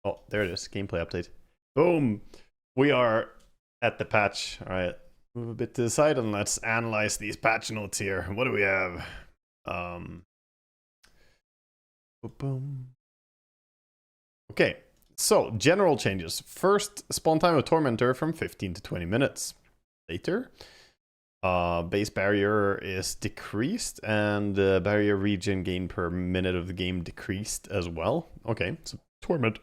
Oh, there it is. Gameplay update. Boom! We are at the patch. All right. Move a bit to the side and let's analyze these patch notes here. What do we have? Boom. Okay. So, general changes. First, spawn time of Tormentor from 15 to 20 minutes. Later, base barrier is decreased and barrier regen gain per minute of the game decreased as well. Okay, so Torment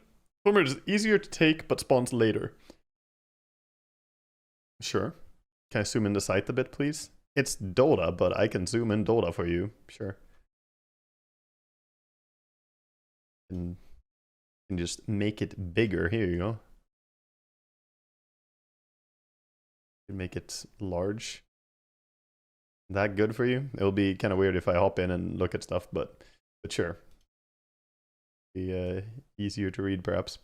is easier to take but spawns later. Sure. Can I zoom in the site a bit, please? It's Dota, but I can zoom in Dota for you. Sure. And just make it bigger. Here you go. Make it large. That good for you? It'll be kind of weird if I hop in and look at stuff, but sure. Be easier to read, perhaps.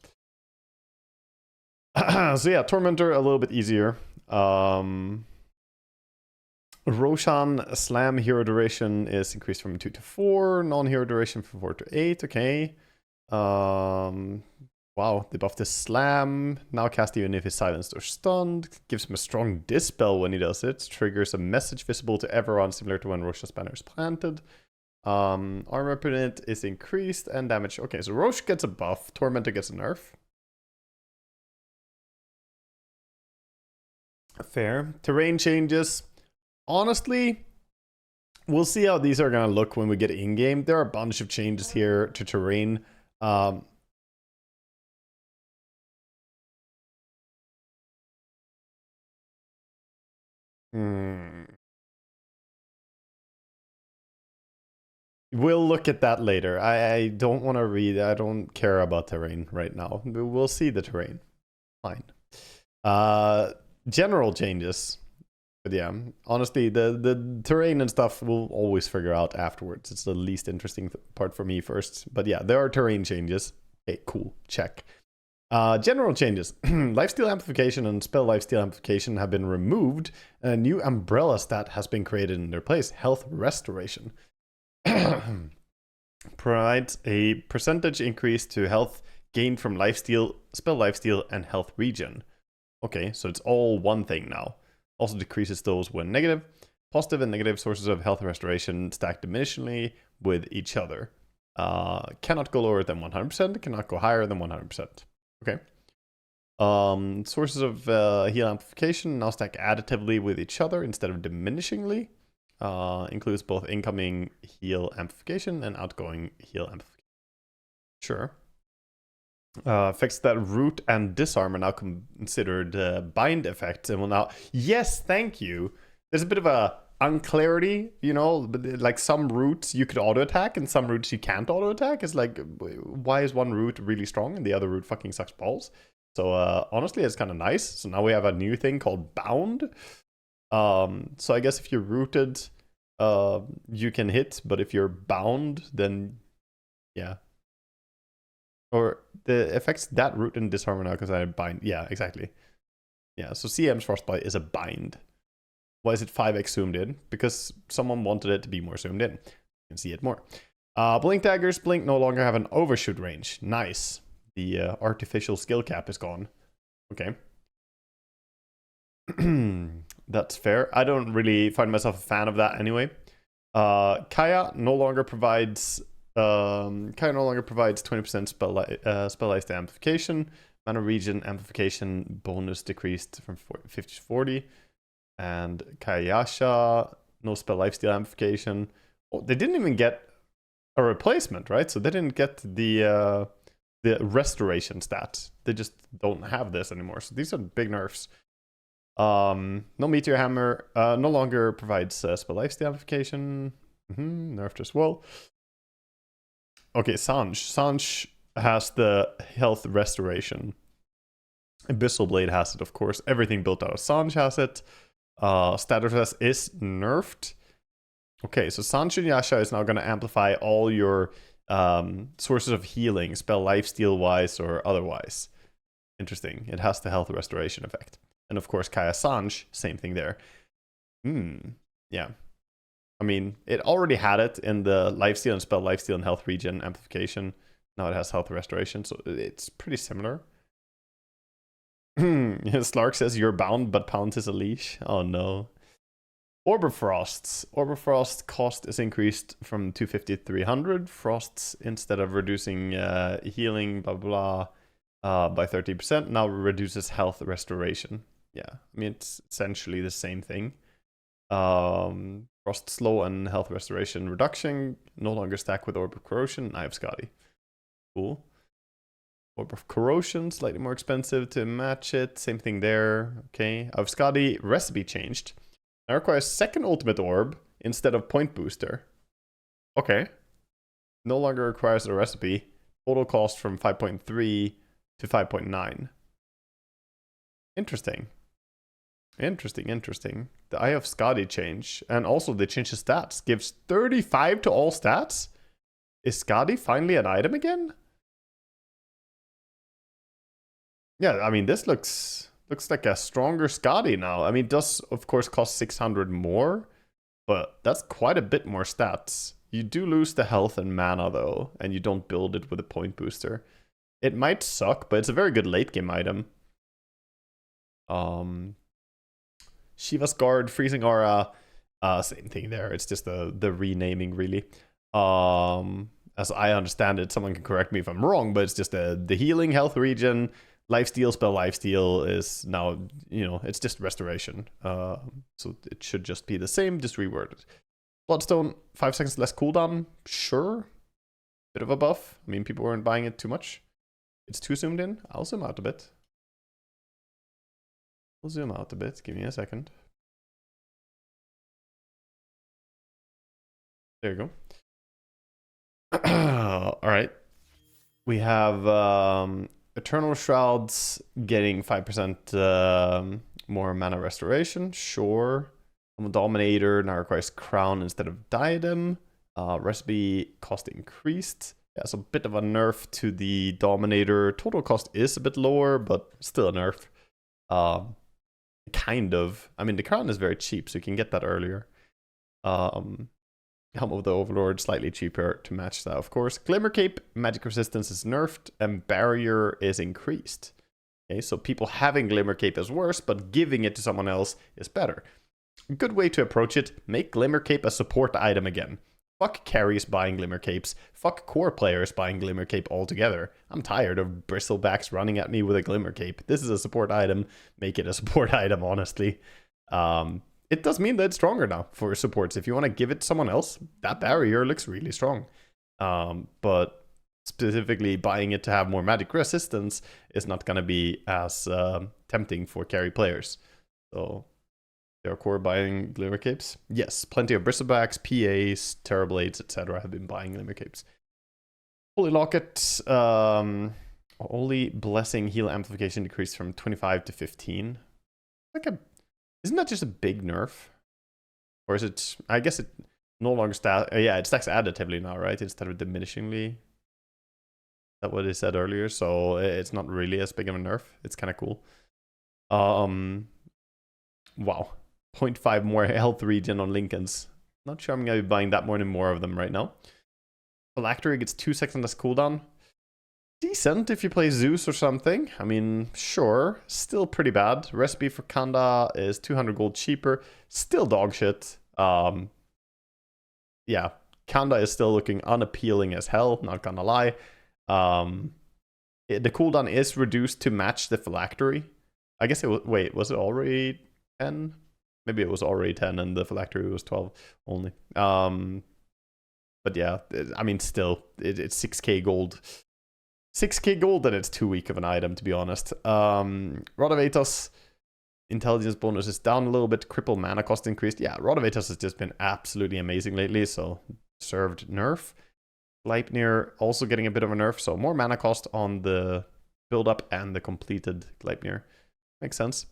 So yeah, Tormentor a little bit easier. Roshan Slam hero duration is increased from 2 to 4. Non-hero duration from 4 to 8. Okay. Wow, they buffed his Slam. Now cast even if he's silenced or stunned. Gives him a strong Dispel when he does it. Triggers a message visible to everyone, similar to when Roshan's banner is planted. Armor per minute is increased and damage. Okay, so Rosh gets a buff. Tormentor gets a nerf. Fair. Terrain changes. Honestly, we'll see how these are going to look when we get in-game. There are a bunch of changes here to terrain. We'll look at that later. I don't want to read. I don't care about terrain right now. We'll see the terrain. Fine. General changes. But yeah, honestly, the terrain and stuff we'll always figure out afterwards. It's the least interesting part for me first. But yeah, there are terrain changes. Okay, cool. Check. General changes. Lifesteal amplification and spell lifesteal amplification have been removed. And a new umbrella stat has been created in their place. Health restoration. Provides a percentage increase to health gained from lifesteal, spell lifesteal, and health regen. Okay, so it's all one thing now. Also decreases those when negative. Positive and negative sources of health restoration stack diminishingly with each other. Cannot go lower than 100%, cannot go higher than 100%. Okay. Sources of heal amplification now stack additively with each other instead of diminishingly. Includes both incoming heal amplification and outgoing heal amplification. Sure. Effects that root and disarm are now considered bind effects and will now... Yes, thank you. There's a bit of a unclarity, you know, like some roots you could auto-attack and some roots you can't auto-attack. It's like, why is one root really strong and the other root fucking sucks balls? So honestly, it's kind of nice. So now we have a new thing called bound. So I guess if you're rooted, you can hit, but if you're bound, then yeah. Or the effects that root and disarm now because I bind. Yeah, exactly. Yeah, so CM's Frostbite is a bind. Why is it 5x zoomed in? Because someone wanted it to be more zoomed in. You can see it more. Blink daggers, blink no longer have an overshoot range. Nice. The artificial skill cap is gone. Okay. That's fair. I don't really find myself a fan of that anyway. Kaya no longer provides 20% spell life amplification. Mana regen amplification bonus decreased from 50 to 40. And Kayasha, no spell lifesteal amplification. Oh, they didn't even get a replacement, right? So they didn't get the restoration stat. They just don't have this anymore. So these are big nerfs. No Meteor Hammer no longer provides spell lifesteal amplification. Nerfed as well. Okay, Sanj has the health restoration. Abyssal Blade has it, of course. Everything built out of Sanj has it. Status is nerfed. Okay, so Sanj Yasha is now going to amplify all your sources of healing, spell lifesteal wise or otherwise. Interesting. It has the health restoration effect. And of course, Kaya Sanj, same thing there. Yeah. I mean, it already had it in the lifesteal and spell lifesteal and health regen amplification. Now it has health restoration, so it's pretty similar. Slark says you're bound, but Pounce is a leash. Oh no. Orb of Frosts. Orb of Frost cost is increased from 250 to 300. Frosts, instead of reducing healing, blah, blah, blah, by 30%, now reduces health restoration. Yeah, I mean, it's essentially the same thing. Frost slow and health restoration reduction. No longer stack with Orb of Corrosion. I have Scotty. Cool. Orb of Corrosion, slightly more expensive to match it. Same thing there. Okay. I have Scotty. Recipe changed. Now requires second ultimate orb instead of point booster. Okay. No longer requires a recipe. Total cost from 5.3 to 5.9. Interesting. Interesting. The Eye of Scotty change. And also they changed the stats. Gives 35 to all stats? Is Scotty finally an item again? Yeah, I mean, this looks like a stronger Scotty now. I mean, it does, of course, cost 600 more, but that's quite a bit more stats. You do lose the health and mana, though, and you don't build it with a point booster. It might suck, but it's a very good late-game item. Shiva's Guard, Freezing Aura, same thing there. It's just the renaming, really. As I understand it, someone can correct me if I'm wrong, but it's just the healing health regen. Lifesteal, spell lifesteal is now, you know, it's just restoration. So it should just be the same, just reworded. Bloodstone, 5 seconds less cooldown. Sure. Bit of a buff. I mean, people weren't buying it too much. It's too zoomed in. I'll zoom out a bit. I'll zoom out a bit. Give me a second. There you go. All right. We have Eternal Shrouds getting 5% more mana restoration. Sure. Dominator now requires Crown instead of Diadem. Recipe cost increased. Yeah, so a bit of a nerf to the Dominator. Total cost is a bit lower, but still a nerf. Kind of. I mean, the Crown is very cheap, so you can get that earlier. Helm of the Overlord, slightly cheaper to match that, of course. Glimmer Cape, magic resistance is nerfed, and barrier is increased. Okay, so people having Glimmer Cape is worse, but giving it to someone else is better. A good way to approach it, make Glimmer Cape a support item again. Fuck carries buying Glimmer Capes. Fuck core players buying Glimmer Cape altogether. I'm tired of bristlebacks running at me with a Glimmer Cape. This is a support item. Make it a support item, honestly. It does mean that it's stronger now for supports. If you want to give it to someone else, that barrier looks really strong. But specifically buying it to have more magic resistance is not going to be as tempting for carry players. So, their core buying Glimmer Capes? Yes, plenty of Bristlebacks, PAs, Terrorblades, etc. have been buying Glimmer Capes. Holy Locket, Holy Blessing heal amplification decreased from 25 to 15. Isn't that just a big nerf? Or is it... I guess it no longer stacks... yeah, it stacks additively now, right? Instead of diminishingly. Is that what they said earlier? So it's not really as big of a nerf. It's kind of cool. Wow. 0.5 more health regen on Lincolns. Not sure I'm going to be buying that many more of them right now. Phylactery gets 2 seconds less cooldown. Decent if you play Zeus or something. I mean, sure. Still pretty bad. Recipe for Kanda is 200 gold cheaper. Still dog shit. Yeah. Kanda is still looking unappealing as hell. Not gonna lie. The cooldown is reduced to match the Phylactery. I guess it was... Wait, was it already 10? Maybe it was already 10 and the Phylactery was 12 only. But yeah, I mean, still, it's 6k gold. 6k gold, and it's too weak of an item, to be honest. Rod of Atos, intelligence bonus is down a little bit. Cripple mana cost increased. Yeah, Rod of Atos has just been absolutely amazing lately, so served nerf. Gleipnir also getting a bit of a nerf, so more mana cost on the build-up and the completed Gleipnir. Makes sense.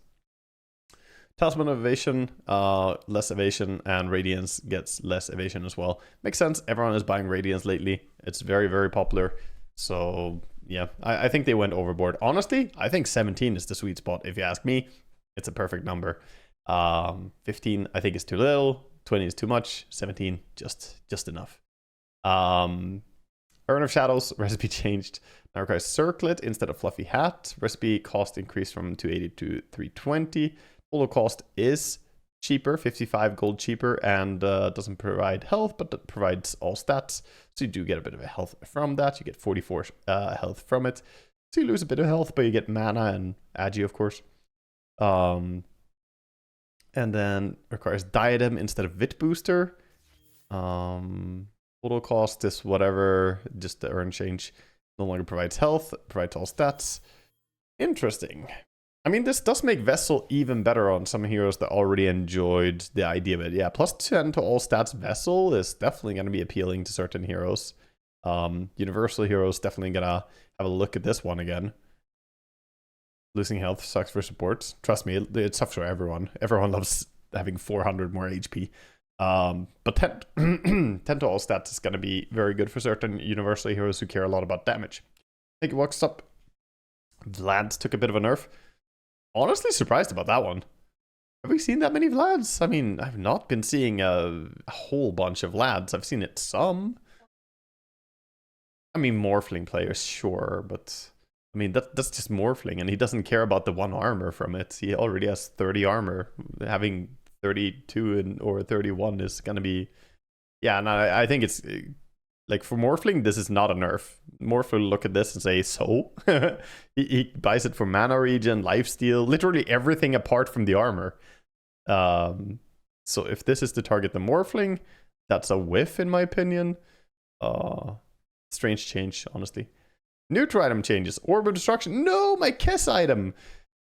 Talisman of Evasion, less evasion, and Radiance gets less evasion as well. Makes sense. Everyone is buying Radiance lately. It's very, very popular. So, yeah, I think they went overboard. Honestly, I think 17 is the sweet spot. If you ask me, it's a perfect number. 15, I think, is too little. 20 is too much. 17, just enough. All Urn of Shadows, recipe changed. Now requires Circlet instead of Fluffy Hat. Recipe cost increased from 280 to 320. Total cost is cheaper, 55 gold cheaper, and doesn't provide health, but it provides all stats. So you do get a bit of a health from that. You get 44 health from it. So you lose a bit of health, but you get mana and agi, of course. And then requires Diadem instead of Vit Booster. Total cost is whatever, just the urn change. No longer provides health, provides all stats. Interesting. I mean, this does make Vessel even better on some heroes that already enjoyed the idea of it. Yeah, plus 10 to all stats Vessel is definitely going to be appealing to certain heroes. Universal heroes definitely going to have a look at this one again. Losing health sucks for supports. Trust me, it sucks for everyone. Everyone loves having 400 more HP. But 10 to all stats is going to be very good for certain universal heroes who care a lot about damage. I think what's up. Vlads took a bit of a nerf. Honestly surprised about that one. Have we seen that many Vlads? I mean, I've not been seeing a whole bunch of Vlads. I've seen it some. I mean, Morphling players, sure, but I mean, that's just Morphling, and he doesn't care about the 1 armor from it. He already has 30 armor. Having 32 or 31 is going to be... Yeah, and I think it's... Like, for Morphling, this is not a nerf. Morph will look at this and say, so? he buys it for mana regen, lifesteal, literally everything apart from the armor. So if this is to target the Morphling, that's a whiff, in my opinion. Strange change, honestly. Neutral item changes. Orb of Destruction. No, my Kess item!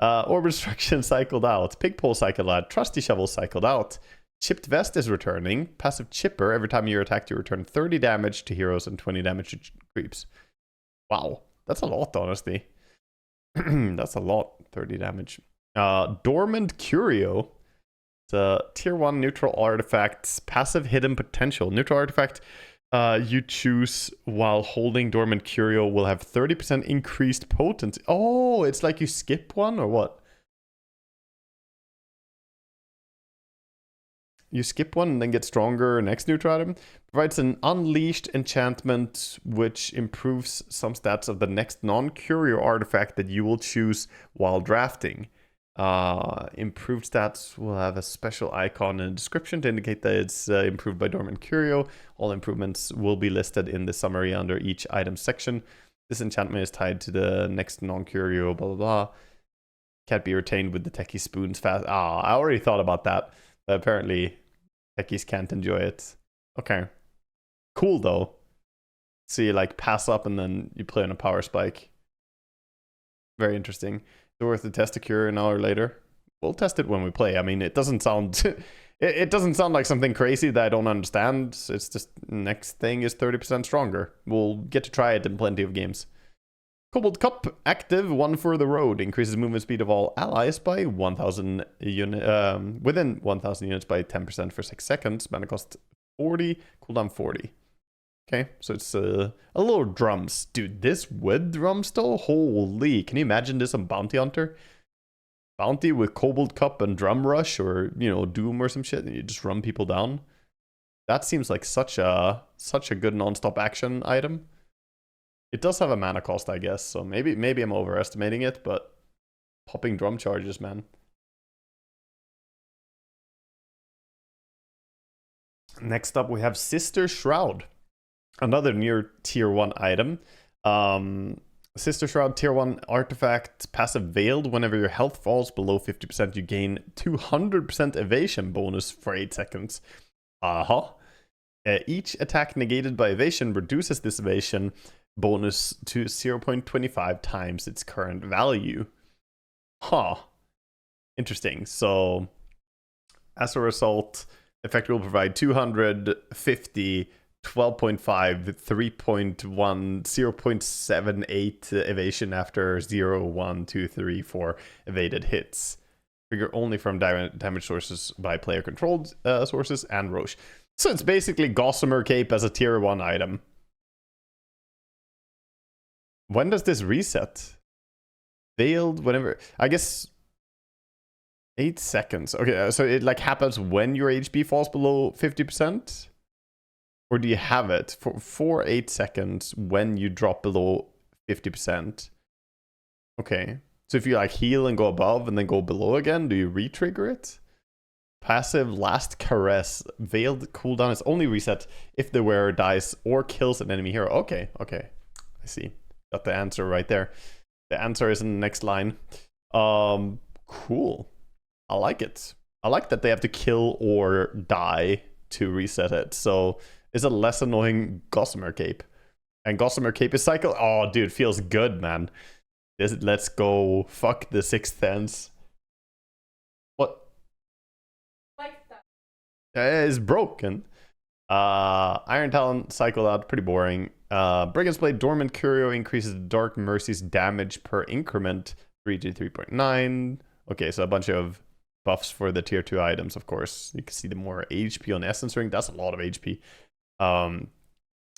Orb of Destruction cycled out. Pigpole cycled out. Trusty Shovel cycled out. Chipped Vest is returning. Passive Chipper. Every time you're attacked, you return 30 damage to heroes and 20 damage to creeps. Wow. That's a lot, honestly. That's a lot. 30 damage. Dormant Curio. It's a tier 1 neutral artifact. Passive Hidden Potential. Neutral artifact you choose while holding Dormant Curio will have 30% increased potency. Oh, it's like you skip one or what? You skip one and then get stronger next neutral item. Provides an unleashed enchantment which improves some stats of the next non-curio artifact that you will choose while drafting. Improved stats will have a special icon and description to indicate that it's improved by Dormant Curio. All improvements will be listed in the summary under each item section. This enchantment is tied to the next non-curio, blah, blah, blah. Can't be retained with the techie spoons fast. I already thought about that. But apparently, techies can't enjoy it. Okay. Cool, though. So you, like, pass up and then you play on a power spike. Very interesting. Is it worth the test to cure an hour later? We'll test it when we play. I mean, it doesn't sound... it doesn't sound like something crazy that I don't understand. It's just next thing is 30% stronger. We'll get to try it in plenty of games. Cobalt Cup active, 1 for the road. Increases movement speed of all allies by 1,000 units, within 1,000 units by 10% for 6 seconds. Mana cost 40, cooldown 40. Okay, so it's a little drums. Dude, this with drums though? Holy, can you imagine this on Bounty Hunter? Bounty with Cobalt Cup and Drum Rush or, you know, Doom or some shit, and you just run people down. That seems like such a good non-stop action item. It does have a mana cost, I guess, so maybe I'm overestimating it, but popping drum charges, man. Next up, we have Sister Shroud, another near tier 1 item. Sister Shroud, tier 1 artifact, passive Veiled. Whenever your health falls below 50%, you gain 200% evasion bonus for 8 seconds. Each attack negated by evasion reduces this evasion bonus to 0.25 times its current value. Interesting. So, as a result, effect will provide 250, 12.5, 3.1, 0.78 evasion after 0, 1, 2, 3, 4 evaded hits. Trigger only from damage sources by player-controlled sources and Roche. So it's basically Gossamer Cape as a tier 1 item. When does this reset? Veiled whenever... I guess... 8 seconds. Okay, so it like happens when your HP falls below 50%? Or do you have it for 8 seconds when you drop below 50%? Okay. So if you like heal and go above and then go below again, do you re-trigger it? Passive last caress. Veiled cooldown is only reset if the wearer dies or kills an enemy hero. Okay, okay. I see. Got the answer right there. The answer is in the next line. Cool. I like it. I like that they have to kill or die to reset it. So it's a less annoying Gossamer Cape. And Gossamer Cape is cycle. Oh, dude, feels good, man. Let's go. Fuck the Sixth Sense. What? Like that. It's broken. Iron Talon cycled out. Pretty boring. Brigand's Blade Dormant Curio increases Dark Mercy's damage per increment 3 to 3.9. Okay, so a bunch of buffs for the tier 2 items, of course. You can see the more HP on Essence Ring. That's a lot of HP.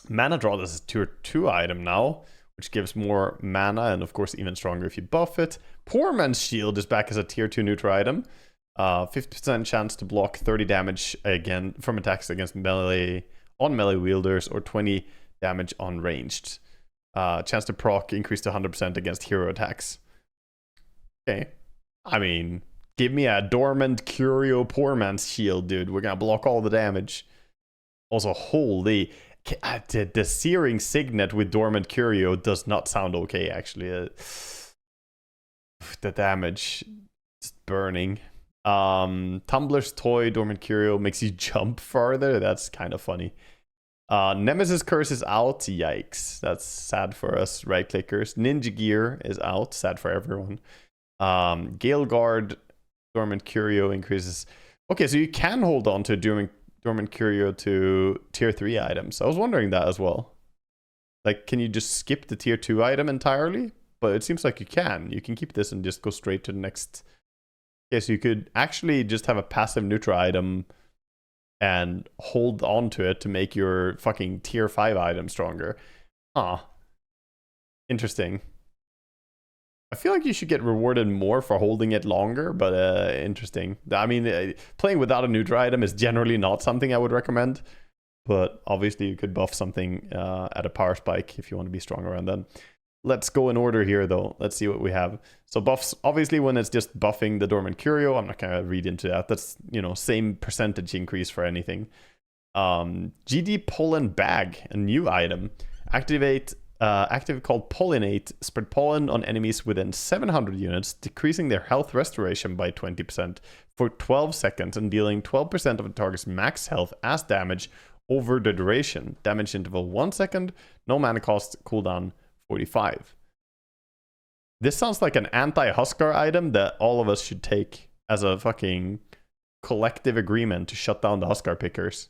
Mana Draw, this is tier 2 item now, which gives more mana and of course even stronger if you buff it. Poor Man's Shield is back as a tier 2 neutral item. 50% chance to block 30 damage again from attacks against melee wielders or 20 damage on ranged. Chance to proc increased to 100% against hero attacks. Okay. I mean, give me a Dormant Curio Poor Man's Shield, dude. We're gonna block all the damage. Also, holy... The Searing Signet with Dormant Curio does not sound okay, actually. The damage is burning. Tumbler's Toy Dormant Curio makes you jump farther. That's kind of funny. Nemesis Curse is out. Yikes. That's sad for us right clickers. Ninja Gear is out. Sad for everyone. Gale Guard Dormant Curio increases. Okay, so you can hold on to Dormant Curio to tier 3 items. I was wondering that as well. Like, can you just skip the tier 2 item entirely? But it seems like you can. You can keep this and just go straight to the next. Okay, so you could actually just have a passive neutral item and hold on to it to make your fucking tier 5 item stronger. Huh. Interesting. I feel like you should get rewarded more for holding it longer, but interesting. I mean, playing without a neutral item is generally not something I would recommend, but obviously you could buff something at a power spike if you want to be strong around then. Let's go in order here, though. Let's see what we have. So buffs, obviously when it's just buffing the Dormant Curio, I'm not going to read into that. That's, you know, same percentage increase for anything. GD Pollen Bag, a new item. Active called Pollinate, spread pollen on enemies within 700 units, decreasing their health restoration by 20% for 12 seconds and dealing 12% of the target's max health as damage over the duration. Damage interval 1 second, no mana cost, cooldown 45. This sounds like an anti-Huskar item that all of us should take as a fucking collective agreement to shut down the Huskar pickers.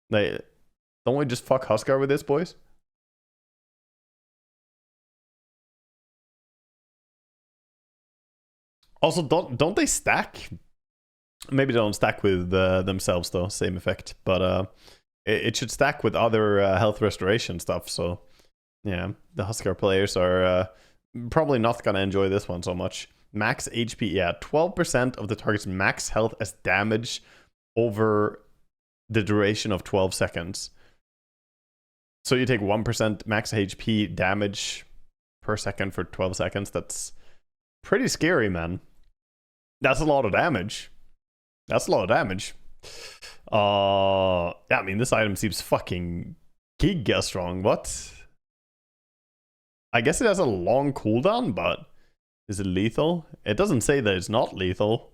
Like, don't we just fuck Huskar with this, boys? Also, don't they stack? Maybe they don't stack with themselves though, same effect. But it should stack with other health restoration stuff. So yeah, the Huskar players are probably not gonna enjoy this one so much. Max HP, yeah, 12% of the target's max health as damage over the duration of 12 seconds. So you take 1% max HP damage per second for 12 seconds. That's pretty scary, man. That's a lot of damage. That's a lot of damage. Yeah, I mean, this item seems fucking giga strong. What? I guess it has a long cooldown, but is it lethal? It doesn't say that it's not lethal.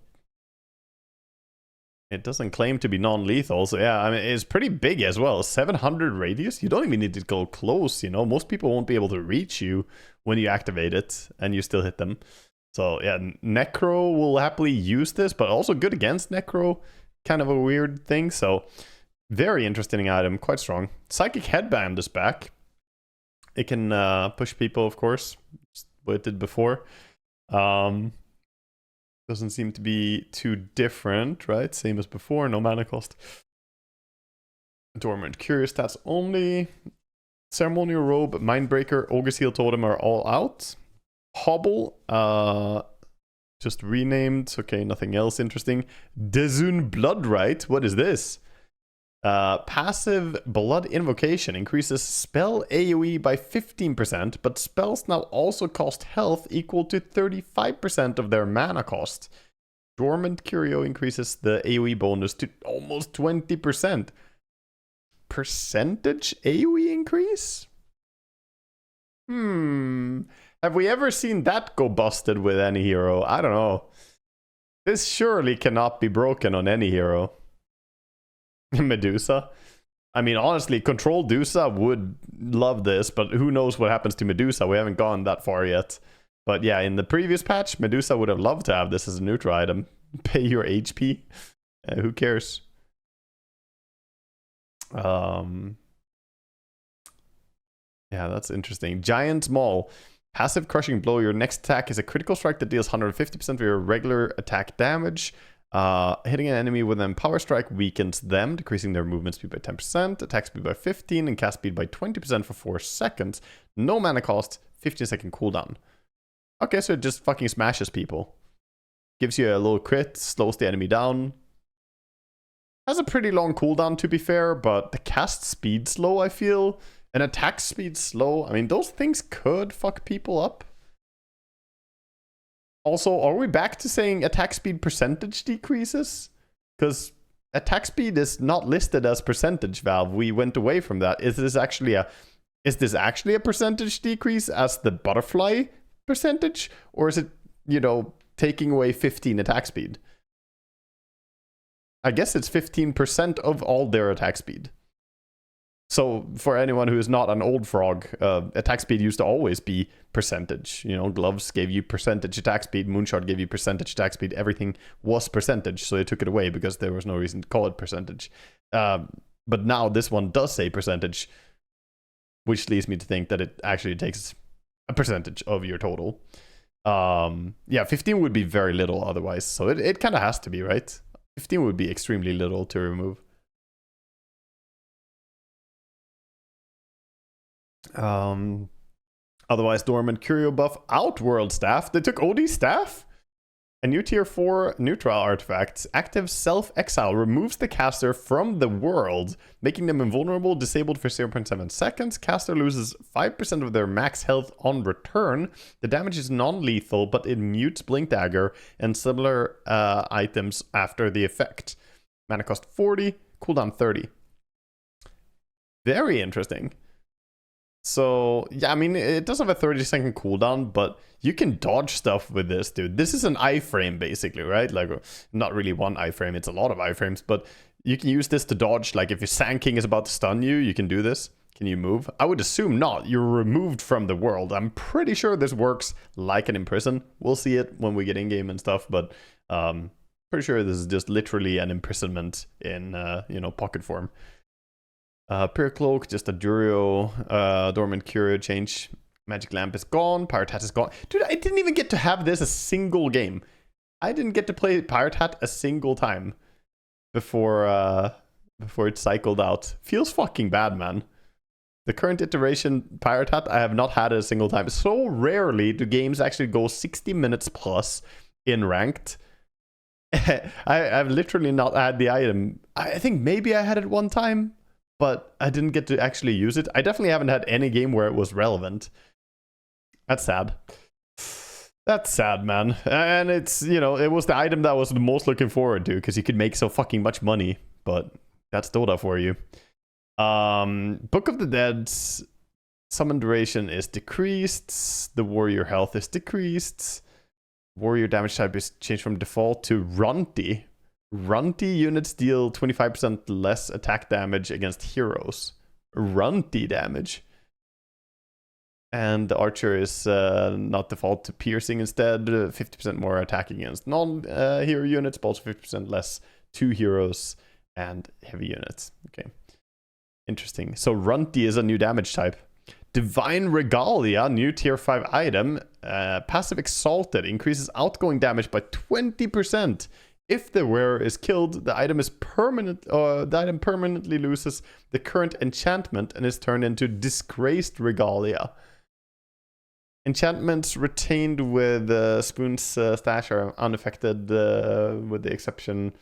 It doesn't claim to be non-lethal, so yeah, I mean, it's pretty big as well. 700 radius? You don't even need to go close, you know? Most people won't be able to reach you when you activate it, and you still hit them. So yeah, Necro will happily use this, but also good against Necro. Kind of a weird thing, so very interesting item, quite strong. Psychic Headband is back. It can push people, of course, just what it did before. Doesn't seem to be too different, right? Same as before, no mana cost. Dormant Curio stats only. Ceremonial Robe, Mindbreaker, Ogre's Heel Totem are all out. Hobble, just renamed. Okay, nothing else interesting. Dezun Bloodrite, what is this? Passive Blood Invocation increases spell AoE by 15%, but spells now also cost health equal to 35% of their mana cost. Dormant Curio increases the AoE bonus to almost 20%. Percentage AoE increase? Have we ever seen that go busted with any hero? I don't know. This surely cannot be broken on any hero. Medusa. I mean, honestly, Control Dusa would love this, but who knows what happens to Medusa? We haven't gone that far yet. But yeah, in the previous patch, Medusa would have loved to have this as a neutral item. Pay your HP. Who cares? Yeah, that's interesting. Giant Maul. Passive Crushing Blow. Your next attack is a critical strike that deals 150% of your regular attack damage. Hitting an enemy with an Power Strike weakens them, decreasing their movement speed by 10%, attack speed by 15%, and cast speed by 20% for 4 seconds. No mana cost, 15-second cooldown. Okay, so it just fucking smashes people. Gives you a little crit, slows the enemy down. Has a pretty long cooldown, to be fair, but the cast speed slow, I feel. And attack speed slow. I mean, those things could fuck people up. Also, are we back to saying attack speed percentage decreases? Because attack speed is not listed as percentage, Valve. We went away from that. Is this actually a percentage decrease as the butterfly percentage? Or is it, you know, taking away 15 attack speed? I guess it's 15% of all their attack speed. So for anyone who is not an old frog, attack speed used to always be percentage. You know, gloves gave you percentage attack speed, Moonshot gave you percentage attack speed, everything was percentage, so they took it away because there was no reason to call it percentage. But now this one does say percentage, which leads me to think that it actually takes a percentage of your total. Yeah, 15 would be very little otherwise, so it kind of has to be, right? 15 would be extremely little to remove. Otherwise, Dormant Curio buff Outworld Staff. They took OD Staff? A new tier 4 neutral artifact. Active Self-Exile removes the caster from the world, making them invulnerable, disabled for 0.7 seconds. Caster loses 5% of their max health on return. The damage is non-lethal, but it mutes Blink Dagger and similar items after the effect. Mana cost 40, cooldown 30. Very interesting. So, yeah, I mean, it does have a 30-second cooldown, but you can dodge stuff with this, dude. This is an iframe, basically, right? Like, not really one iframe, it's a lot of iframes, but you can use this to dodge. Like, if your Sand King is about to stun you, you can do this. Can you move? I would assume not. You're removed from the world. I'm pretty sure this works like an imprison. We'll see it when we get in-game and stuff, but pretty sure this is just literally an imprisonment in, pocket form. Pure Cloak, just a Durio, Dormant Curio change. Magic Lamp is gone. Pirate Hat is gone. Dude, I didn't even get to have this a single game. I didn't get to play Pirate Hat a single time before it cycled out. Feels fucking bad, man. The current iteration Pirate Hat, I have not had it a single time. So rarely do games actually go 60 minutes plus in ranked. I've literally not had the item. I think maybe I had it one time, but I didn't get to actually use it. I definitely haven't had any game where it was relevant. That's sad. That's sad, man. And it's, it was the item that I was the most looking forward to because you could make so fucking much money. But that's Dota for you. Book of the Dead, summon duration is decreased. The warrior health is decreased. Warrior damage type is changed from default to Runty. Runty units deal 25% less attack damage against heroes. Runty damage. And the archer is not default to piercing instead. 50% more attack against non-hero units, but also 50% less to heroes and heavy units. Okay. Interesting. So Runty is a new damage type. Divine Regalia, new tier 5 item. Passive Exalted increases outgoing damage by 20%. If the wearer is killed, the item is permanent. The item permanently loses the current enchantment and is turned into Disgraced Regalia. Enchantments retained with Spoon's stash are unaffected, with the exception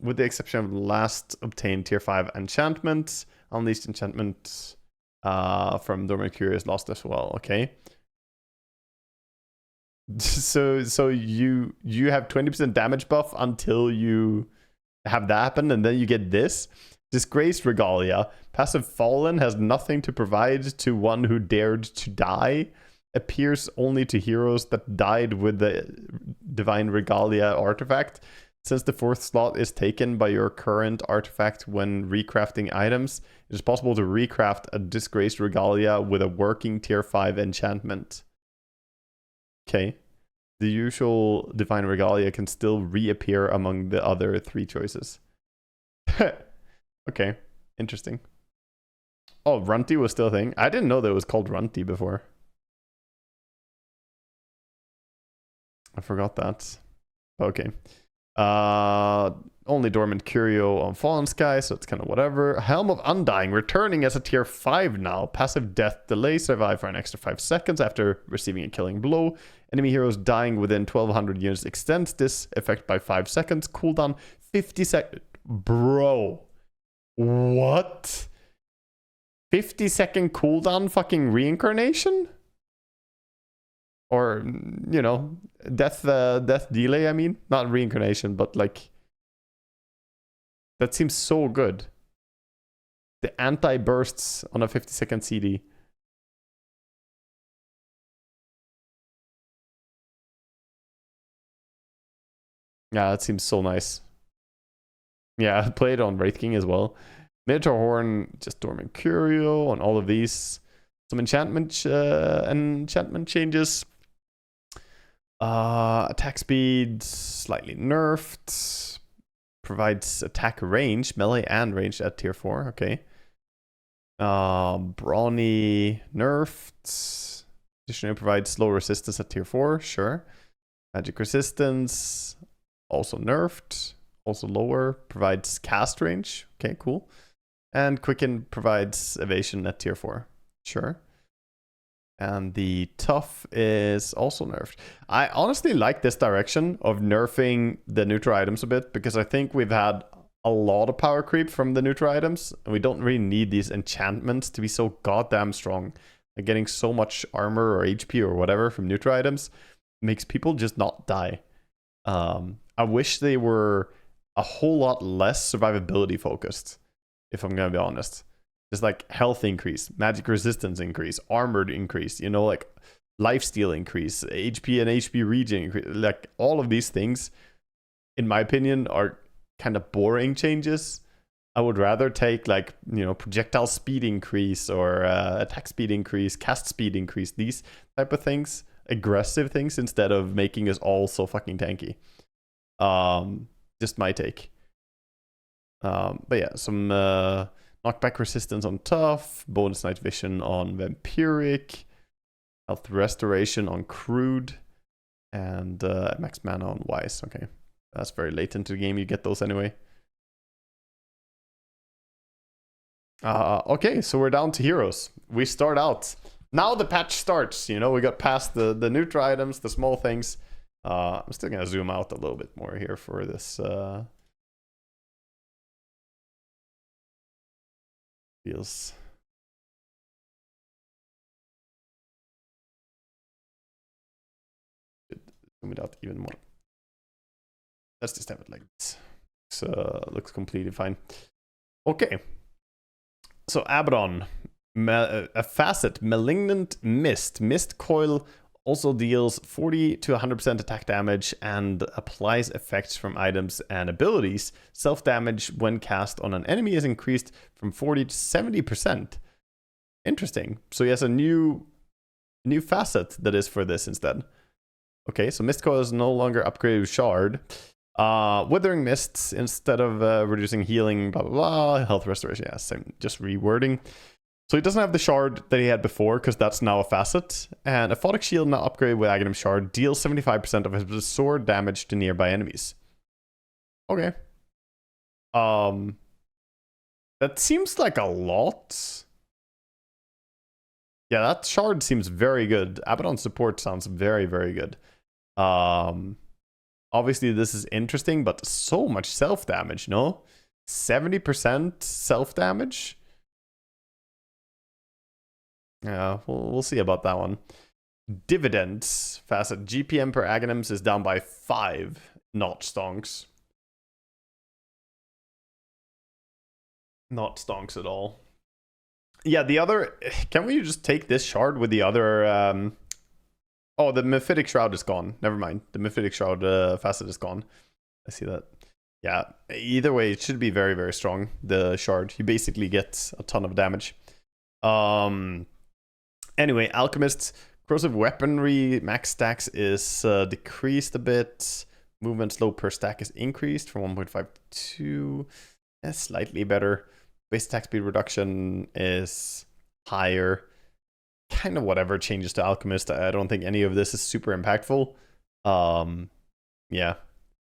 with the exception of the last obtained tier 5 enchantment. Unleashed enchantment from Dormant Curio is lost as well. Okay. So you have 20% damage buff until you have that happen, and then you get this. Disgraced Regalia. Passive Fallen has nothing to provide to one who dared to die. Appears only to heroes that died with the Divine Regalia artifact. Since the 4th slot is taken by your current artifact when recrafting items, it is possible to recraft a Disgraced Regalia with a working tier 5 enchantment. Okay. The usual Divine Regalia can still reappear among the other 3 choices. Okay, interesting. Oh, Runty was still a thing. I didn't know that it was called Runty before. I forgot that. Okay. Only Dormant Curio on Fallen Sky, so it's kind of whatever. Helm of Undying, returning as a tier 5 now. Passive death delay, survive for an extra 5 seconds after receiving a killing blow. Enemy heroes dying within 1200 units extends this effect by 5 seconds. Cooldown 50 seconds. Bro. What? 50-second cooldown fucking reincarnation? Or, you know, death delay, I mean. Not reincarnation, but like... That seems so good. The anti-bursts on a 50-second CD. Yeah, that seems so nice. Yeah, I played on Wraith King as well. Minotaur Horn, just Dormant Curio on all of these. Some enchantment changes. Attack speed, slightly nerfed. Provides attack range, melee and range at tier 4. Okay. Brawny nerfed. Additionally provides slow resistance at tier 4. Sure. Magic resistance also nerfed. Also lower. Provides cast range. Okay, cool. And Quicken provides evasion at tier 4. Sure. And the tough is also nerfed. I honestly like this direction of nerfing the neutral items a bit, because I think we've had a lot of power creep from the neutral items, and we don't really need these enchantments to be so goddamn strong. Like getting so much armor or HP or whatever from neutral items makes people just not die. I wish they were a whole lot less survivability focused, if I'm gonna be honest. Just like health increase, magic resistance increase, armored increase, you know, like lifesteal increase, HP and HP regen increase. Like all of these things, in my opinion, are kind of boring changes. I would rather take like, you know, projectile speed increase or attack speed increase, cast speed increase, these type of things, aggressive things, instead of making us all so fucking tanky. Just my take. But yeah, some knockback resistance on tough, bonus night vision on vampiric, health restoration on crude, and max mana on wise. Okay, that's very late into the game. You get those anyway. Okay, so we're down to heroes. We start out. Now the patch starts. You know, we got past the neutral items, the small things. I'm still gonna zoom out a little bit more here for this. Feels. Zoom it out even more. Let's just have it like this. Looks completely fine. Okay. So Abaddon, a facet, Malignant Mist. Mist Coil also deals 40 to 100% attack damage and applies effects from items and abilities. Self-damage when cast on an enemy is increased from 40 to 70%. Interesting. So he has a new facet that is for this instead. Okay, so Mist Coil is no longer upgraded with Shard. Withering Mists instead of reducing healing, blah, blah, blah. Health restoration, yeah, same, just rewording. So he doesn't have the shard that he had before, because that's now a facet. And Aphotic Shield, now upgraded with Aghanim Shard, deals 75% of his sword damage to nearby enemies. Okay. That seems like a lot. Yeah, that shard seems very good. Abaddon support sounds very, very good. Obviously, this is interesting, but so much self-damage, no? 70% self-damage? Yeah, we'll see about that one. Dividends. Facet. GPM per aghanims is down by 5. Not stonks. Not stonks at all. Yeah, the other... Can we just take this shard with the other... Oh, the Mephitic Shroud is gone. Never mind. The Mephitic Shroud facet is gone. I see that. Yeah, either way, it should be very, very strong, the shard. You basically get a ton of damage. Anyway, Alchemists, corrosive weaponry max stacks is decreased a bit. Movement slow per stack is increased from 1.5 to 2. That's slightly better. Base attack speed reduction is higher. Kind of whatever changes to Alchemist. I don't think any of this is super impactful. Yeah.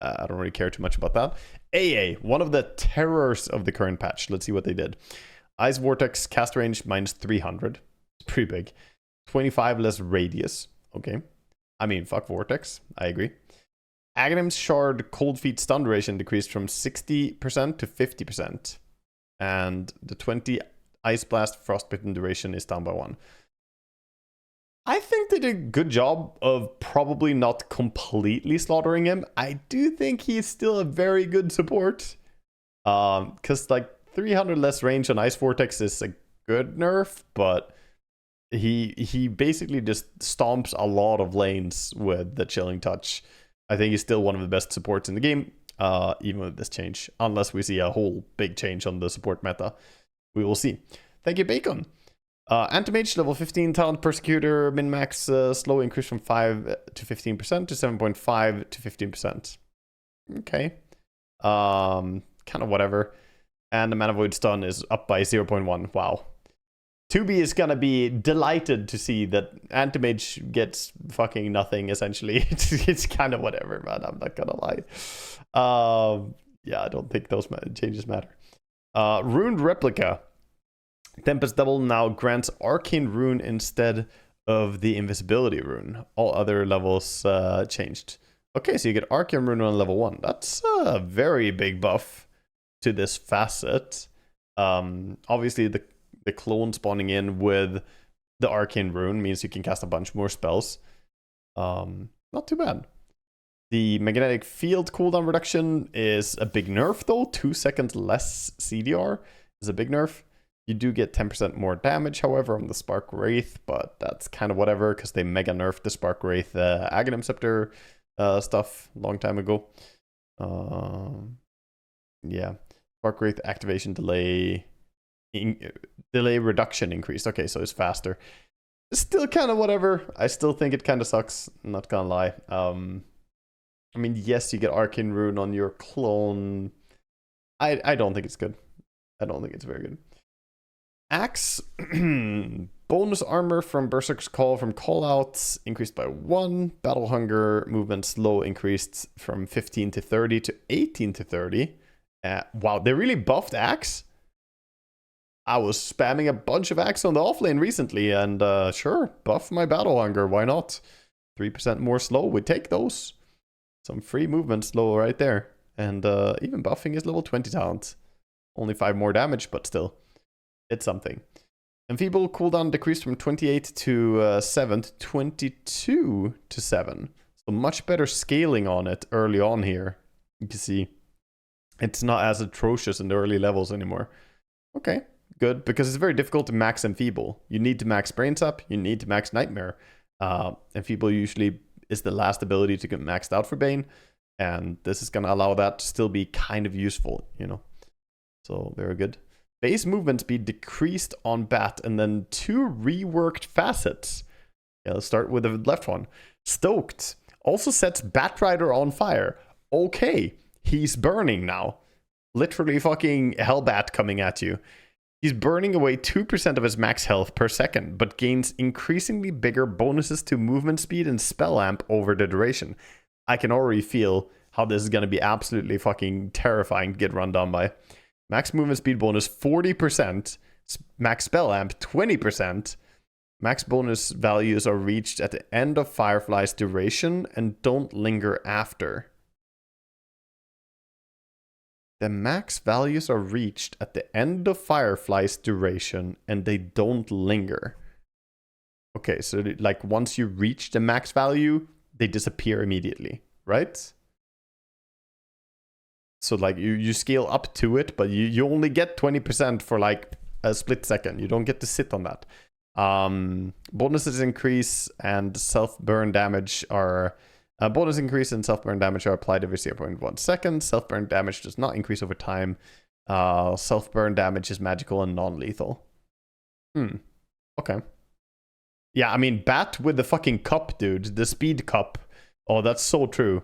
I don't really care too much about that. AA, one of the terrors of the current patch. Let's see what they did. Ice Vortex, cast range, minus 300. It's pretty big. 25 less radius. Okay. I mean, fuck Vortex. I agree. Aghanim's Shard, Cold Feet stun duration decreased from 60% to 50%. And the 20 Ice Blast Frostbitten duration is down by 1. I think they did a good job of probably not completely slaughtering him. I do think he's still a very good support. Because like 300 less range on Ice Vortex is a good nerf, but he basically just stomps a lot of lanes with the Chilling Touch. I think he's still one of the best supports in the game, even with this change. Unless we see a whole big change on the support meta. We will see. Thank you, Bacon. Anti-Mage, level 15, Talent Persecutor, min-max slow increase from 5 to 15% to 7.5 to 15%. Okay. Kind of whatever. And the Mana Void stun is up by 0.1. Wow. 2B is gonna be delighted to see that Anti-Mage gets fucking nothing, essentially. It's kind of whatever, man. I'm not gonna lie. Yeah, I don't think those changes matter. Ruined Replica. Tempest Double now grants Arcane Rune instead of the Invisibility Rune. All other levels changed. Okay, so you get Arcane Rune on level 1. That's a very big buff to this facet. Obviously, the clone spawning in with the Arcane Rune means you can cast a bunch more spells. Not too bad. The Magnetic Field cooldown reduction is a big nerf, though. 2 seconds less CDR is a big nerf. You do get 10% more damage, however, on the Spark Wraith, but that's kind of whatever, because they mega nerfed the Spark Wraith Aghanim Scepter stuff a long time ago. Yeah. Spark Wraith activation delay reduction increased. Okay, so it's faster. It's still kind of whatever. I still think it kind of sucks, I'm not gonna lie. I mean, yes, you get Arcane Rune on your clone. I don't think it's good. I don't think it's very good. Axe, bonus armor from Berserk's Call from callouts increased by 1. Battle Hunger movement slow increased from 15 to 30 to 18 to 30. Wow, they really buffed Axe? I was spamming a bunch of Axe on the offlane recently, and sure, buff my Battle Hunger, why not? 3% more slow, we take those. Some free movement slow right there. And even buffing is level 20 talent. Only 5 more damage, but still. It's something. Enfeeble cooldown decreased from 28 to 7 to 22 to 7. So much better scaling on it early on here. You can see it's not as atrocious in the early levels anymore. Okay, good. Because it's very difficult to max Enfeeble. You need to max Brains Up. You need to max Nightmare. Enfeeble usually is the last ability to get maxed out for Bane. And this is going to allow that to still be kind of useful, you know. So, very good. Base movement speed decreased on Bat, and then 2 reworked facets. Yeah, let's start with the left one. Stoked also sets Batrider on fire. Okay, he's burning now. Literally fucking Hellbat coming at you. He's burning away 2% of his max health per second, but gains increasingly bigger bonuses to movement speed and spell amp over the duration. I can already feel how this is going to be absolutely fucking terrifying to get run down by. Max movement speed bonus 40%, max spell amp 20%. Max bonus values are reached at the end of Firefly's duration and don't linger after. The max values are reached at the end of Firefly's duration and they don't linger. Okay, so like once you reach the max value, they disappear immediately, right? So like you scale up to it, but you only get 20% for like a split second. You don't get to sit on that. Bonuses increase and self-burn damage are... bonus increase and self-burn damage are applied every 0.1 second. Self-burn damage does not increase over time. Self-burn damage is magical and non-lethal. Okay. Yeah, I mean, bat with the fucking cup, dude. The speed cup. Oh, that's so true.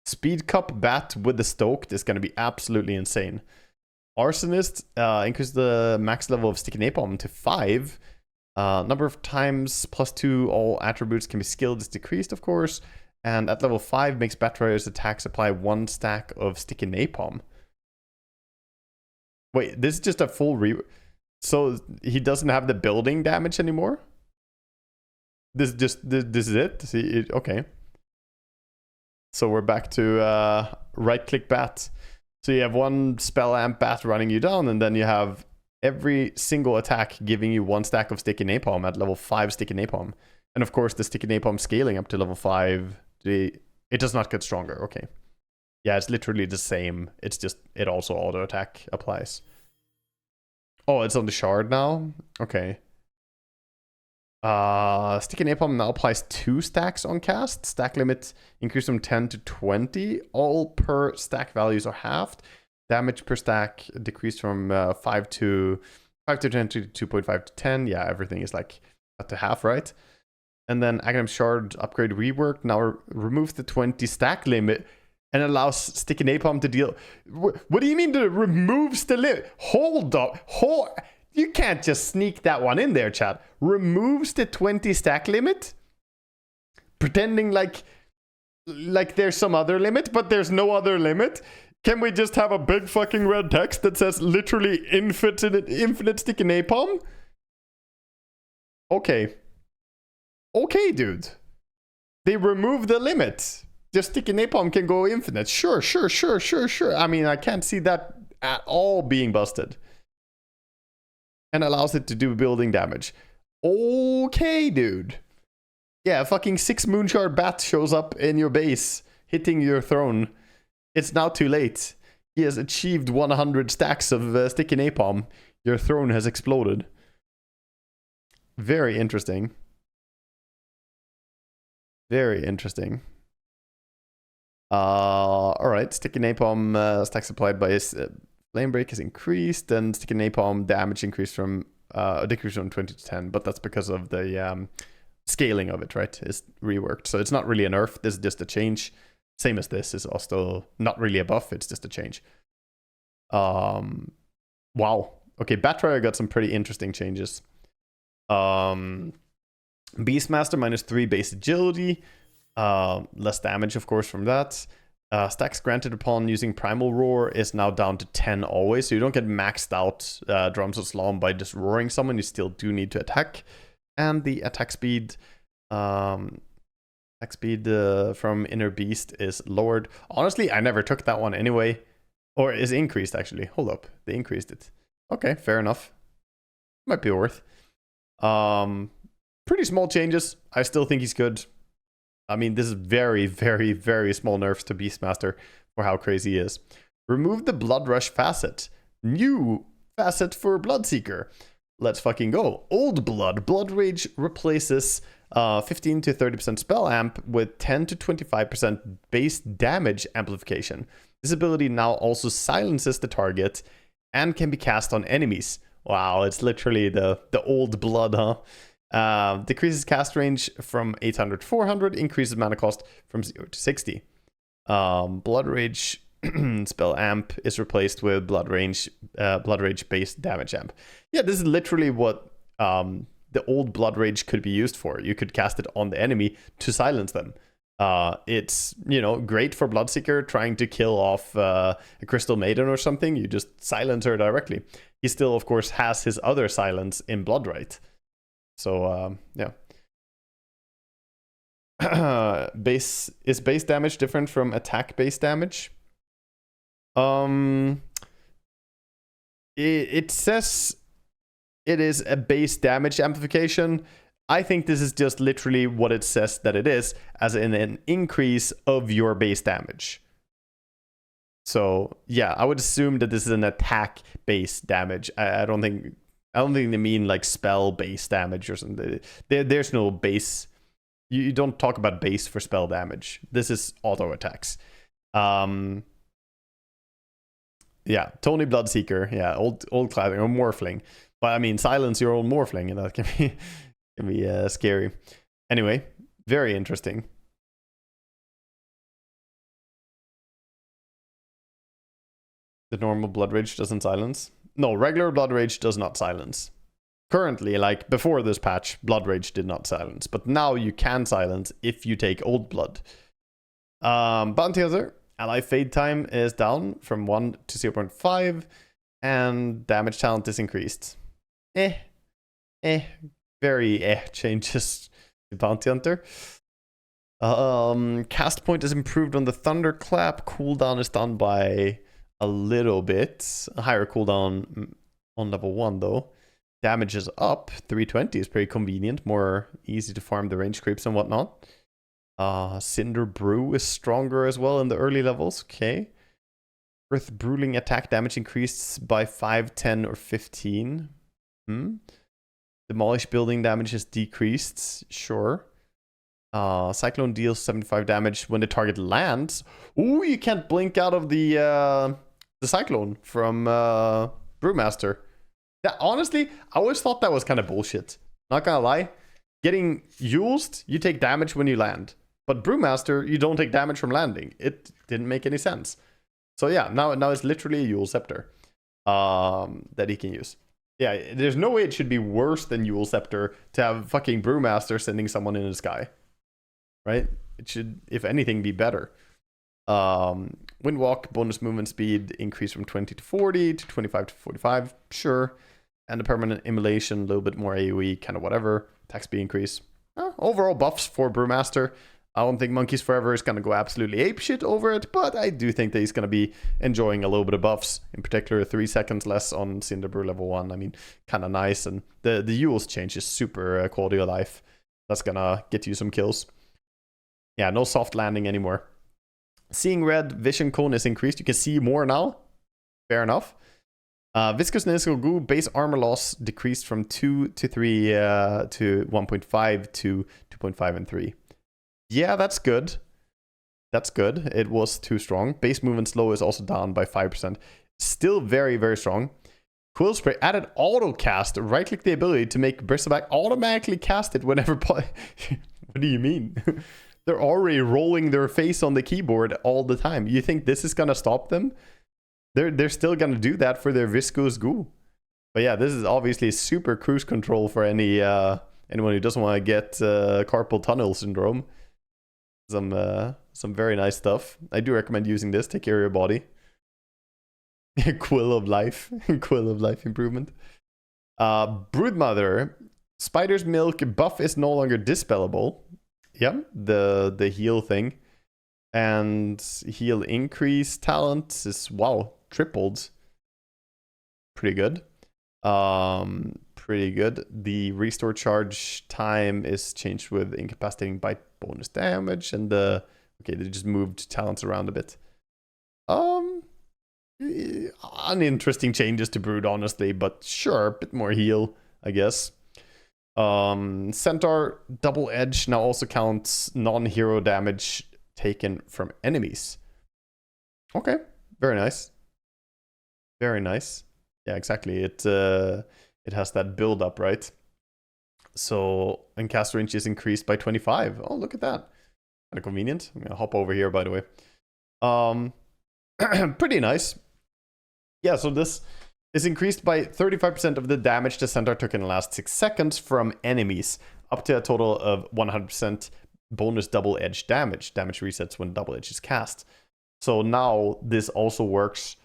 Speed cup bat with the stoked is going to be absolutely insane. Arsonist increase the max level of sticky napalm to 5. Number of times +2 all attributes can be skilled is decreased, of course. And at level 5 makes Batrayer's attacks apply 1 stack of sticky napalm. Wait, this is just a full so he doesn't have the building damage anymore? This is it? See, okay. So we're back to right click bat. So you have one spell amp bat running you down, and then you have every single attack giving you 1 stack of sticky napalm at level 5 sticky napalm. And of course the sticky napalm scaling up to level 5, it does not get stronger. Okay. Yeah, it's literally the same. It's just, it also auto attack applies. Oh, it's on the shard now? Okay. Sticky napalm now applies 2 stacks on cast. Stack limit increased from 10 to 20. All per stack values are halved. Damage per stack decreased from 5 to 10 to 2.5 to 10. Yeah, everything is like cut to half, right? And then Aghanim Shard upgrade rework now removes the 20 stack limit and allows sticky napalm to deal. What do you mean that it removes the limit? Hold up. You can't just sneak that one in there, chat. Removes the 20 stack limit? Pretending like there's some other limit, but there's no other limit? Can we just have a big fucking red text that says literally infinite sticky napalm? Okay. Okay, dude. They remove the limit. The sticky napalm can go infinite. Sure. I mean, I can't see that at all being busted. And allows it to do building damage. Okay, dude. Yeah, fucking 6 Moonshard bat shows up in your base, hitting your throne. It's now too late. He has achieved 100 stacks of sticky napalm. Your throne has exploded. Very interesting. Very interesting. Alright, sticky napalm stacks applied by his flame break is increased, and sticky napalm damage increased from decreased from 20 to 10, but that's because of the scaling of it, right? It's reworked. So it's not really a nerf, this is just a change. Same as this is also not really a buff, it's just a change. Wow. Okay, Batrayer got some pretty interesting changes. Beastmaster -3 base agility. Less damage, of course, from that. Stacks granted upon using Primal Roar is now down to 10 always, so you don't get maxed out Drums of Slalom by just roaring someone, you still do need to attack. And the attack speed from Inner Beast is lowered. Honestly, I never took that one anyway. Or is increased, actually. Hold up, they increased it. Okay, fair enough. Might be worth. Pretty small changes. I still think he's good. I mean, this is very, very, very small nerfs to Beastmaster for how crazy he is. Remove the Blood Rush facet. New facet for Bloodseeker. Let's fucking go. Old Blood. Blood Rage replaces 15 to 30% spell amp with 10 to 25% base damage amplification. This ability now also silences the target and can be cast on enemies. Wow, it's literally the old blood, huh? Decreases cast range from 800 to 400, increases mana cost from 0 to 60. Blood Rage spell amp is replaced with Blood Rage base damage amp. Yeah, this is literally what the old Blood Rage could be used for. You could cast it on the enemy to silence them. It's, you know, great for Bloodseeker trying to kill off a Crystal Maiden or something. You just silence her directly. He still, of course, has his other silence in Bloodright. So, yeah. Is base damage different from attack base damage? It says it is a base damage amplification. I think this is just literally what it says that it is, as in an increase of your base damage. So yeah, I would assume that this is an attack based damage. I don't think they mean like spell based damage or something. There's no base. You don't talk about base for spell damage. This is auto attacks. Yeah, Tony Bloodseeker. Yeah, old classic or Morphling. But I mean, silence your own Morphling, and that can be scary. Anyway, very interesting. The normal Blood Rage doesn't silence. No, regular Blood Rage does not silence. Currently, like before this patch, Blood Rage did not silence, but now you can silence if you take Old Blood. Bounty Hunter, ally fade time is down from 1 to 0.5, and damage talent is increased. Very changes to Bounty Hunter. Cast point is improved on the Thunderclap. Cooldown is done by a little bit. A higher cooldown on level 1 though. Damage is up. 320 is pretty convenient. More easy to farm the range creeps and whatnot. Cinder Brew is stronger as well in the early levels. Okay. Earth Bruling attack damage increased by 5, 10, or 15. Demolish building damage is decreased. Sure. Cyclone deals 75 damage when the target lands. Ooh, you can't blink out of the Cyclone from Brewmaster. Yeah, honestly, I always thought that was kind of bullshit. Not gonna lie. Getting used, you take damage when you land. But Brewmaster, you don't take damage from landing. It didn't make any sense. So yeah, now it's literally a Yule Scepter that he can use. Yeah, there's no way it should be worse than Yule Scepter to have fucking Brewmaster sending someone in the sky. Right? It should, if anything, be better. Windwalk, bonus movement speed increase from 20 to 40 to 25 to 45. Sure. And the permanent immolation, a little bit more AoE, kind of whatever. Attack speed increase. Overall buffs for Brewmaster. I don't think Monkeys Forever is going to go absolutely apeshit over it, but I do think that he's going to be enjoying a little bit of buffs. In particular, 3 seconds less on Cinder Brew level 1. I mean, kind of nice. And the Yule's change is super quality of life. That's going to get you some kills. Yeah, no soft landing anymore. Seeing red, vision cone is increased. You can see more now. Fair enough. Viscous Nasal Goo, base armor loss decreased from 2 to 3 to 1.5 to 2.5 and 3. Yeah, that's good. That's good. It was too strong. Base movement slow is also down by 5%. Still very, very strong. Quill Spray added auto cast. Right click the ability to make Bristleback automatically cast it whenever. What do you mean? They're already rolling their face on the keyboard all the time. You think this is gonna stop them? They're still gonna do that for their viscous goo. But yeah, this is obviously super cruise control for anyone who doesn't want to get carpal tunnel syndrome. Some very nice stuff. I do recommend using this. Take care of your body. Quill of life. Quill of life improvement. Broodmother. Spider's milk buff is no longer dispellable. Yeah, the heal thing. And heal increase talent is, wow, tripled. Pretty good. Pretty good. The restore charge time is changed with incapacitating bite bonus damage, and okay, they just moved talents around a bit. Uninteresting changes to Brood, honestly, but sure, a bit more heal, I guess. Centaur double edge now also counts non-hero damage taken from enemies. Okay, very nice. Very nice. Yeah, exactly. It has that build up, right? So, and cast range is increased by 25. Oh, look at that. Kind of convenient. I'm gonna hop over here, by the way. Pretty nice. Yeah, so this is increased by 35% of the damage the Centaur took in the last 6 seconds from enemies, up to a total of 100% bonus double edge damage. Damage resets when double edge is cast. So now this also works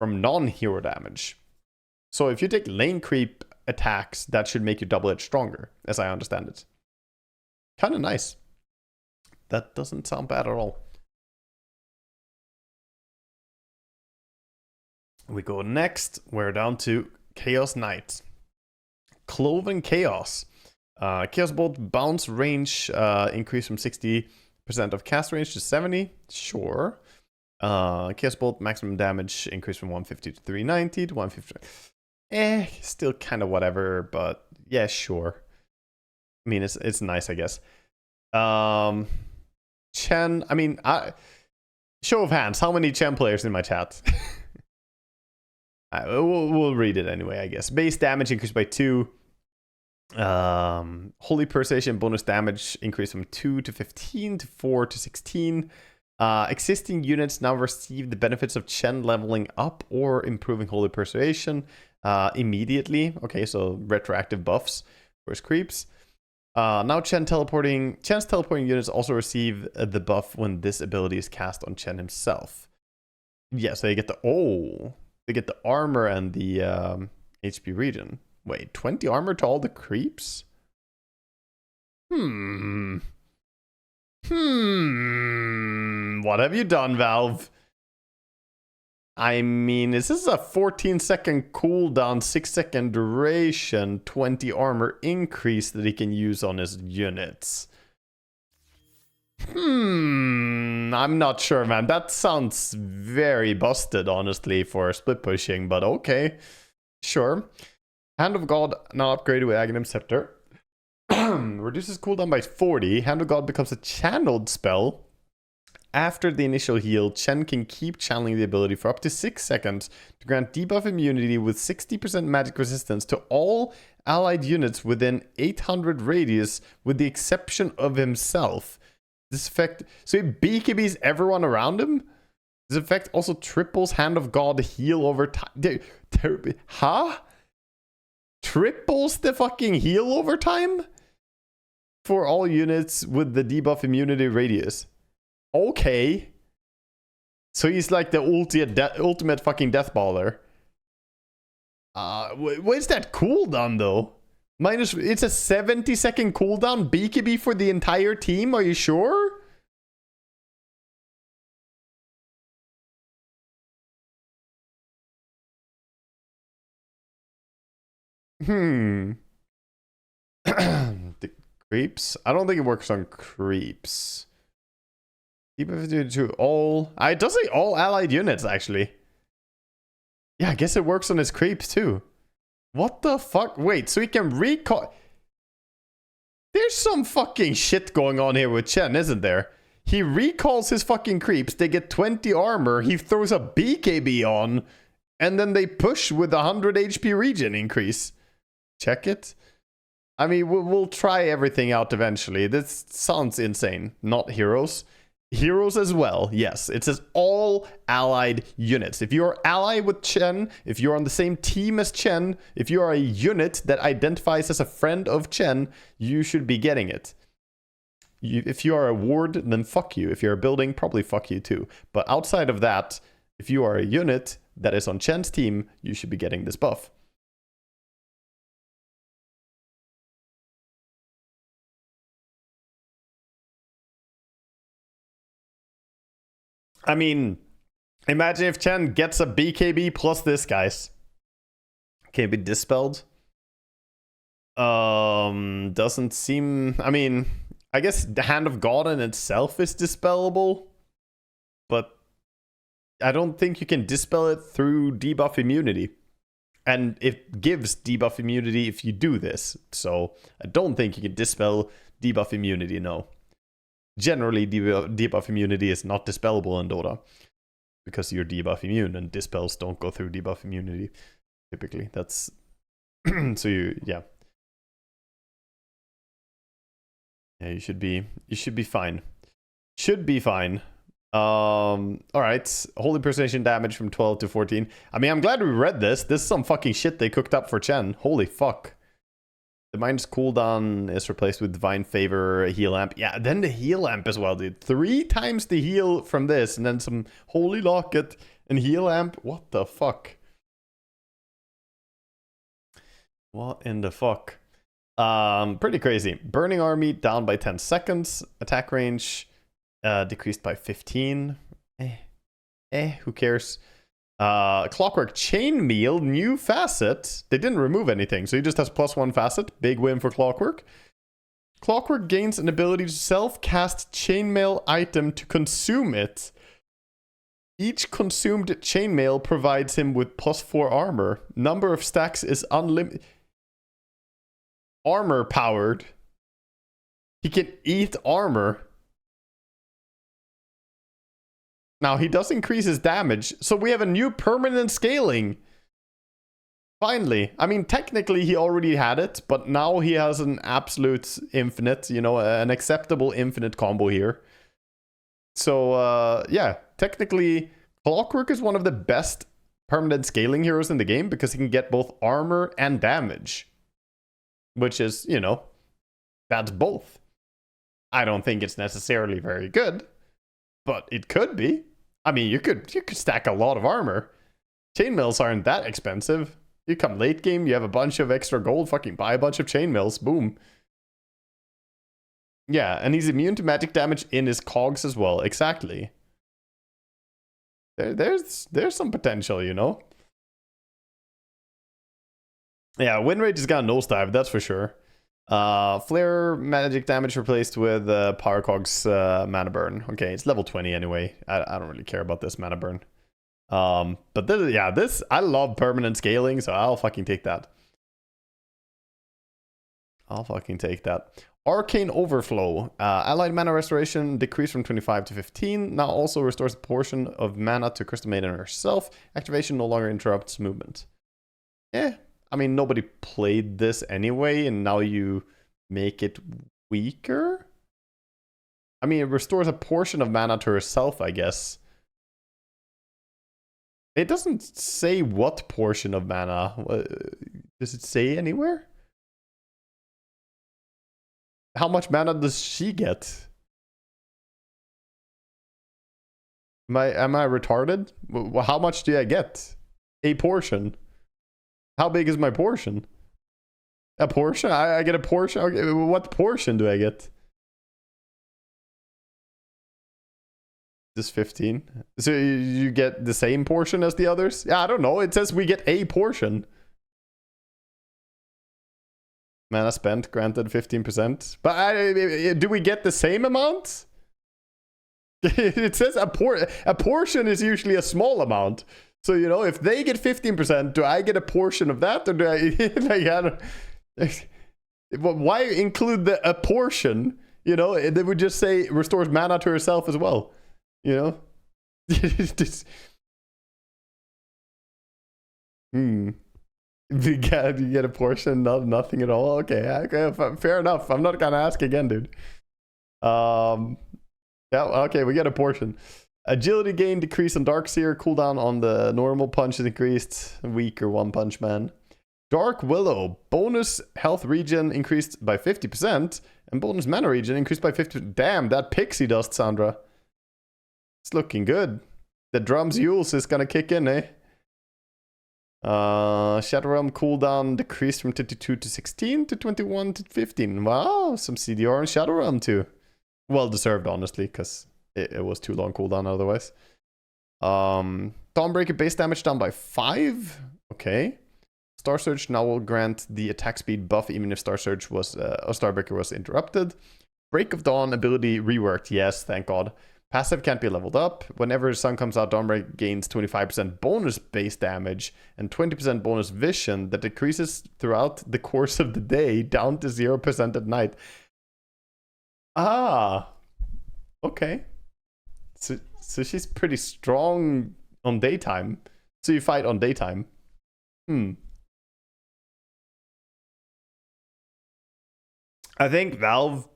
from non-hero damage. So if you take lane creep attacks, that should make you double edge stronger, as I understand it. Kind of nice. That doesn't sound bad at all. We go next. We're down to Chaos Knight. Cloven Chaos. Chaos Bolt bounce range increase from 60% of cast range to 70. Sure. Chaos Bolt maximum damage increase from 150 to 390 to 150. Still kind of whatever, but yeah, sure. I mean, it's nice, I guess. Chen, I mean, show of hands, how many Chen players in my chat? We'll read it anyway, I guess. Base damage increased by 2. Holy Persuasion bonus damage increased from 2 to 15 to 4 to 16. Existing units now receive the benefits of Chen leveling up or improving Holy Persuasion immediately. Okay, so retroactive buffs for his creeps. Now Chen's teleporting units also receive the buff when this ability is cast on Chen himself. Yeah, so they get the armor and the HP regen. Wait, 20 armor to all the creeps? What have you done, Valve? I mean, this is a 14-second cooldown, 6-second duration, 20 armor increase that he can use on his units. I'm not sure, man. That sounds very busted, honestly, for split pushing, but okay. Sure. Hand of God now upgraded with Aghanim Scepter. Reduces cooldown by 40. Hand of God becomes a channeled spell. After the initial heal, Chen can keep channeling the ability for up to 6 seconds to grant debuff immunity with 60% magic resistance to all allied units within 800 radius, with the exception of himself. This effect, so it BKBs everyone around him? This effect also triples Hand of God heal over time. Huh? Triples the fucking heal over time? For all units with the debuff immunity radius. Okay. So he's like the ultimate fucking deathballer. What is that cooldown though? It's a 70-second cooldown BKB for the entire team, are you sure? The creeps? I don't think it works on creeps. Debuff to all... It does say all allied units, actually. Yeah, I guess it works on his creeps, too. What the fuck? Wait, so he can recall... There's some fucking shit going on here with Chen, isn't there? He recalls his fucking creeps, they get 20 armor, he throws a BKB on, and then they push with 100 HP regen increase. Check it. I mean, we'll try everything out eventually. This sounds insane. Not heroes. Heroes as well, yes. It says all allied units. If you're allied with Chen, if you're on the same team as Chen, if you are a unit that identifies as a friend of Chen, you should be getting it. If you are a ward, then fuck you. If you're a building, probably fuck you too. But outside of that, if you are a unit that is on Chen's team, you should be getting this buff. I mean, imagine if Chen gets a BKB plus this, guys. Can it be dispelled? Doesn't seem... I mean, I guess the Hand of God in itself is dispellable. But I don't think you can dispel it through debuff immunity. And it gives debuff immunity if you do this. So I don't think you can dispel debuff immunity, no. Generally, debuff immunity is not dispellable in Dota because you're debuff immune, and dispels don't go through debuff immunity typically. That's so yeah, you should be fine. Should be fine. All right, holy persuasion damage from 12 to 14. I mean, I'm glad we read this. This is some fucking shit they cooked up for Chen. Holy fuck. The minus cooldown is replaced with Divine Favor, Heal Amp. Yeah, then the Heal Amp as well, dude. 3 times the heal from this, and then some Holy Locket and Heal Amp. What the fuck? What in the fuck? Pretty crazy. Burning Army down by 10 seconds. Attack range decreased by 15. Who cares? Clockwork Chainmail, new facet. They didn't remove anything, so he just has +1 facet. Big win for Clockwork. Clockwork gains an ability to self-cast chainmail item to consume it. Each consumed chainmail provides him with +4 armor. Number of stacks is unlimited. Armor powered. He can eat armor. Now he does increase his damage, so we have a new permanent scaling. Finally. I mean, technically he already had it, but now he has an absolute infinite, you know, an acceptable infinite combo here. So, yeah, technically Clockwork is one of the best permanent scaling heroes in the game because he can get both armor and damage. Which is, you know, that's both. I don't think it's necessarily very good, but it could be. I mean, you could stack a lot of armor. Chainmails aren't that expensive. You come late game, you have a bunch of extra gold, fucking buy a bunch of chainmails, boom. Yeah, and he's immune to magic damage in his cogs as well, exactly. There's some potential, you know? Yeah, win rate is gonna nosedive, that's for sure. Flare magic damage replaced with Power Cogs mana burn. Okay, it's level 20 anyway. I don't really care about this mana burn. But this, yeah, this, I love permanent scaling, so I'll fucking take that. I'll fucking take that. Arcane Overflow. Allied mana restoration decreased from 25 to 15. Now also restores a portion of mana to Crystal Maiden herself. Activation no longer interrupts movement. Yeah, I mean, nobody played this anyway, and now you make it weaker? I mean, it restores a portion of mana to herself, I guess. It doesn't say what portion of mana. Does it say anywhere? How much mana does she get? Am I retarded? How much do I get? A portion. How big is my portion? A portion? I get a portion? Okay, what portion do I get? This 15. So you get the same portion as the others? Yeah, I don't know. It says we get a portion. Mana spent, granted 15%. But do we get the same amount? It says a portion is usually a small amount. So, you know, if they get 15%, do I get a portion of that? Or do I... Why include a portion? You know, they would just say restores mana to herself as well. You know? You get a portion, nothing at all? Okay, fair enough. I'm not gonna ask again, dude. Yeah, okay, we get a portion. Agility gain decrease on Darkseer. Cooldown on the normal punch is increased. Weaker One Punch Man. Dark Willow. Bonus health regen increased by 50%. And bonus mana regen increased by 50%. Damn, that pixie dust, Sandra. It's looking good. The drums Yules is gonna kick in, eh? Shadow Realm cooldown decreased from 22 to 16 to 21 to 15. Wow, some CDR in Shadow Realm too. Well deserved, honestly, because it was too long cooldown otherwise. Dawnbreaker base damage down by 5. Okay. Star Surge now will grant the attack speed buff even if Star Surge was Starbreaker was interrupted. Break of Dawn ability reworked. Yes, thank God. Passive can't be leveled up. Whenever the sun comes out, Dawnbreaker gains 25% bonus base damage and 20% bonus vision that decreases throughout the course of the day down to 0% at night. Ah, okay. So she's pretty strong on daytime. So you fight on daytime. I think Valve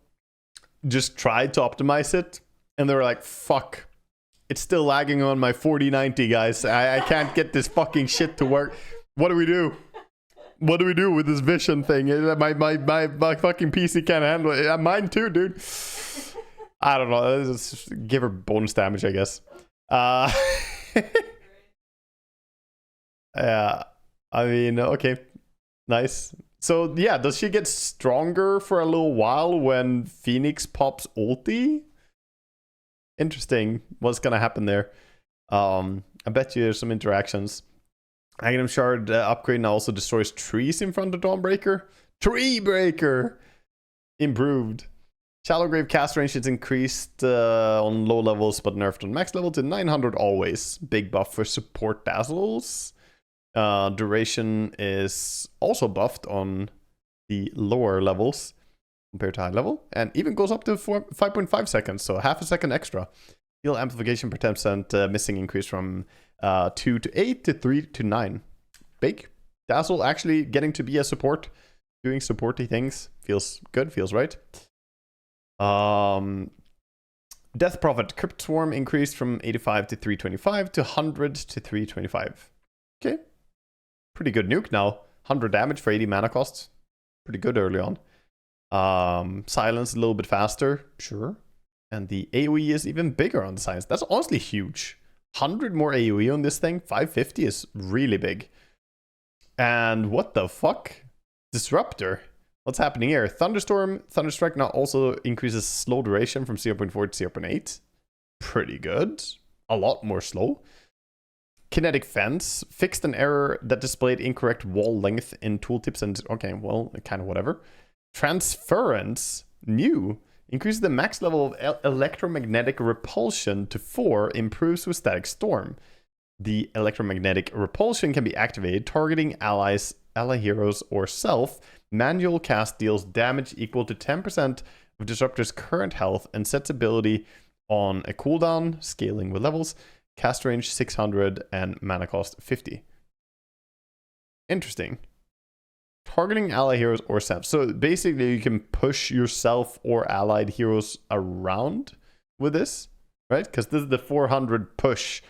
just tried to optimize it. And they were like, fuck. It's still lagging on my 4090, guys. I can't get this fucking shit to work. What do we do? What do we do with this vision thing? My fucking PC can't handle it. Mine too, dude. I don't know. Just give her bonus damage, I guess. Yeah. I mean, okay. Nice. So, yeah, does she get stronger for a little while when Phoenix pops ulti? Interesting what's gonna happen there. I I bet you there's some interactions. Aghanim Shard upgrade now also destroys trees in front of Dawnbreaker. Tree Breaker! Improved. Shallow Grave cast range is increased on low levels but nerfed on max level to 900 always. Big buff for support dazzles. Duration is also buffed on the lower levels compared to high level. And even goes up to 5.5 seconds, so half a second extra. Heal amplification per 10% missing increase from 2 to 8 to 3 to 9. Big. Dazzle actually getting to be a support. Doing supporty things. Feels good, feels right. Death Prophet. Crypt Swarm increased from 85 to 325 to 100 to 325. Okay. Pretty good nuke now. 100 damage for 80 mana costs. Pretty good early on. Silence a little bit faster. Sure. And the AoE is even bigger on the silence. That's honestly huge. 100 more AoE on this thing. 550 is really big. And what the fuck? Disruptor. What's happening here? Thunderstorm. Thunderstrike now also increases slow duration from 0.4 to 0.8. Pretty good. A lot more slow. Kinetic Fence. Fixed an error that displayed incorrect wall length in tooltips and... Okay, well, kind of whatever. Transference. New. Increases the max level of electromagnetic repulsion to 4. Improves with Static Storm. The electromagnetic repulsion can be activated, targeting allies, ally heroes, or self. Manual cast deals damage equal to 10% of Disruptor's current health and sets ability on a cooldown, scaling with levels. Cast range 600 and mana cost 50. Interesting. Targeting ally heroes or self. So basically you can push yourself or allied heroes around with this, right? Because this is the 400 push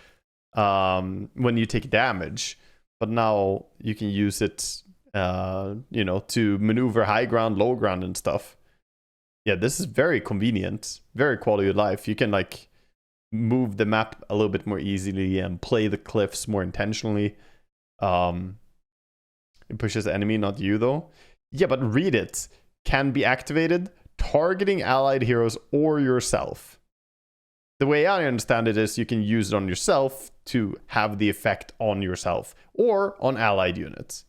when you take damage. But now you can use it, you know, to maneuver high ground, low ground and stuff. Yeah, this is very convenient. Very quality of life. You can like move the map a little bit more easily and play the cliffs more intentionally. It pushes the enemy, not you though. Yeah, but read it. Can be activated, targeting allied heroes or yourself. The way I understand it is you can use it on yourself to have the effect on yourself or on allied units.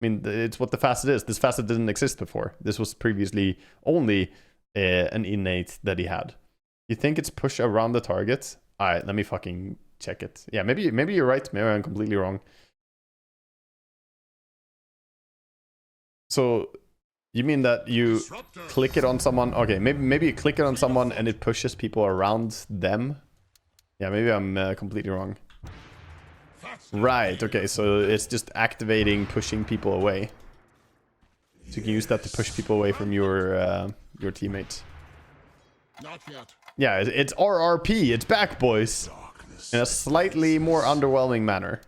I mean, it's what the facet is. This facet didn't exist before. This was previously only an innate that he had. You think it's push around the target? All right, let me fucking check it. Yeah, maybe you're right. Maybe I'm completely wrong. So you mean that you click it on someone? Okay, maybe you click it on someone and it pushes people around them. Yeah, maybe I'm completely wrong. Right. Okay, so it's just activating, pushing people away. So you can use that to push people away from your teammate. Not yet. Yeah, it's RRP. It's back, boys. In a slightly more underwhelming manner.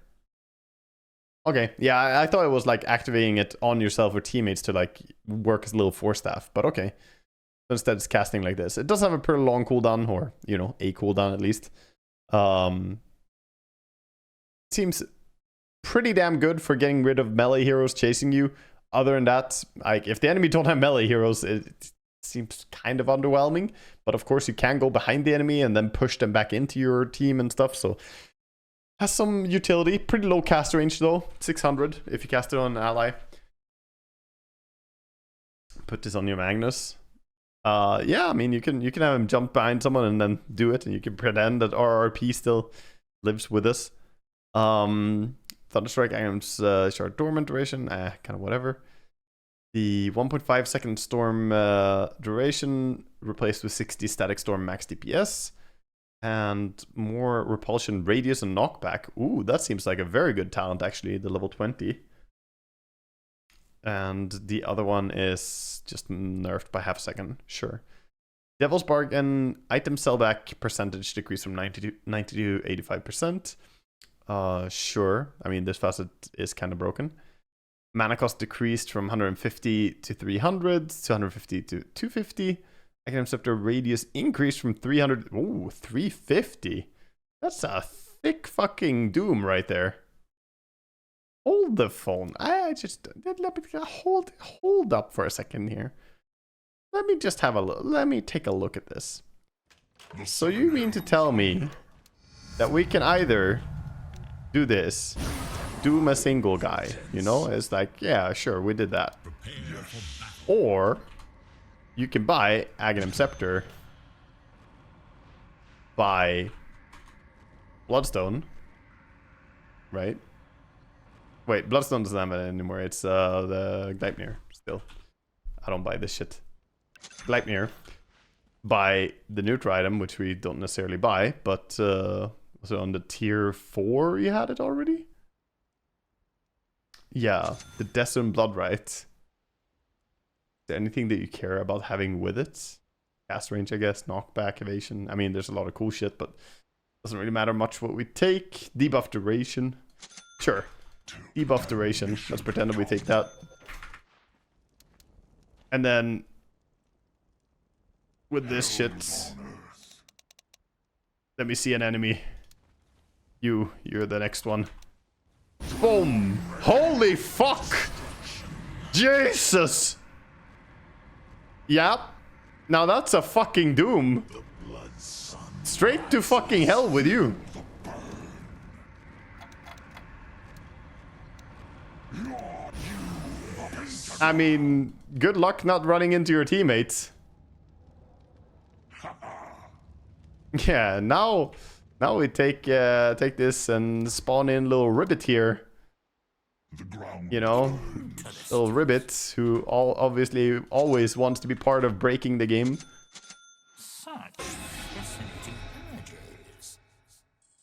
Okay, yeah, I thought it was like activating it on yourself or teammates to like work as a little force staff, but okay. So instead it's casting like this. It does have a pretty long cooldown, or, you know, a cooldown at least. Seems pretty damn good for getting rid of melee heroes chasing you. Other than that, like, if the enemy don't have melee heroes, it seems kind of underwhelming. But of course you can go behind the enemy and then push them back into your team and stuff, so has some utility. Pretty low cast range though, 600 if you cast it on an ally. Put this on your Magnus. Yeah, I mean you can have him jump behind someone and then do it, and you can pretend that RRP still lives with us. Thunderstrike items short dormant duration, kind of whatever. The 1.5 second storm duration replaced with 60 static storm max DPS. And more repulsion radius and knockback. Ooh, that seems like a very good talent actually, the level 20. And the other one is just nerfed by half a second, sure. Devil's Bargain, item sellback percentage decreased from 90 to 85%. Sure, I mean this facet is kind of broken. Mana cost decreased from 150 to 300, to 150 to 250. Item scepter radius increased from 300. Ooh, 350. That's a thick fucking doom right there. Hold the phone. I just let me hold up for a second here. Let me just have a look. Let me take a look at this. So you mean to tell me that we can either do this, doom a single guy, you know? It's like, yeah, sure, we did that. Or you can buy Aghanim Scepter, buy Bloodstone, right? Wait, Bloodstone doesn't have it anymore. It's the Gleipnir still. I don't buy this shit. Gleipnir. Buy the neutral item, which we don't necessarily buy, but was it on the tier 4 you had it already? Yeah, the Desert Blood Right. Is there anything that you care about having with it? Cast range, I guess, knockback, evasion. I mean, there's a lot of cool shit, but doesn't really matter much what we take. Debuff duration. Sure. Debuff duration. Let's pretend that we take that. And then with this shit, let me see an enemy. You're the next one. Boom! Holy fuck! Jesus! Yep. Now that's a fucking doom. Straight to fucking hell with you. I mean, good luck not running into your teammates. Yeah, now we take this and spawn in little ribbit here. You know, little ribbit who obviously always wants to be part of breaking the game.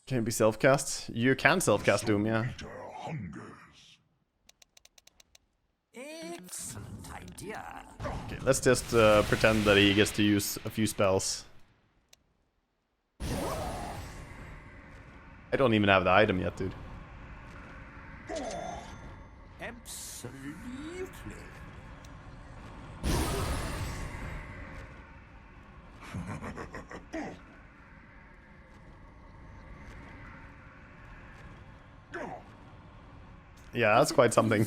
Can it be self-cast? You can self-cast Doom, yeah. Excellent idea. Okay, let's just pretend that he gets to use a few spells. I don't even have the item yet, dude. Absolutely. Yeah, that's quite something.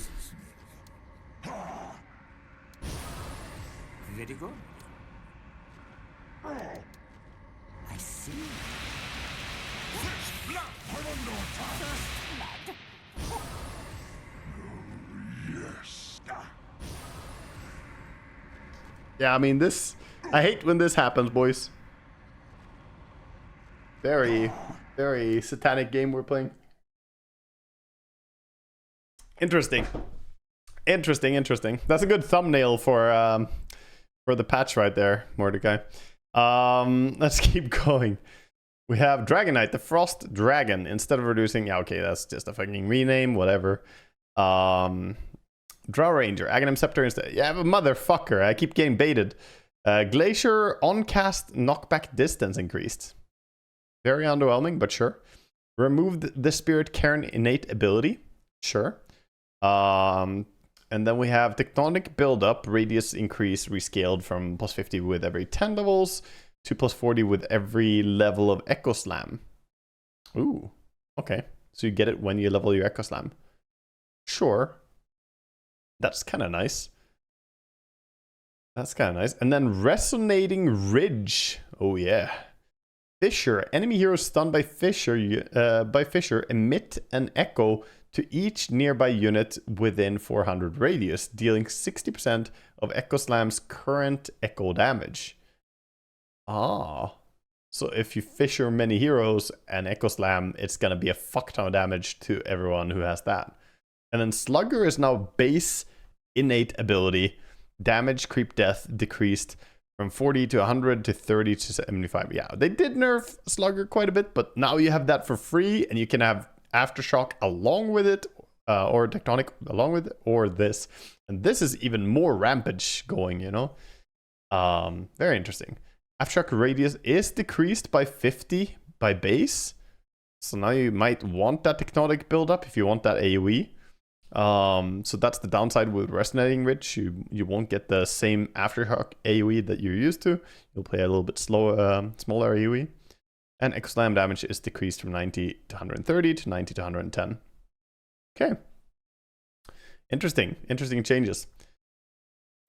Very good. I see. Yeah, I mean, this... I hate when this happens, boys. Very, very satanic game we're playing. Interesting. Interesting. That's a good thumbnail for the patch right there, Mordecai. Let's keep going. We have Dragonite, the Frost Dragon. Instead of reducing... Yeah, okay, that's just a fucking rename, whatever. Drow Ranger, Aghanim Scepter instead. Yeah, but motherfucker, I keep getting baited. Glacier on-cast knockback distance increased. Very underwhelming, but sure. Removed the Spirit Cairn innate ability. Sure. And then we have Tectonic Build-Up, radius increase rescaled from plus 50 with every 10 levels to plus 40 with every level of Echo Slam. Ooh, okay. So you get it when you level your Echo Slam. Sure. That's kind of nice. And then Resonating Ridge. Oh yeah. Fissure. Enemy heroes stunned by Fissure emit an echo to each nearby unit within 400 radius, dealing 60% of Echo Slam's current echo damage. Ah. So if you Fissure many heroes and Echo Slam, it's gonna be a fuck ton of damage to everyone who has that. And then Slugger is now base innate ability. Damage, creep, death decreased from 40 to 100 to 30 to 75. Yeah, they did nerf Slugger quite a bit, but now you have that for free, and you can have Aftershock along with it, or Tectonic along with it, or this. And this is even more rampage going, you know? Very interesting. Aftershock radius is decreased by 50 by base. So now you might want that Tectonic build-up if you want that AoE. So that's the downside with Resonating Ridge. You won't get the same Aftershock AoE that you're used to. You'll play a little bit slower, smaller AoE. And Echo Slam damage is decreased from 90 to 130 to 90 to 110. Okay. Interesting changes.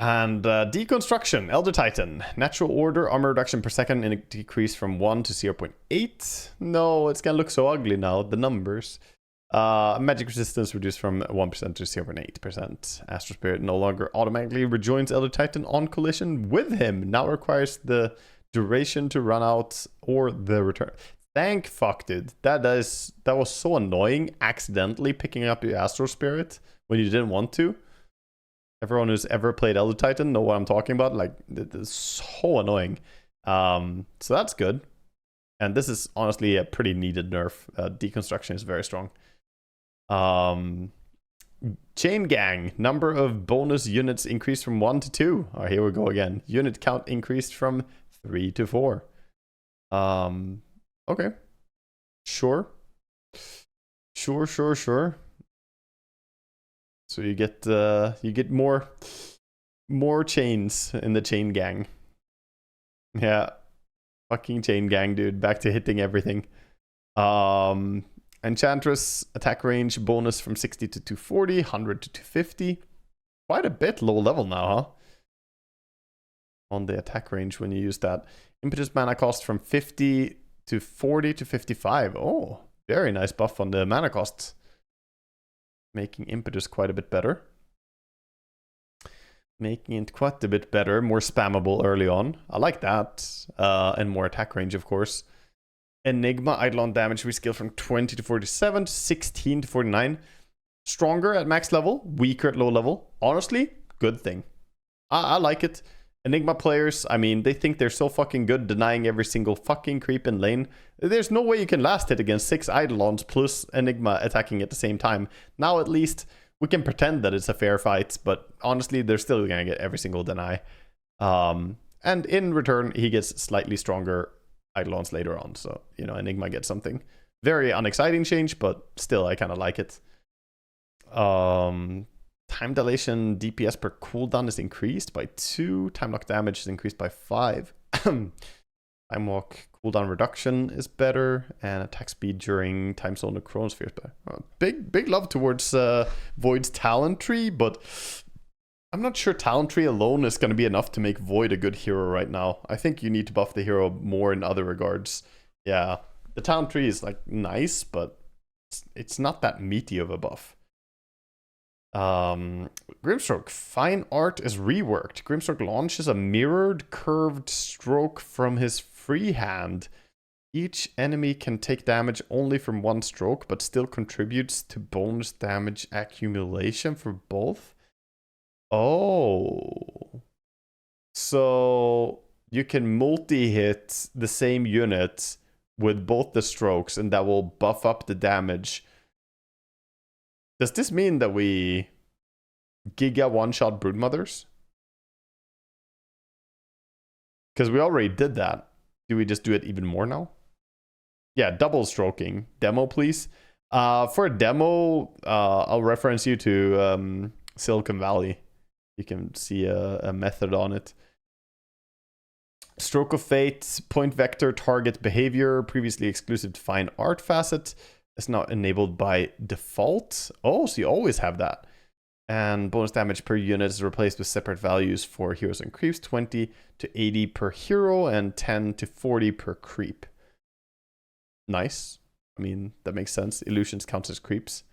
And Deconstruction, Elder Titan. Natural order, armor reduction per second, and a decrease from 1 to 0.8. No, it's gonna look so ugly now, the numbers. Magic resistance reduced from 1% to 0.8%. Astral Spirit no longer automatically rejoins Elder Titan on collision with him. Now requires the duration to run out or the return. Thank fuck, dude. That was so annoying, accidentally picking up your Astral Spirit when you didn't want to. Everyone who's ever played Elder Titan know what I'm talking about. Like, it's so annoying. So that's good. And this is honestly a pretty needed nerf. Deconstruction is very strong. Chain Gang. Number of bonus units increased from 1 to 2. Oh, here we go again. Unit count increased from 3 to 4. Okay. Sure. Sure. So you get more chains in the Chain Gang. Yeah. Fucking Chain Gang, dude. Back to hitting everything. Enchantress attack range bonus from 60 to 240, 100 to 250. Quite a bit low level now, huh? On the attack range when you use that. Impetus mana cost from 50 to 40 to 55. Oh, very nice buff on the mana costs. Making Impetus quite a bit better. Making it quite a bit better. More spammable early on. I like that. And more attack range, of course. Enigma Eidolon damage rescale from 20 to 47 to 16 to 49. Stronger at max level, weaker at low level. Honestly, good thing. I like it. Enigma players, I mean, they think they're so fucking good denying every single fucking creep in lane. There's no way you can last it against 6 Eidolons plus Enigma attacking at the same time. Now at least we can pretend that it's a fair fight, but honestly, they're still gonna get every single deny. And in return, he gets slightly stronger Eidolons later on, so, you know, Enigma gets something. Very unexciting change, but still, I kind of like it. Time dilation DPS per cooldown is increased by 2. Time lock damage is increased by 5. Time walk cooldown reduction is better, and attack speed during time zone of chronosphere is better. Big love towards Void's talent tree, but I'm not sure talent tree alone is going to be enough to make Void a good hero right now. I think you need to buff the hero more in other regards. Yeah, the talent tree is like nice, but it's not that meaty of a buff. Grimstroke. Fine art is reworked. Grimstroke launches a mirrored curved stroke from his free hand. Each enemy can take damage only from one stroke, but still contributes to bonus damage accumulation for both. Oh. So you can multi-hit the same unit with both the strokes, and that will buff up the damage. Does this mean that we Giga one-shot Broodmothers? Because we already did that. Do we just do it even more now? Yeah, double stroking. Demo, please. For a demo, I'll reference you to Silicon Valley. You can see a method on it. Stroke of Fate, point vector, target behavior, previously exclusive to fine art facet. It's not enabled by default. Oh, so you always have that. And bonus damage per unit is replaced with separate values for heroes and creeps. 20 to 80 per hero and 10 to 40 per creep. Nice. I mean, that makes sense. Illusions counts as creeps.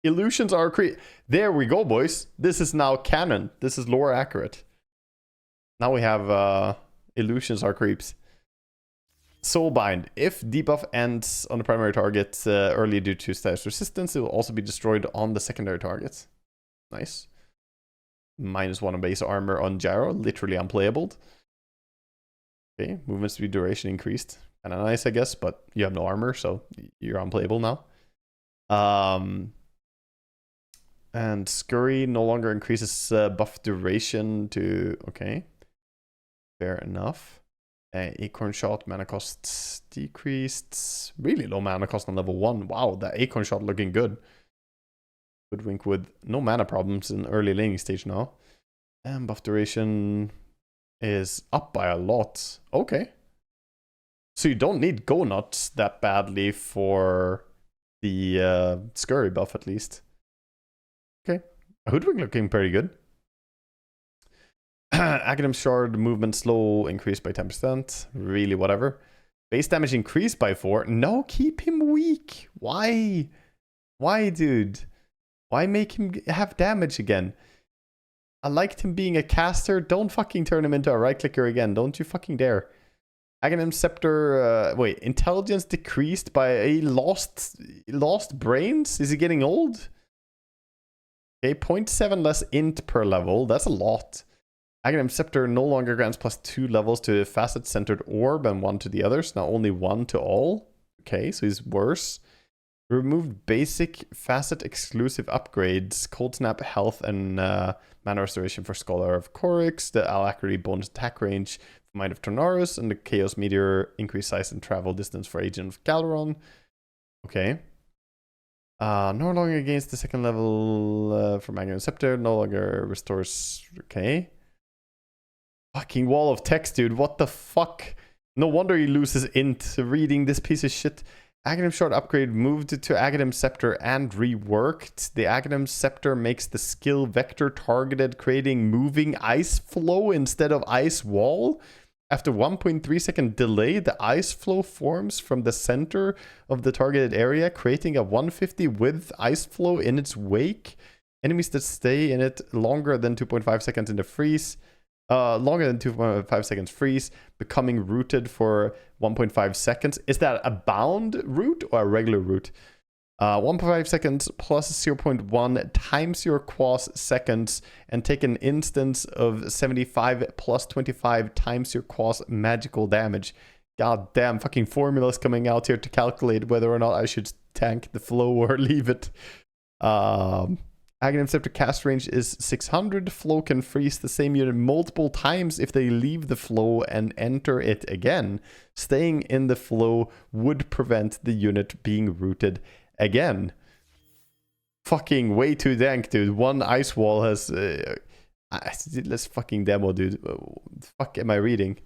Illusions are creep. There we go, boys. This is now canon. This is lore accurate. Now we have illusions are creeps. Soulbind. If debuff ends on the primary target early due to status resistance, it will also be destroyed on the secondary targets. Nice. -1 on base armor on Gyro. Literally unplayable. Okay, movement speed duration increased. Kind of nice, I guess, but you have no armor, so you're unplayable now. And Scurry no longer increases buff duration to... Okay. Fair enough. Acorn Shot, mana costs decreased. Really low mana cost on level 1. Wow, that Acorn Shot looking good. Hoodwink with no mana problems in early laning stage now. And buff duration is up by a lot. Okay. So you don't need Go Nuts that badly for the Scurry buff at least. Okay. Hoodwink looking pretty good. Aghanim Shard movement slow increased by 10%. Really, whatever. Base damage increased by 4. No, keep him weak. Why? Why, dude? Why make him have damage again? I liked him being a caster. Don't fucking turn him into a right clicker again. Don't you fucking dare. Aghanim Scepter, wait, intelligence decreased by a lost brains? Is he getting old? Okay, 0.7 less int per level. That's a lot. Aghanim Scepter no longer grants +2 levels to a facet-centered orb and 1 to the others. Now only 1 to all. Okay, so he's worse. Removed basic facet-exclusive upgrades. Cold Snap, Health, and Mana Restoration for Scholar of Korix. The Alacrity bonus attack range for Mind of Tornaris. And the Chaos Meteor increased size and travel distance for Agent of Galeron. Okay. No longer against the second level from Aghanim Scepter. No longer restores... Okay. Fucking wall of text, dude. What the fuck? No wonder he loses int reading this piece of shit. Aghanim Shard upgrade moved to Aghanim Scepter and reworked. The Aghanim Scepter makes the skill vector targeted, creating moving ice flow instead of ice wall. After 1.3 second delay, the ice flow forms from the center of the targeted area, creating a 150 width ice flow in its wake. Enemies that stay in it longer than 2.5 seconds in the freeze. Longer than 2.5 seconds freeze, becoming rooted for 1.5 seconds. Is that a bound root or a regular root? 1.5 seconds plus 0.1 times your quas seconds, and take an instance of 75 plus 25 times your quas magical damage. God damn, fucking formulas coming out here to calculate whether or not I should tank the flow or leave it. Aghanim Scepter cast range is 600. Flow can freeze the same unit multiple times if they leave the flow and enter it again. Staying in the flow would prevent the unit being rooted again. Fucking way too dank, dude. One ice wall has... let's fucking demo, dude. What the fuck am I reading?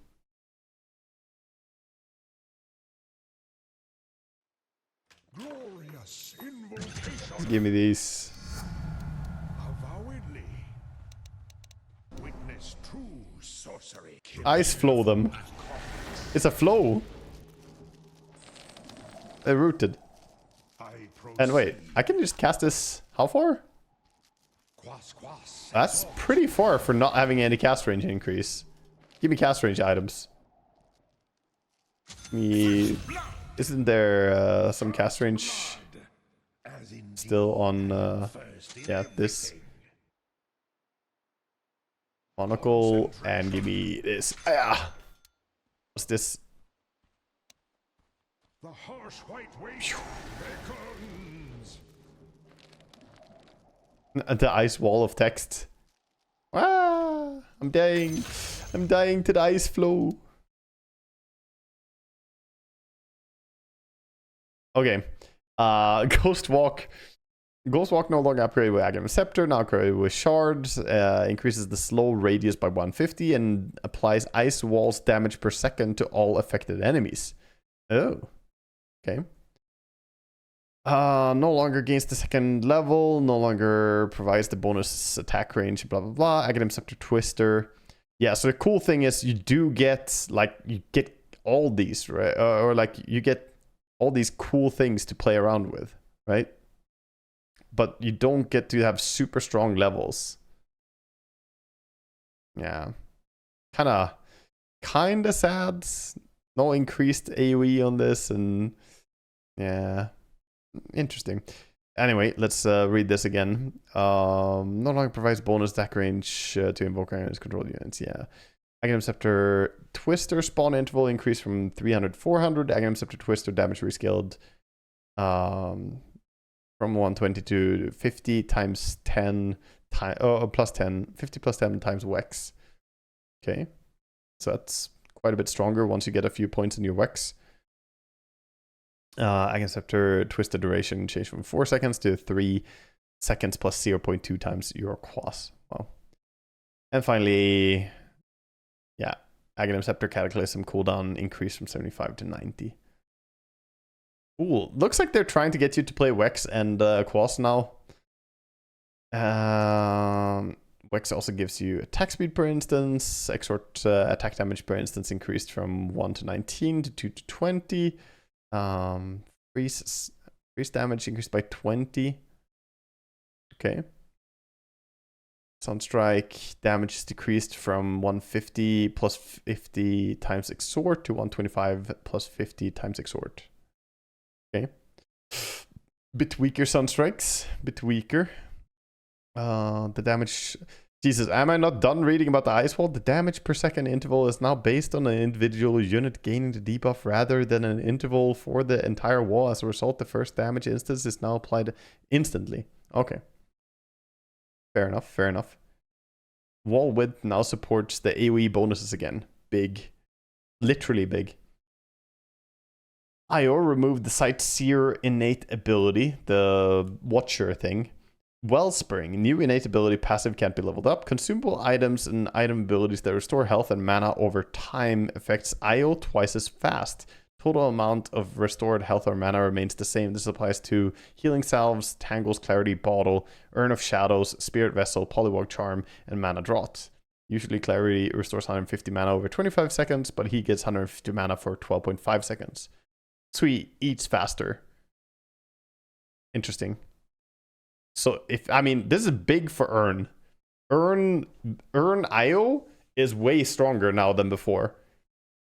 Glorious invocation. Give me these. Avowedly. Witness true sorcery. Ice flow them. It's a flow. They're rooted. And wait, I can just cast this how far? That's pretty far for not having any cast range increase. Give me cast range items. Isn't there some cast range still on yeah, this monocle? And give me this. What's this? The harsh white waste beckons. The ice wall of text. Ah, I'm dying. I'm dying to the ice flow. Okay. Ghost Walk. Ghost Walk no longer upgraded with Aghanim Scepter, now upgraded with Shards. Increases the slow radius by 150 and applies ice walls damage per second to all affected enemies. Oh. Okay. No longer gains the second level, no longer provides the bonus attack range, blah blah blah. Aghanim Scepter Twister. Yeah, so the cool thing is you do get, like, you get all these, right? Or like, you get all these cool things to play around with, right? But you don't get to have super strong levels. Yeah. Kinda sad. No increased AoE on this, and yeah, interesting. Anyway, let's read this again. No longer provides bonus attack range to invoke its control units. Yeah. Aghanim Scepter Twister spawn interval increased from 300 to 400. Aghanim Scepter Twister damage rescaled from 120 to 50 times 10 plus 10. 50 plus 10 times Wex. Okay. So that's quite a bit stronger once you get a few points in your Wex. Aghanim Scepter Twister duration changed from 4 seconds to 3 seconds plus 0.2 times your quas. Wow. And finally, yeah, Aghanim Scepter Cataclysm cooldown increased from 75 to 90. Ooh, looks like they're trying to get you to play Wex and quas now. Wex also gives you attack speed per instance. Exhort attack damage per instance increased from 1 to 19 to 2 to 20. Freeze damage increased by 20. Okay. Sunstrike damage is decreased from 150 plus 50 times exhort to 125 plus 50 times exhort. Okay. Bit weaker Sunstrikes. Bit weaker. The damage... Jesus, am I not done reading about the ice wall? The damage per second interval is now based on an individual unit gaining the debuff rather than an interval for the entire wall. As a result, the first damage instance is now applied instantly. Okay. Fair enough, fair enough. Wall width now supports the AoE bonuses again. Big. Literally big. IO removed the Sightseer innate ability, the Watcher thing. Wellspring, new innate ability passive can't be leveled up. Consumable items and item abilities that restore health and mana over time affects IO twice as fast. Total amount of restored health or mana remains the same. This applies to Healing Salves, Tangle's Clarity Bottle, Urn of Shadows, Spirit Vessel, Polywog Charm, and Mana Draught. Usually Clarity restores 150 mana over 25 seconds, but he gets 150 mana for 12.5 seconds. So he eats faster. Interesting. So this is big for Urn. Urn IO is way stronger now than before.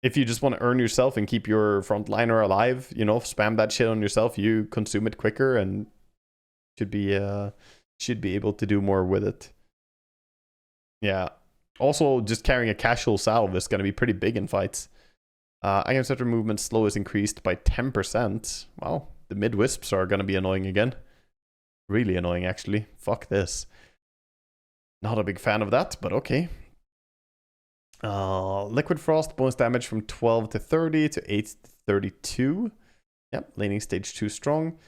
If you just want to earn yourself and keep your frontliner alive, spam that shit on yourself, you consume it quicker and should be able to do more with it. Yeah. Also, just carrying a casual salve is going to be pretty big in fights. Item Scepter movement slow is increased by 10%. Wow. The mid-wisps are going to be annoying again. Really annoying, actually. Fuck this. Not a big fan of that, but okay. Liquid Frost, bonus damage from 12 to 30 to 8 to 32. Yep, laning stage 2 strong.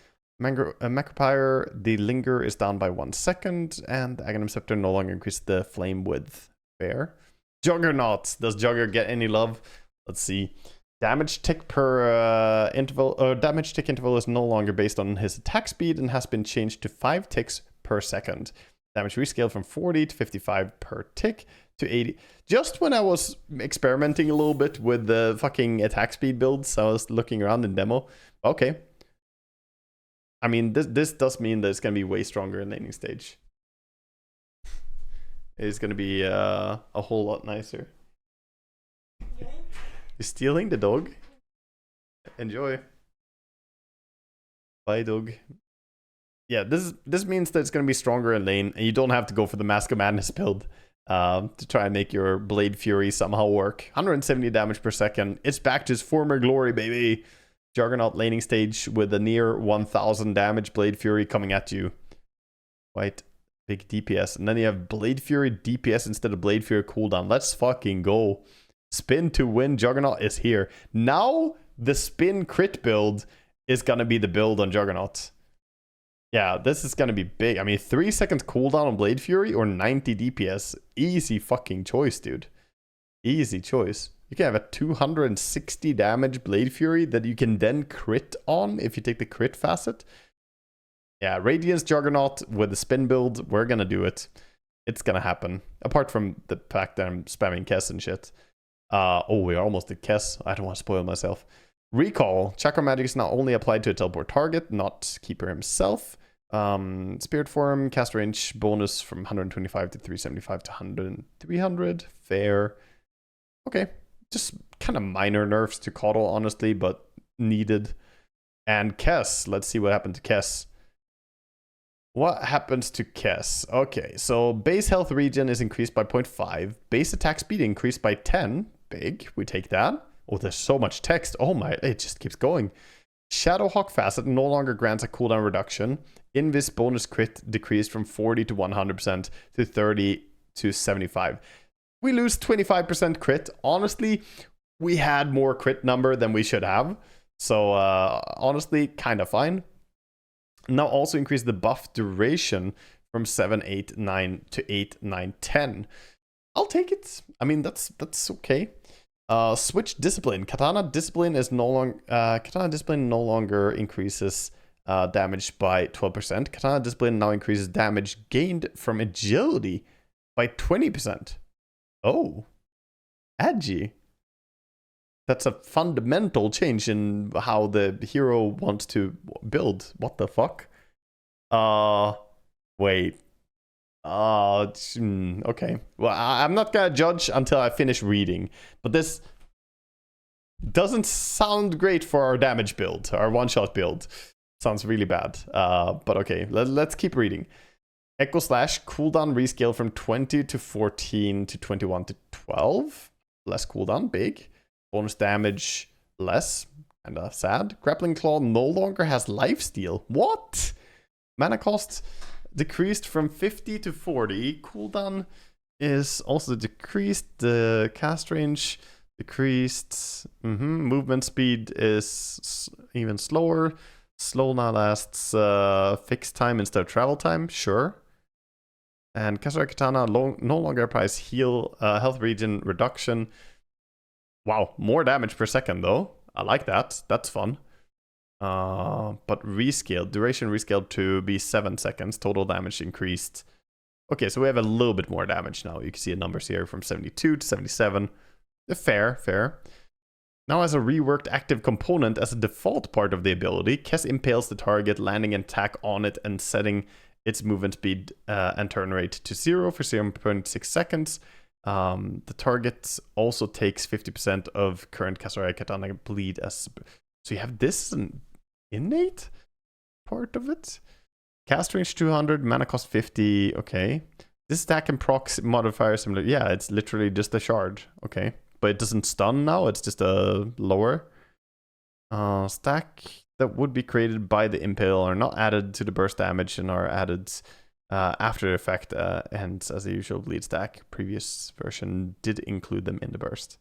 Macropyre, the Linger is down by 1 second, and the Aghanim Scepter no longer increases the flame width. Fair. Juggernaut, does Jugger get any love? Let's see. Damage tick per damage tick interval is no longer based on his attack speed and has been changed to 5 ticks per second. Damage rescaled from 40 to 55 per tick to 80. Just when I was experimenting a little bit with the fucking attack speed builds, I was looking around in demo. Okay. This does mean that it's going to be way stronger in laning stage. It's going to be a whole lot nicer. You're stealing the dog? Enjoy. Bye, dog. Yeah, this means that it's going to be stronger in lane, and you don't have to go for the Mask of Madness build to try and make your Blade Fury somehow work. 170 damage per second. It's back to its former glory, baby. Juggernaut laning stage with a near 1000 damage Blade Fury coming at you. Quite big DPS. And then you have Blade Fury DPS instead of Blade Fury cooldown. Let's fucking go. Spin to win Juggernaut is here. Now the spin crit build is going to be the build on Juggernaut. Yeah, this is going to be big. 3 seconds cooldown on Blade Fury or 90 DPS. Easy fucking choice, dude. Easy choice. You can have a 260 damage Blade Fury that you can then crit on if you take the crit facet. Yeah, Radiance Juggernaut with the spin build, we're going to do it. It's going to happen. Apart from the fact that I'm spamming Kess and shit. We're almost at Kess. I don't want to spoil myself. Recall. Chakra Magic is now only applied to a teleport target, not Keeper himself. Spirit Form, cast range bonus from 125 to 375 to 300. Fair. Okay. Just kind of minor nerfs to Coddle, honestly, but needed. And Kess. Let's see what happened to Kess. What happens to Kess? Okay, so base health regen is increased by 0.5. Base attack speed increased by 10. Big. We take that. Oh, there's so much text. Oh my, it just keeps going. Shadowhawk Facet no longer grants a cooldown reduction. Invis bonus crit decreased from 40 to 100% to 30 to 75. We lose 25% crit. Honestly, we had more crit number than we should have. So, honestly, kind of fine. Now also increase the buff duration from 7, 8, 9 to 8, 9, 10. I'll take it. That's okay. Switch discipline. Katana discipline no longer increases damage by 12%. Katana discipline now increases damage gained from agility by 20%. Oh, edgy. That's a fundamental change in how the hero wants to build. What the fuck? Wait. Okay. Well, I'm not gonna judge until I finish reading. But this doesn't sound great for our damage build, our one-shot build. Sounds really bad. But okay, let's keep reading. Echo Slash, cooldown rescale from 20 to 14 to 21 to 12. Less cooldown, big. Bonus damage, less. Kinda sad. Grappling Claw no longer has lifesteal. What? Mana cost decreased from 50 to 40. Cooldown is also decreased. The cast range decreased. Movement speed is even slower. Slow now lasts fixed time instead of travel time. Sure. And Kasura Katana no longer applies heal health regen reduction. Wow, more damage per second though. I like that. That's fun. But rescaled, duration rescaled to be 7 seconds. Total damage increased. Okay, so we have a little bit more damage now. You can see the numbers here from 72 to 77. Fair. Now as a reworked active component as a default part of the ability, Kes impales the target, landing an attack on it and setting its movement speed and turn rate to 0 for 0.6 seconds. The target also takes 50% of current Kasura Katana bleed as... So you have this as an innate part of it? Cast range 200, mana cost 50, okay. This stack and proc modifier similar. Yeah, it's literally just a shard, okay. But it doesn't stun now, it's just a lower. Stack that would be created by the impale are not added to the burst damage and are added after the effect ends as a usual bleed stack. Previous version did include them in the burst.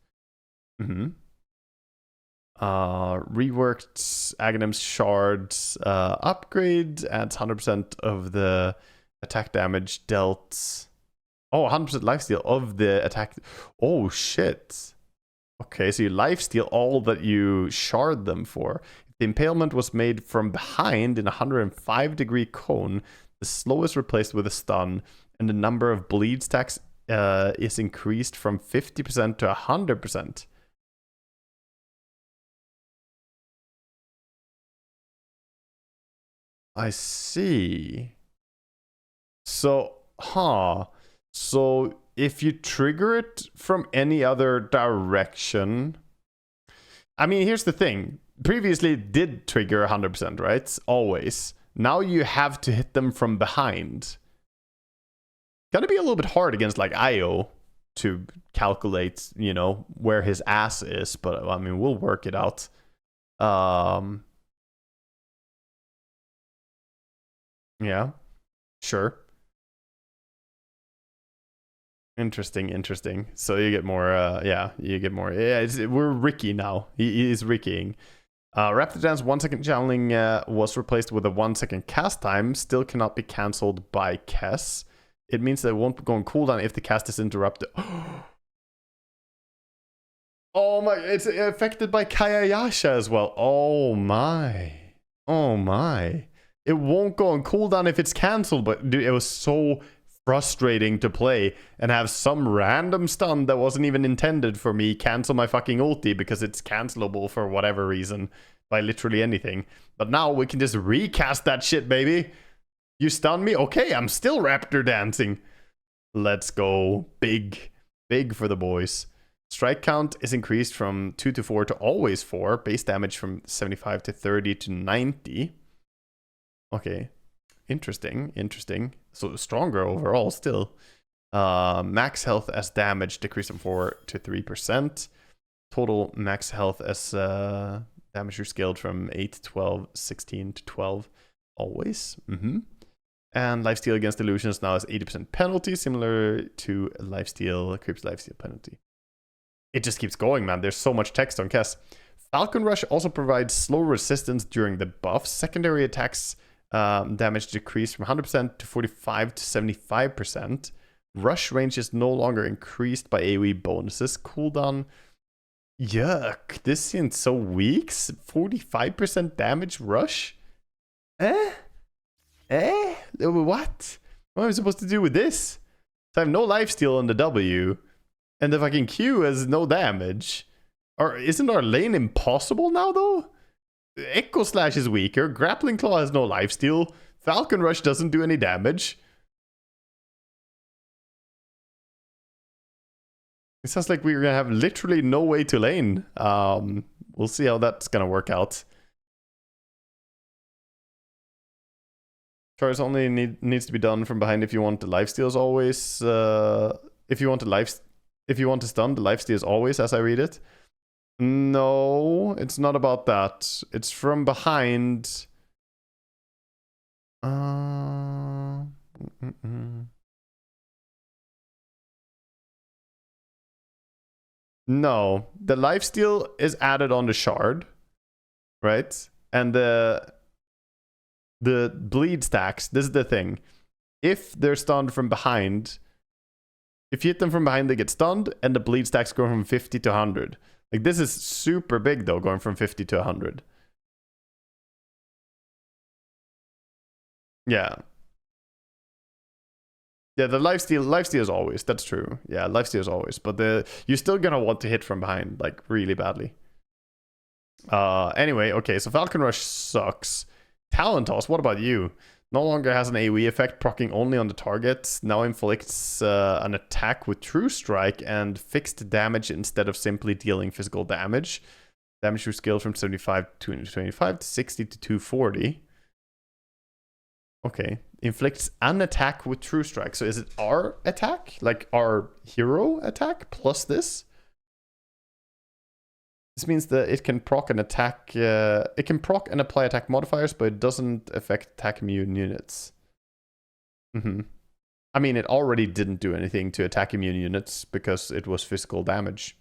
Reworked Aghanim's shards upgrade adds 100% of the attack damage dealt. Oh, 100% lifesteal of the attack. Oh shit. Okay, so you lifesteal all that you shard them for. If the impalement was made from behind in a 105-degree cone, the slow is replaced with a stun, and the number of bleed stacks is increased from 50% to 100%. I see. So, So if you trigger it from any other direction... I mean, here's the thing. Previously it did trigger 100%, right? Always. Now you have to hit them from behind. Gonna be a little bit hard against like Io to calculate, you know, where his ass is, but I mean, we'll work it out. Yeah, sure. Interesting. So you get more, you get more. Yeah, we're Ricky now. He is Rickying. Raptor Dance 1 second channeling was replaced with a 1 second cast time. Still cannot be cancelled by Kes. It means that it won't go on cooldown if the cast is interrupted. Oh my, it's affected by Kayayasha as well. Oh my. It won't go on cooldown if it's cancelled, but dude, it was so frustrating to play and have some random stun that wasn't even intended for me cancel my fucking ulti because it's cancelable for whatever reason by literally anything. But now we can just recast that shit, baby. You stun me? Okay, I'm still Raptor dancing. Let's go. Big for the boys. Strike count is increased from 2 to 4 to always 4. Base damage from 75 to 30 to 90. Okay. Interesting. So stronger overall still. Max health as damage decreased from 4 to 3%. Total max health as damage rescaled from 8 to 12, 16 to 12. Always. And lifesteal against illusions now has 80% penalty, similar to lifesteal, Creep's lifesteal penalty. It just keeps going, man. There's so much text on Kes. Falcon Rush also provides slow resistance during the buff. Secondary attacks damage decreased from 100% to 45 to 75%. Rush range is no longer increased by AoE bonuses. Cooldown. Yuck. This seems so weak. 45% damage rush? What? What am I supposed to do with this? So I have no lifesteal on the W, and the fucking Q has no damage. Or isn't our lane impossible now, though? Echo Slash is weaker, Grappling Claw has no lifesteal, Falcon Rush doesn't do any damage. It sounds like we're gonna have literally no way to lane. We'll see how that's gonna work out. Charge only needs to be done from behind if you want the lifesteal as always. If you want to stun, the lifesteal is always, as I read it. No, it's not about that. It's from behind. No, the lifesteal is added on the shard, right? And the bleed stacks. This is the thing. If they're stunned from behind, if you hit them from behind, they get stunned, and the bleed stacks go from 50 to 100. Like, this is super big, though, going from 50 to 100. Yeah. Yeah, the lifesteal is always. That's true. Yeah, lifesteal is always. But you're still gonna want to hit from behind, like, really badly. Anyway, okay, so Falcon Rush sucks. Talon Toss, what about you? No longer has an AoE effect, proccing only on the target. Now inflicts an attack with True Strike and fixed damage instead of simply dealing physical damage. Damage through skill from 75 to 225 to 60 to 240. Okay. Inflicts an attack with True Strike. So is it our attack? Like our hero attack plus this? This means that it can proc and attack. It can proc and apply attack modifiers, but it doesn't affect attack immune units. I mean, it already didn't do anything to attack immune units because it was physical damage.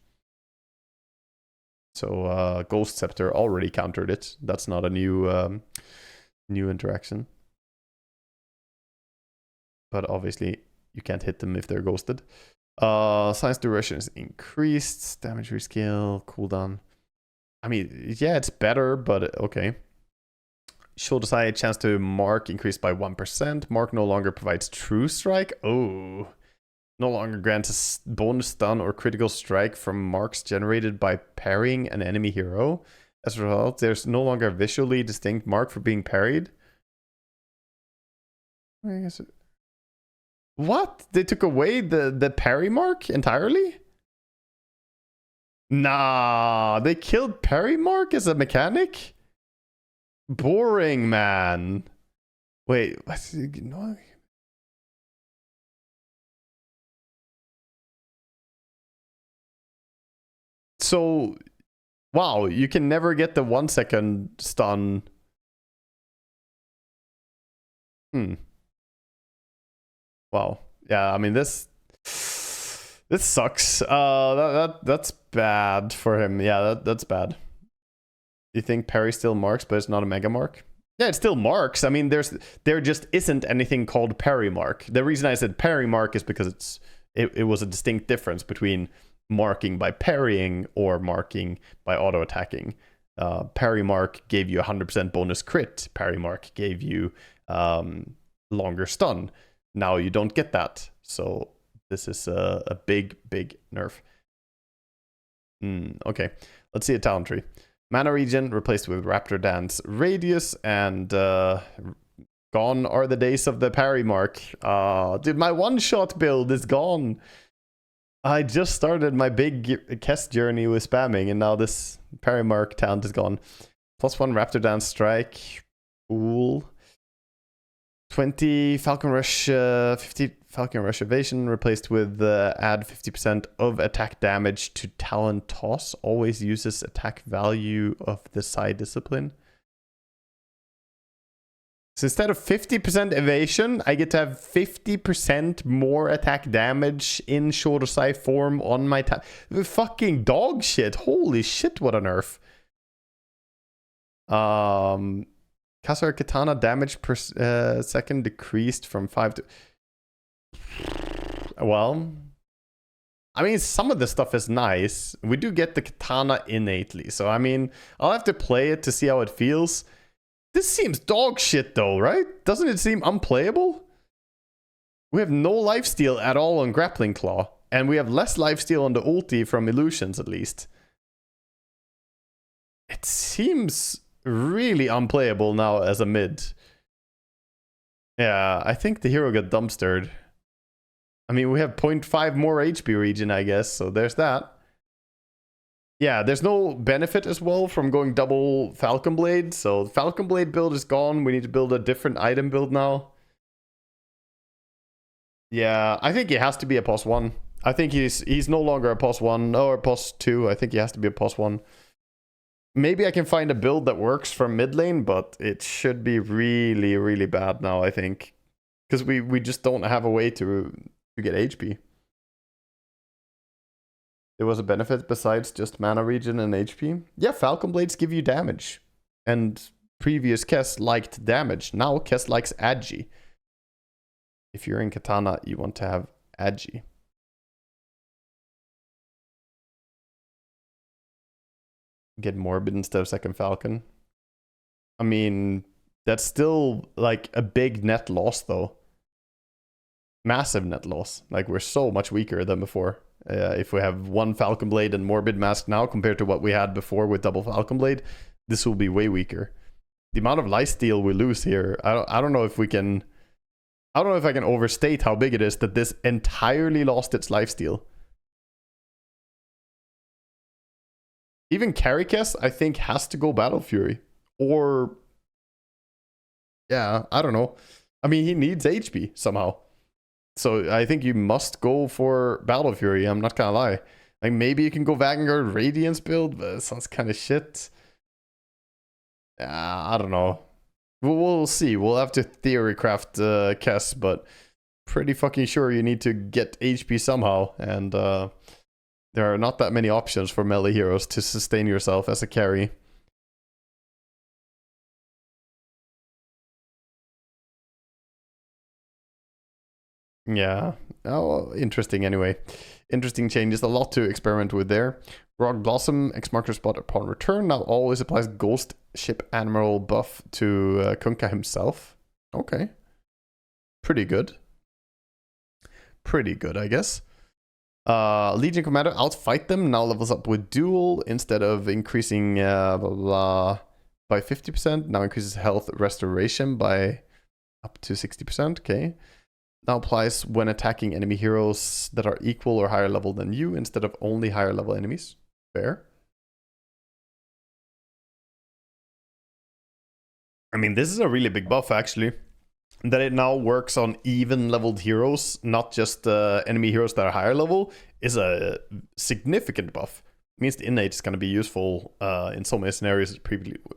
So Ghost Scepter already countered it. That's not a new interaction. But obviously, you can't hit them if they're ghosted. Science duration is increased. Damage rescale, cooldown. I mean, yeah, it's better, but okay. Shoulder side, chance to mark increased by 1%. Mark no longer provides True Strike. Oh. No longer grants a bonus stun or critical strike from marks generated by parrying an enemy hero. As a result, there's no longer a visually distinct mark for being parried. I guess what? They took away the parry mark entirely? Nah, they killed parry mark as a mechanic? Boring, man. Wait, what's no? So, wow, you can never get the 1 second stun. Wow. Yeah, I mean this sucks. That's bad for him. Yeah, that's bad. You think parry still marks, but it's not a mega mark? Yeah, it still marks. I mean, there just isn't anything called parry mark. The reason I said parry mark is because it was a distinct difference between marking by parrying or marking by auto attacking. Parry mark gave you 100% bonus crit. Parry mark gave you longer stun. Now you don't get that. So this is a big nerf. Okay, let's see a talent tree. Mana regen replaced with Raptor Dance Radius, and gone are the days of the parry mark. Dude, my one-shot build is gone. I just started my big Kest journey with spamming, and now this parry mark talent is gone. +1 Raptor Dance Strike. Cool. 20 Falcon Rush, 50 Falcon Rush Evasion replaced with add 50% of attack damage to Talon Toss. Always uses attack value of the side discipline. So instead of 50% evasion, I get to have 50% more attack damage in shoulder side form on my fucking dog shit. Holy shit, what a nerf. Kasar Katana damage per second decreased from 5 to... Well, I mean, some of the stuff is nice. We do get the katana innately. So, I mean, I'll have to play it to see how it feels. This seems dog shit though, right? Doesn't it seem unplayable? We have no lifesteal at all on Grappling Claw. And we have less lifesteal on the ulti from Illusions, at least. It seems really unplayable now as a mid. Yeah, I think the hero got dumpstered. I mean, we have 0.5 more HP regen, I guess, so there's that. Yeah, there's no benefit as well from going double Falcon Blade, so the Falcon Blade build is gone. We need to build a different item build now. Yeah, I think he has to be a +1. I think he's no longer a +1 or a +2. I think he has to be a +1. Maybe I can find a build that works from mid lane, but it should be really, really bad now, I think. Because we just don't have a way to get HP. There was a benefit besides just mana regen and HP. Yeah, Falcon Blades give you damage. And previous Kess liked damage. Now Kess likes Agi. If you're in Katana, you want to have Agi. Get Morbid instead of second Falcon. I mean, that's still like a big net loss though. Massive net loss. Like, we're so much weaker than before. If we have one Falcon Blade and Morbid Mask now compared to what we had before with double Falcon Blade, this will be way weaker. The amount of lifesteal we lose here, I don't know if we can... I don't know if I can overstate how big it is that this entirely lost its lifesteal. Even Carrykess, I think, has to go Battle Fury. Or... yeah, I don't know. I mean, he needs HP somehow. So I think you must go for Battle Fury, I'm not gonna lie. Like, maybe you can go Vanguard Radiance build, but it sounds kind of shit. I don't know. We'll see. We'll have to theory craft Kess, but pretty fucking sure you need to get HP somehow. And there are not that many options for melee heroes to sustain yourself as a carry. Yeah. Oh, interesting anyway. Interesting changes. A lot to experiment with there. Rock Blossom, X marker spot upon return. Now always applies Ghost Ship Admiral buff to Kunkka himself. Okay. Pretty good. Pretty good, I guess. Legion Commander, outfight them. Now levels up with Duel instead of increasing blah, blah, blah, by 50%. Now increases health restoration by up to 60%. Okay. Now applies when attacking enemy heroes that are equal or higher level than you instead of only higher level enemies. Fair. I mean, this is a really big buff actually. That it now works on even leveled heroes, not just enemy heroes that are higher level, is a significant buff. It means the innate is going to be useful in so many scenarios it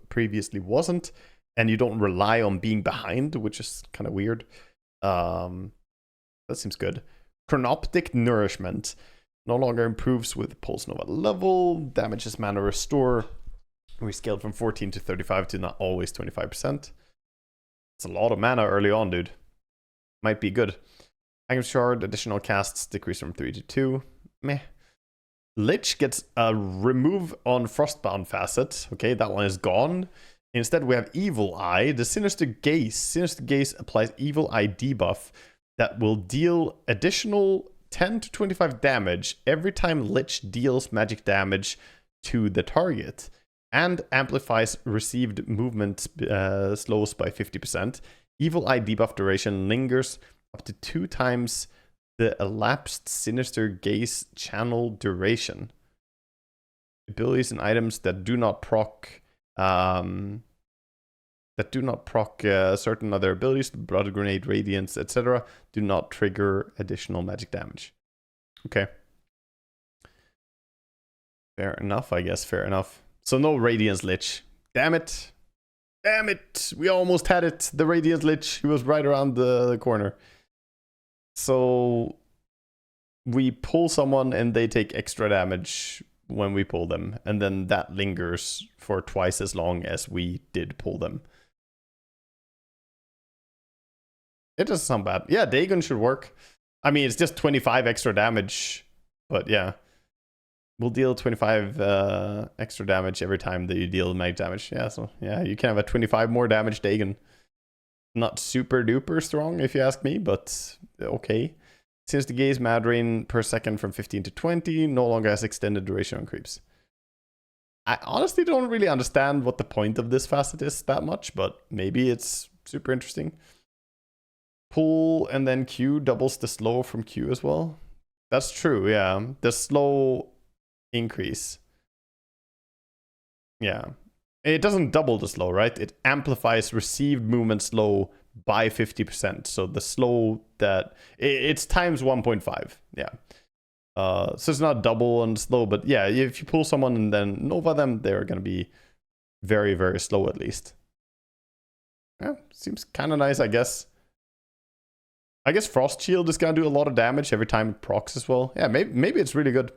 previously wasn't. And you don't rely on being behind, which is kind of weird. That seems good. Chronoptic Nourishment. No longer improves with Pulse Nova level. Damages mana restore. We scaled from 14 to 35 to not always 25%. It's a lot of mana early on, dude. Might be good. Item Shard, additional casts decrease from 3 to 2. Meh. Lich gets a remove on Frostbound facet. Okay, that one is gone. Instead, we have Evil Eye. The Sinister Gaze. Sinister Gaze applies Evil Eye debuff that will deal additional 10 to 25 damage every time Lich deals magic damage to the target. And amplifies received movement slows by 50%. Evil Eye debuff duration lingers up to 2 times the elapsed Sinister Gaze channel duration. Abilities and items that do not proc certain other abilities, Blood Grenade, Radiance, etc., do not trigger additional magic damage. Okay. Fair enough, I guess. Fair enough. So no Radiance Lich. Damn it. Damn it. We almost had it. The Radiance Lich. He was right around the corner. So we pull someone and they take extra damage when we pull them. And then that lingers for twice as long as we did pull them. It doesn't sound bad. Yeah, Dagon should work. I mean, it's just 25 extra damage. But yeah. We'll deal 25 extra damage every time that you deal magic damage. Yeah, so yeah, you can have a 25 more damage Dagon. Not super duper strong if you ask me, but okay. Since the gaze mattering per second from 15 to 20, no longer has extended duration on creeps. I honestly don't really understand what the point of this facet is that much, but maybe it's super interesting. Pull and then Q doubles the slow from Q as well. That's true, yeah. The slow increase. Yeah. It doesn't double the slow, right? It amplifies received movement slow by 50%. So the slow that... It's times 1.5. Yeah. So it's not double and slow, but yeah, if you pull someone and then Nova them, they're going to be very, very slow at least. Yeah, seems kind of nice, I guess. I guess Frost Shield is going to do a lot of damage every time it procs as well. Yeah, maybe it's really good.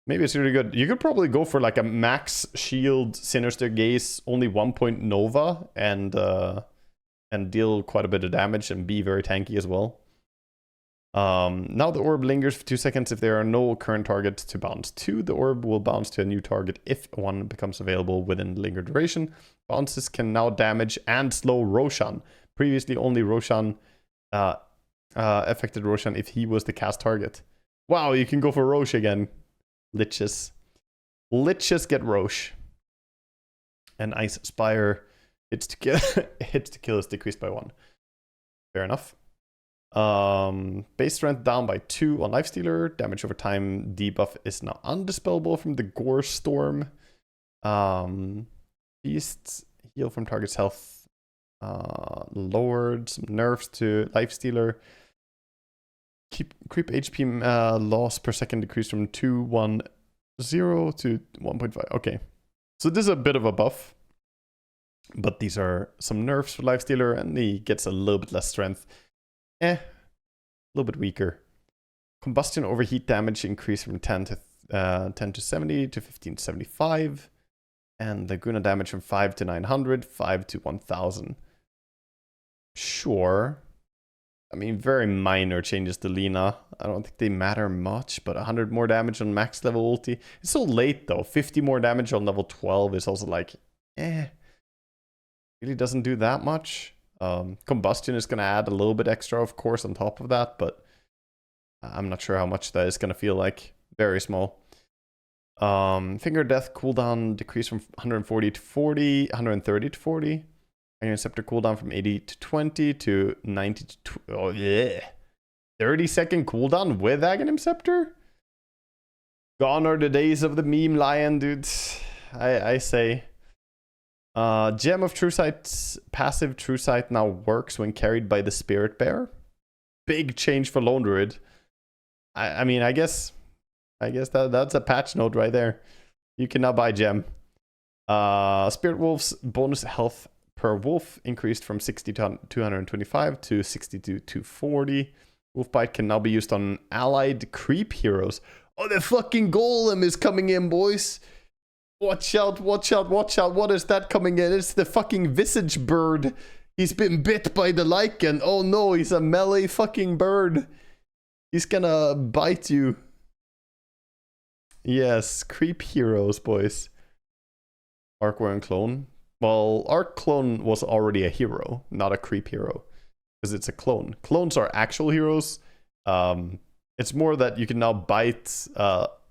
Maybe it's really good. You could probably go for like a max shield Sinister Gaze, only 1 point Nova, and deal quite a bit of damage and be very tanky as well. Now the orb lingers for 2 seconds if there are no current targets to bounce to. The orb will bounce to a new target if one becomes available within linger duration. Bounces can now damage and slow Roshan. Previously only Roshan affected Roshan if he was the cast target. Wow, you can go for Rosh again. Liches. Liches get Rosh. And Ice Spire hits to kill is decreased by 1. Fair enough. Base strength down by 2 on Lifestealer. Damage over time debuff is now undispellable from the Gore Storm. Beasts heal from target's health. Lowered some nerfs to Lifestealer. Creep HP loss per second decreased from 210 to 1.5. Okay. So this is a bit of a buff. But these are some nerfs for Lifestealer, and he gets a little bit less strength. A little bit weaker. Combustion overheat damage increased from 10 to 70 to 15 to 75. And Laguna damage from 5 to 900, 5 to 1000. Sure. I mean, very minor changes to Lina. I don't think they matter much, but 100 more damage on max level ulti. It's so late though. 50 more damage on level 12 is also like, really doesn't do that much. Combustion is going to add a little bit extra, of course, on top of that, but I'm not sure how much that is going to feel like. Very small. Finger Death cooldown decreased from 140 to 40, 130 to 40. Iron Scepter cooldown from 80 to 20 to 90 to... Oh, yeah. 30-second cooldown with Aghanim Scepter? Gone are the days of the meme lion, dude. I say... Gem of True Sight's passive True Sight now works when carried by the Spirit Bear. Big change for Lone Druid. I mean, I guess that's a patch note right there. You can now buy Gem. Spirit Wolf's bonus health per wolf increased from 60 to 225 to 60 to 240. Wolf Bite can now be used on allied creep heroes. Oh, the fucking golem is coming in, boys. Watch out, watch out, watch out. What is that coming in? It's the fucking Visage Bird. He's been bit by the lichen. Oh no, he's a melee fucking bird. He's gonna bite you. Yes, creep heroes, boys. Arcwarrior clone. Well, Arc clone was already a hero, not a creep hero. Because it's a clone. Clones are actual heroes. It's more that you can now bite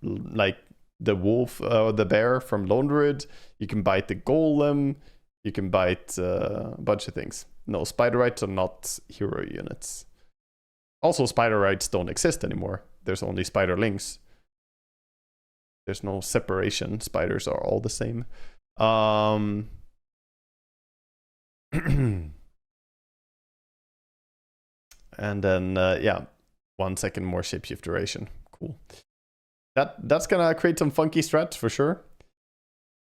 like the wolf, the bear from Lone Druid. You can bite the golem. You can bite a bunch of things. No, Spiderites are not hero units. Also, Spiderites don't exist anymore. There's only Spiderlings. There's no separation. Spiders are all the same. And then, yeah, 1 second more shapeshift duration. Cool. That's gonna create some funky strats for sure.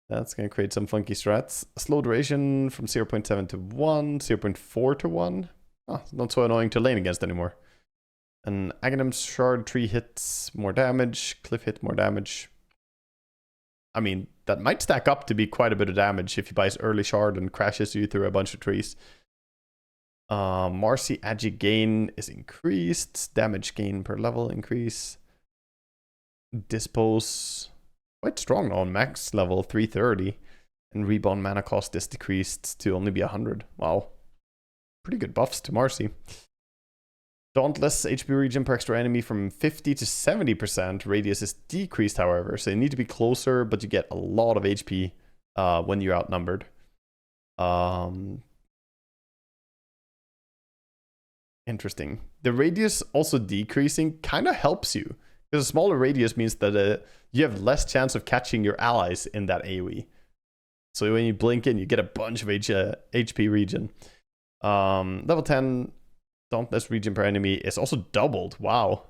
That's gonna create some funky strats. Slow duration from 0.7 to 1, 0.4 to 1. Oh, not so annoying to lane against anymore. And Aghanim Shard tree hits more damage, Cliff hit more damage. I mean, that might stack up to be quite a bit of damage if he buys early shard and crashes you through a bunch of trees. Marcy Agi gain is increased. Damage gain per level increase. Dispose quite strong on max level 330. And Reborn mana cost is decreased to only be 100. Wow. pretty good buffs to Marcy. Dauntless HP regen per extra enemy from 50 to 70%. Radius is decreased, however, so you need to be closer, but you get a lot of HP when you're outnumbered. Interesting. The radius also decreasing kind of helps you, because a smaller radius means that you have less chance of catching your allies in that AoE. So when you blink in, you get a bunch of HP regen. Level 10 Dauntless regen per enemy is also doubled. Wow.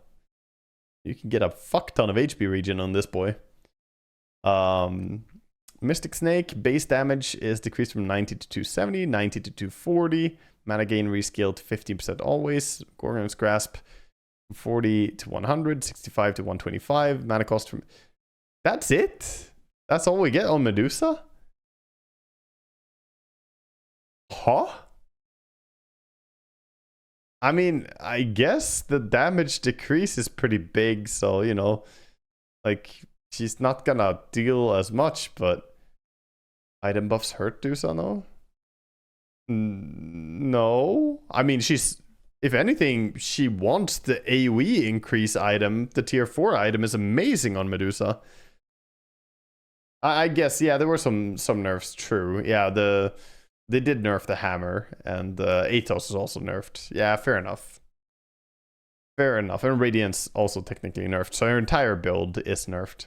You can get a fuck ton of HP regen on this boy. Mystic Snake, base damage is decreased from 90 to 270, 90 to 240. Mana gain rescaled 15% always. Gorgon's Grasp from 40 to 100, 65 to 125. Mana cost from... That's it? That's all we get on Medusa? Huh? I mean, I guess the damage decrease is pretty big, so, you know, like, she's not gonna deal as much, but item buffs hurt Dusa, no? No. I mean, she's, if anything, she wants the AoE increase item. The tier 4 item is amazing on Medusa. I guess, yeah, there were some nerfs, true. Yeah, they did nerf the hammer, and Atos is also nerfed. Yeah, fair enough. Fair enough. And Radiance also technically nerfed, so her entire build is nerfed,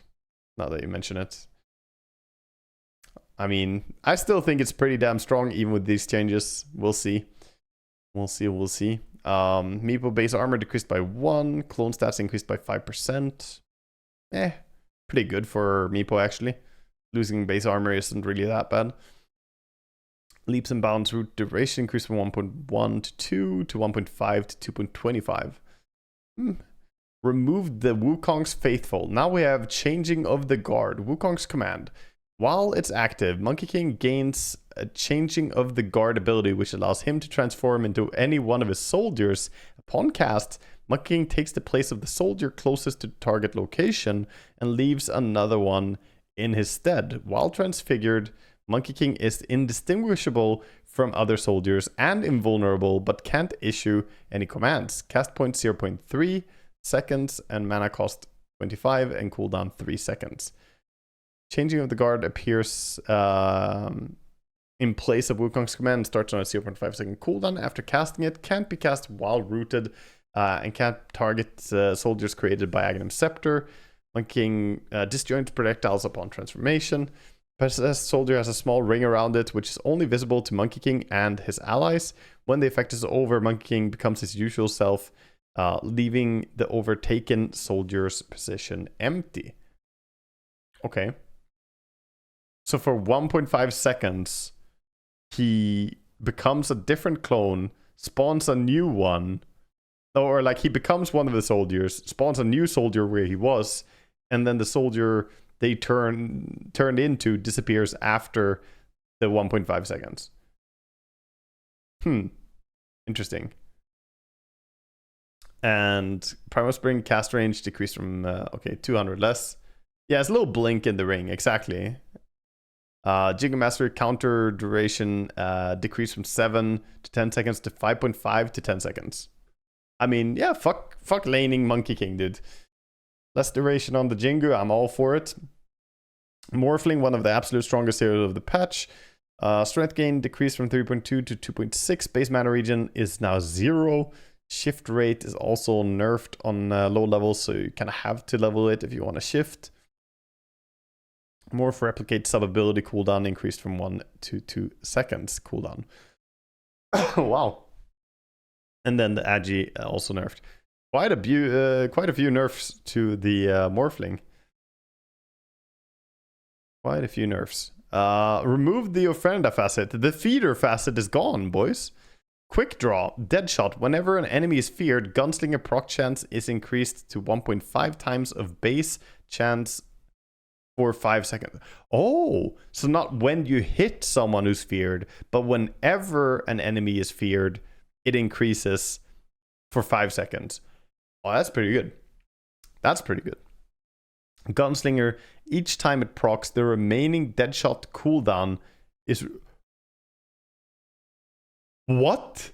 now that you mention it. I mean, I still think it's pretty damn strong, even with these changes. We'll see. We'll see. Meepo base armor decreased by 1. Clone stats increased by 5%. Pretty good for Meepo, actually. Losing base armor isn't really that bad. Leaps and bounds route duration increased from 1.1 to 2 to 1.5 to 2.25. Removed the Wukong's Faithful. Now we have Changing of the Guard. Wukong's command. While it's active, Monkey King gains a Changing of the Guard ability, which allows him to transform into any one of his soldiers. Upon cast, Monkey King takes the place of the soldier closest to the target location and leaves another one in his stead. While transfigured, Monkey King is indistinguishable from other soldiers and invulnerable, but can't issue any commands. Cast point 0.3 seconds and mana cost 25 and cooldown 3 seconds. Changing of the Guard appears in place of Wukong's command and starts on a 0.5 second cooldown. After casting it, can't be cast while rooted and can't target soldiers created by Aghanim Scepter. Monkey King disjoints projectiles upon transformation. Possessed soldier has a small ring around it, which is only visible to Monkey King and his allies. When the effect is over, Monkey King becomes his usual self, leaving the overtaken soldier's position empty. Okay. So for 1.5 seconds, he becomes a different clone, spawns a new one, or like he becomes one of the soldiers, spawns a new soldier where he was, and then the soldier they turned into disappears after the 1.5 seconds. Interesting. And Primal Spring cast range decreased from 200 less. Yeah, it's a little blink in the ring, exactly. Jingle Master counter duration decreased from 7 to 10 seconds to 5.5 to 10 seconds. I mean, yeah, fuck laning Monkey King, dude. Less duration on the Jingu, I'm all for it. Morphling, one of the absolute strongest heroes of the patch. Strength gain decreased from 3.2 to 2.6. Base mana regen is now 0. Shift rate is also nerfed on low levels, so you kind of have to level it if you want to shift. Morph replicate sub ability cooldown increased from 1 to 2 seconds cooldown. Wow. And then the Agi also nerfed. Quite a few nerfs to the Morphling. Quite a few nerfs. Remove the Ofrenda facet. The feeder facet is gone, boys. Quick draw. Deadshot. Whenever an enemy is feared, Gunslinger proc chance is increased to 1.5 times of base chance for 5 seconds. Oh, so not when you hit someone who's feared, but whenever an enemy is feared, it increases for 5 seconds. Oh, that's pretty good. That's pretty good. Gunslinger, each time it procs, the remaining Deadshot cooldown is... What?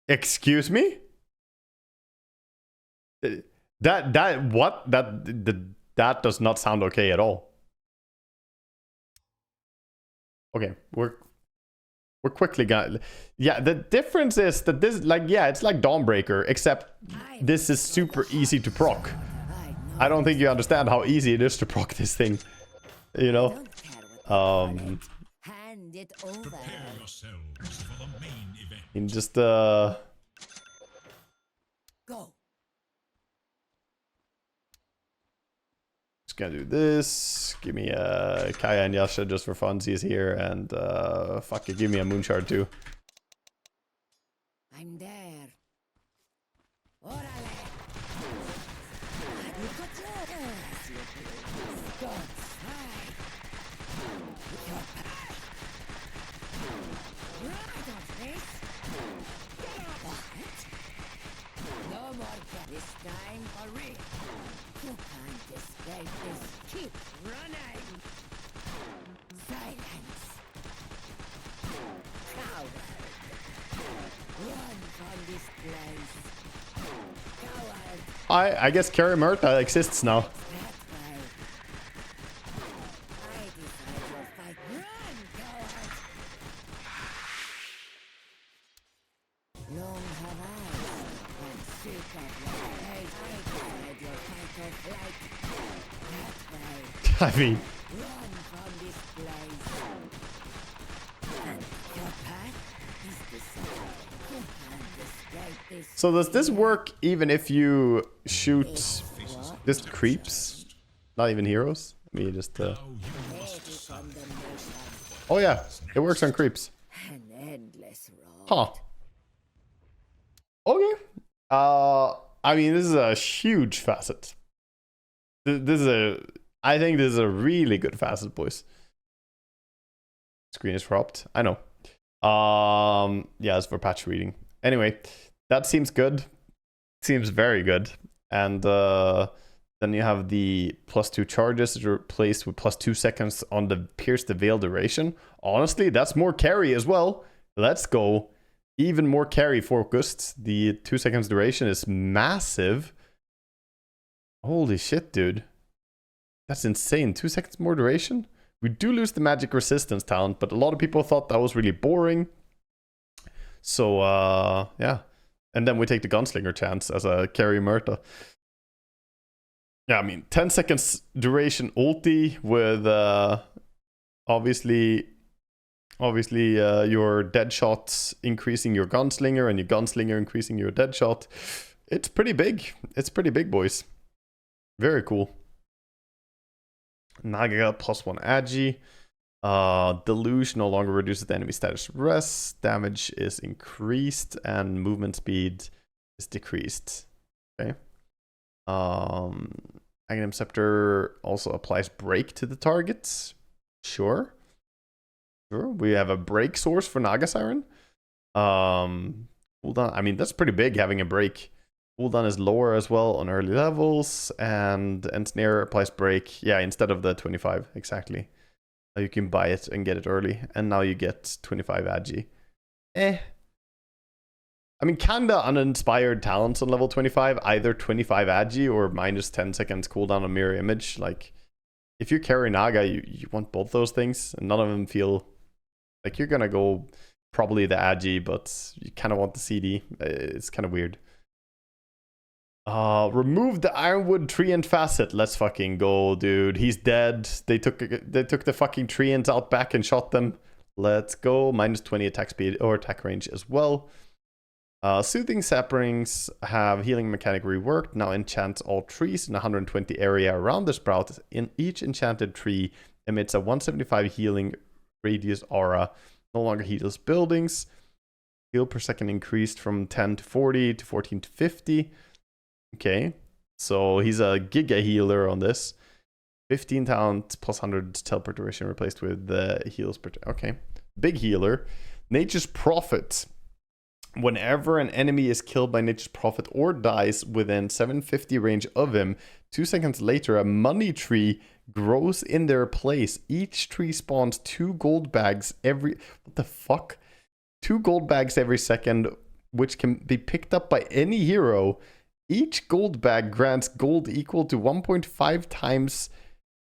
Excuse me? That does not sound okay at all. Okay, we're quickly gonna... Yeah, the difference is that this, like, yeah, it's like Dawnbreaker, except this is super easy to proc. I don't think you understand how easy it is to proc this thing. You know? Hand it over. Prepare yourselves for the main event. In just Go. just gonna do this. Give me Kaya and Yasha just for funsies here, and fuck it, give me a Moonshard too. I'm there. Orale. No more this time for real. You can't escape this. Keep running. Silence. Coward. Run from this place. Coward. I guess Carry Murta exists now. That way. I decide your fight. Run, coward. Long have I and sick of your hate. I decide your fight or flight. That way. I mean, Run from this place. And your path is decided. You can't escape this. so does this work even if you shoot just creeps? Not even heroes? I mean, just Heavy condemnation. oh yeah, it works on creeps. An endless road. Huh. Okay. I mean, this is a huge facet. This is I think this is a really good facet, boys. Screen is cropped. I know. Yeah, it's for patch reading. Anyway, that seems good. Seems very good. And then you have the +2 charges replaced with +2 seconds on the pierce the veil duration. Honestly, that's more carry as well. Let's go. Even more carry focused. The 2 seconds duration is massive. Holy shit, dude. That's insane. 2 seconds more duration. We do lose the magic resistance talent, but a lot of people thought that was really boring. So, yeah. And then we take the gunslinger chance as a carry Murta. Yeah, I mean, 10 seconds duration ulti with obviously your dead shots increasing your gunslinger and your gunslinger increasing your dead shot. It's pretty big. It's pretty big, boys. Very cool. Naga +1 agi. Deluge no longer reduces the enemy status rest. Damage is increased and movement speed is decreased. Okay. Aghanim Scepter also applies break to the targets. Sure. Sure. We have a break source for Naga Siren. Cooldown. I mean, that's pretty big having a break. Cooldown is lower as well on early levels, and Ensnare applies break. Yeah, instead of the 25, exactly. Now you can buy it and get it early, and now you get 25 agi. I mean, kinda uninspired talents on level 25, either 25 agi or -10 seconds cooldown on mirror image. Like, if you carry Naga, you want both those things, and none of them feel like you're gonna go probably the agi, but you kind of want the CD. It's kind of weird. Remove the Ironwood Treant Facet. Let's fucking go, dude. He's dead. They took the fucking Treants out back and shot them. Let's go. -20 attack speed or attack range as well. Soothing Saplings have healing mechanic reworked. Now enchants all trees in 120 area around the sprout. In each enchanted tree emits a 175 healing radius aura. No longer heals buildings. Heal per second increased from 10 to 40 to 14 to 50. Okay, so he's a giga healer on this. 15 talent plus 100 teleport duration replaced with the heals per... Okay, big healer. Nature's Prophet. Whenever an enemy is killed by Nature's Prophet or dies within 750 range of him, 2 seconds later a money tree grows in their place. Each tree spawns 2 gold bags every... What the fuck? 2 gold bags every second which can be picked up by any hero. Each gold bag grants gold equal to 1.5 times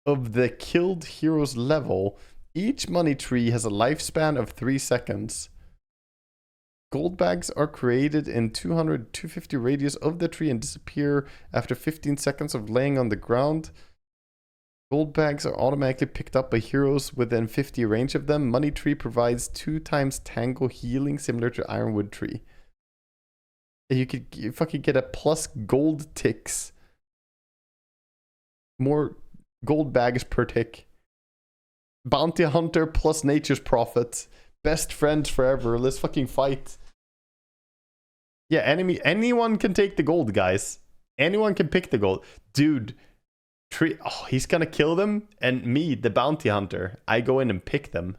of the killed hero's level. Each money tree has a lifespan of 3 seconds. Gold bags are created in 250 radius of the tree and disappear after 15 seconds of laying on the ground. Gold bags are automatically picked up by heroes within 50 range of them. Money tree provides 2 times tango healing, similar to Ironwood tree. You fucking get a plus gold ticks. More gold bags per tick. Bounty hunter plus nature's prophet. Best friends forever. Let's fucking fight. Yeah, anyone can take the gold, guys. Anyone can pick the gold. Dude, oh, he's gonna kill them, and me, the bounty hunter, I go in and pick them.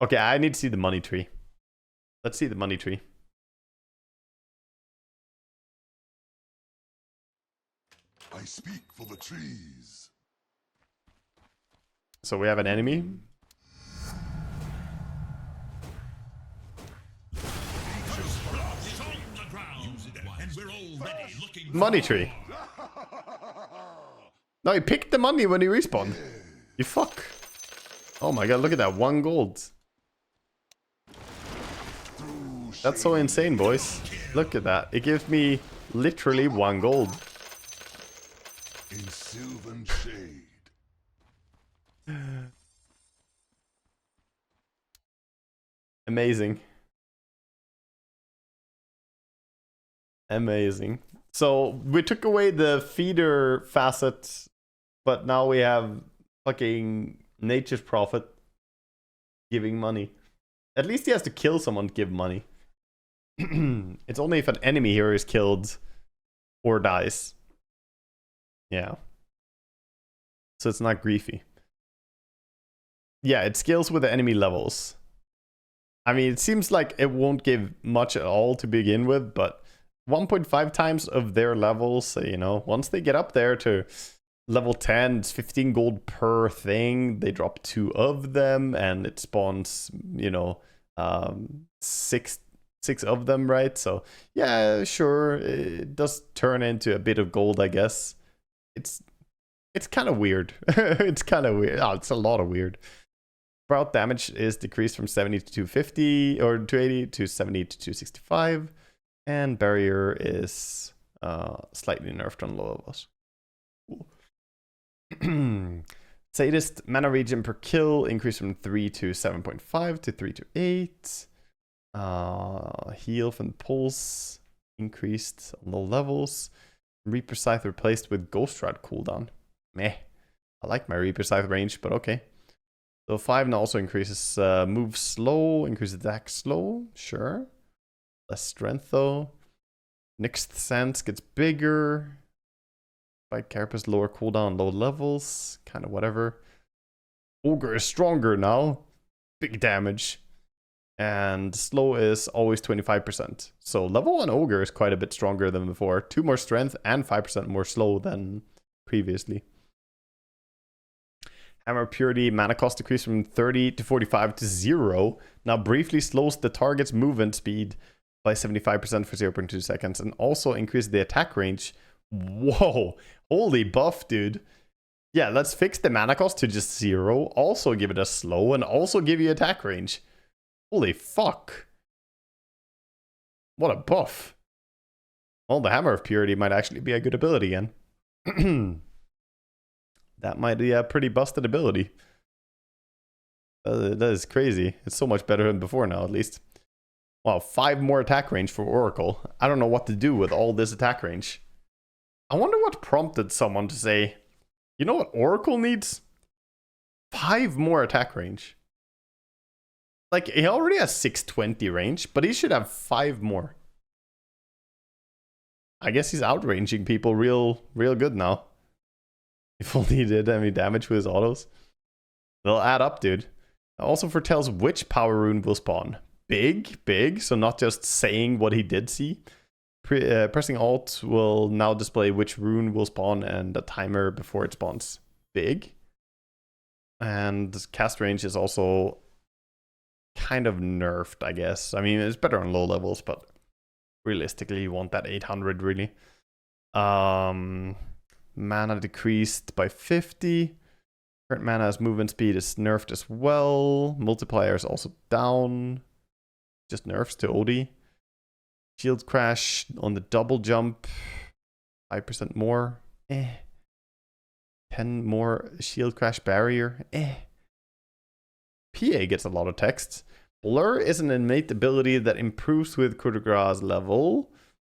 Okay, I need to see the money tree. Let's see the money tree. I speak for the trees. So we have an enemy. Money tree. No, he picked the money when he respawned. You fuck. Oh my god, look at that. 1 gold. That's so insane, boys. Look at that. It gives me literally 1 gold. In sylvan shade. Amazing. Amazing. So we took away the feeder facet, but now we have fucking nature's prophet giving money. At least he has to kill someone to give money. It's only if an enemy hero is killed or dies. Yeah. So it's not griefy. Yeah, it scales with the enemy levels. I mean, it seems like it won't give much at all to begin with, but 1.5 times of their levels, you know, once they get up there to level 10, it's 15 gold per thing. They drop 2 of them, and it spawns, you know, 6 of them, right? So, yeah, sure, it does turn into a bit of gold, I guess. It's kind of weird. It's kind of weird. Oh, it's a lot of weird. Sprout damage is decreased from 70 to 250 or 280 to 70 to 265, and barrier is slightly nerfed on low levels. Cool. Sadist mana regen per kill increased from 3 to 7.5 to 3 to 8. Heal from pulse increased on low levels. Reaper Scythe replaced with Ghost Rod cooldown. Meh. I like my Reaper Scythe range, but okay. So 5 now also increases move slow, increases attack slow, sure. Less strength though. Next sense gets bigger. Fight Carapace lower cooldown, low levels, kind of whatever. Ogre is stronger now. Big damage. And slow is always 25%. So level 1 Ogre is quite a bit stronger than before. 2 more strength and 5% more slow than previously. Hammer Purity mana cost decreased from 30 to 45 to 0. Now briefly slows the target's movement speed by 75% for 0.2 seconds. And also increases the attack range. Whoa. Holy buff, dude. Yeah, let's fix the mana cost to just 0. Also give it a slow and also give you attack range. Holy fuck. What a buff. Well, the Hammer of Purity might actually be a good ability again. That might be a pretty busted ability. That is crazy. It's so much better than before now, at least. Wow, 5 more attack range for Oracle. I don't know what to do with all this attack range. I wonder what prompted someone to say, you know what Oracle needs? 5 more attack range. Like, he already has 620 range, but he should have 5 more. I guess he's outranging people real good now. If only he did any damage with his autos. They'll add up, dude. Also foretells which power rune will spawn. Big, so not just saying what he did see. Pressing Alt will now display which rune will spawn and a timer before it spawns. Big. And cast range is also kind of nerfed, I guess. I mean, it's better on low levels, but realistically, you want that 800 really. Mana decreased by 50. Current mana's movement speed is nerfed as well. Multiplier is also down. Just nerfs to OD. Shield crash on the double jump. 5% more. 10 more shield crash barrier. PA gets a lot of text. Blur is an innate ability that improves with coup de grace level.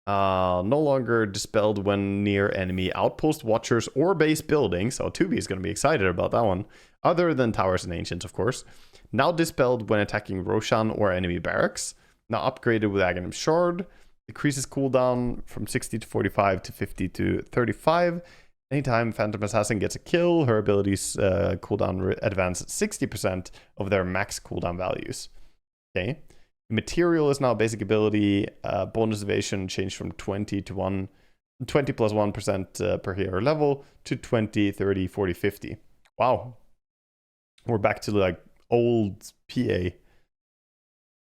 No longer dispelled when near enemy outpost, watchers, or base buildings. So 2B is going to be excited about that one. Other than towers and ancients, of course. Now dispelled when attacking Roshan or enemy barracks. Now upgraded with Aghanim Shard. Decreases cooldown from 60 to 45 to 50 to 35. Anytime Phantom Assassin gets a kill, her abilities cooldown advance 60% of their max cooldown values. Okay. Material is now a basic ability. Bonus evasion changed from 20 plus 1% per hero level to 20, 30, 40, 50. Wow. We're back to like old PA.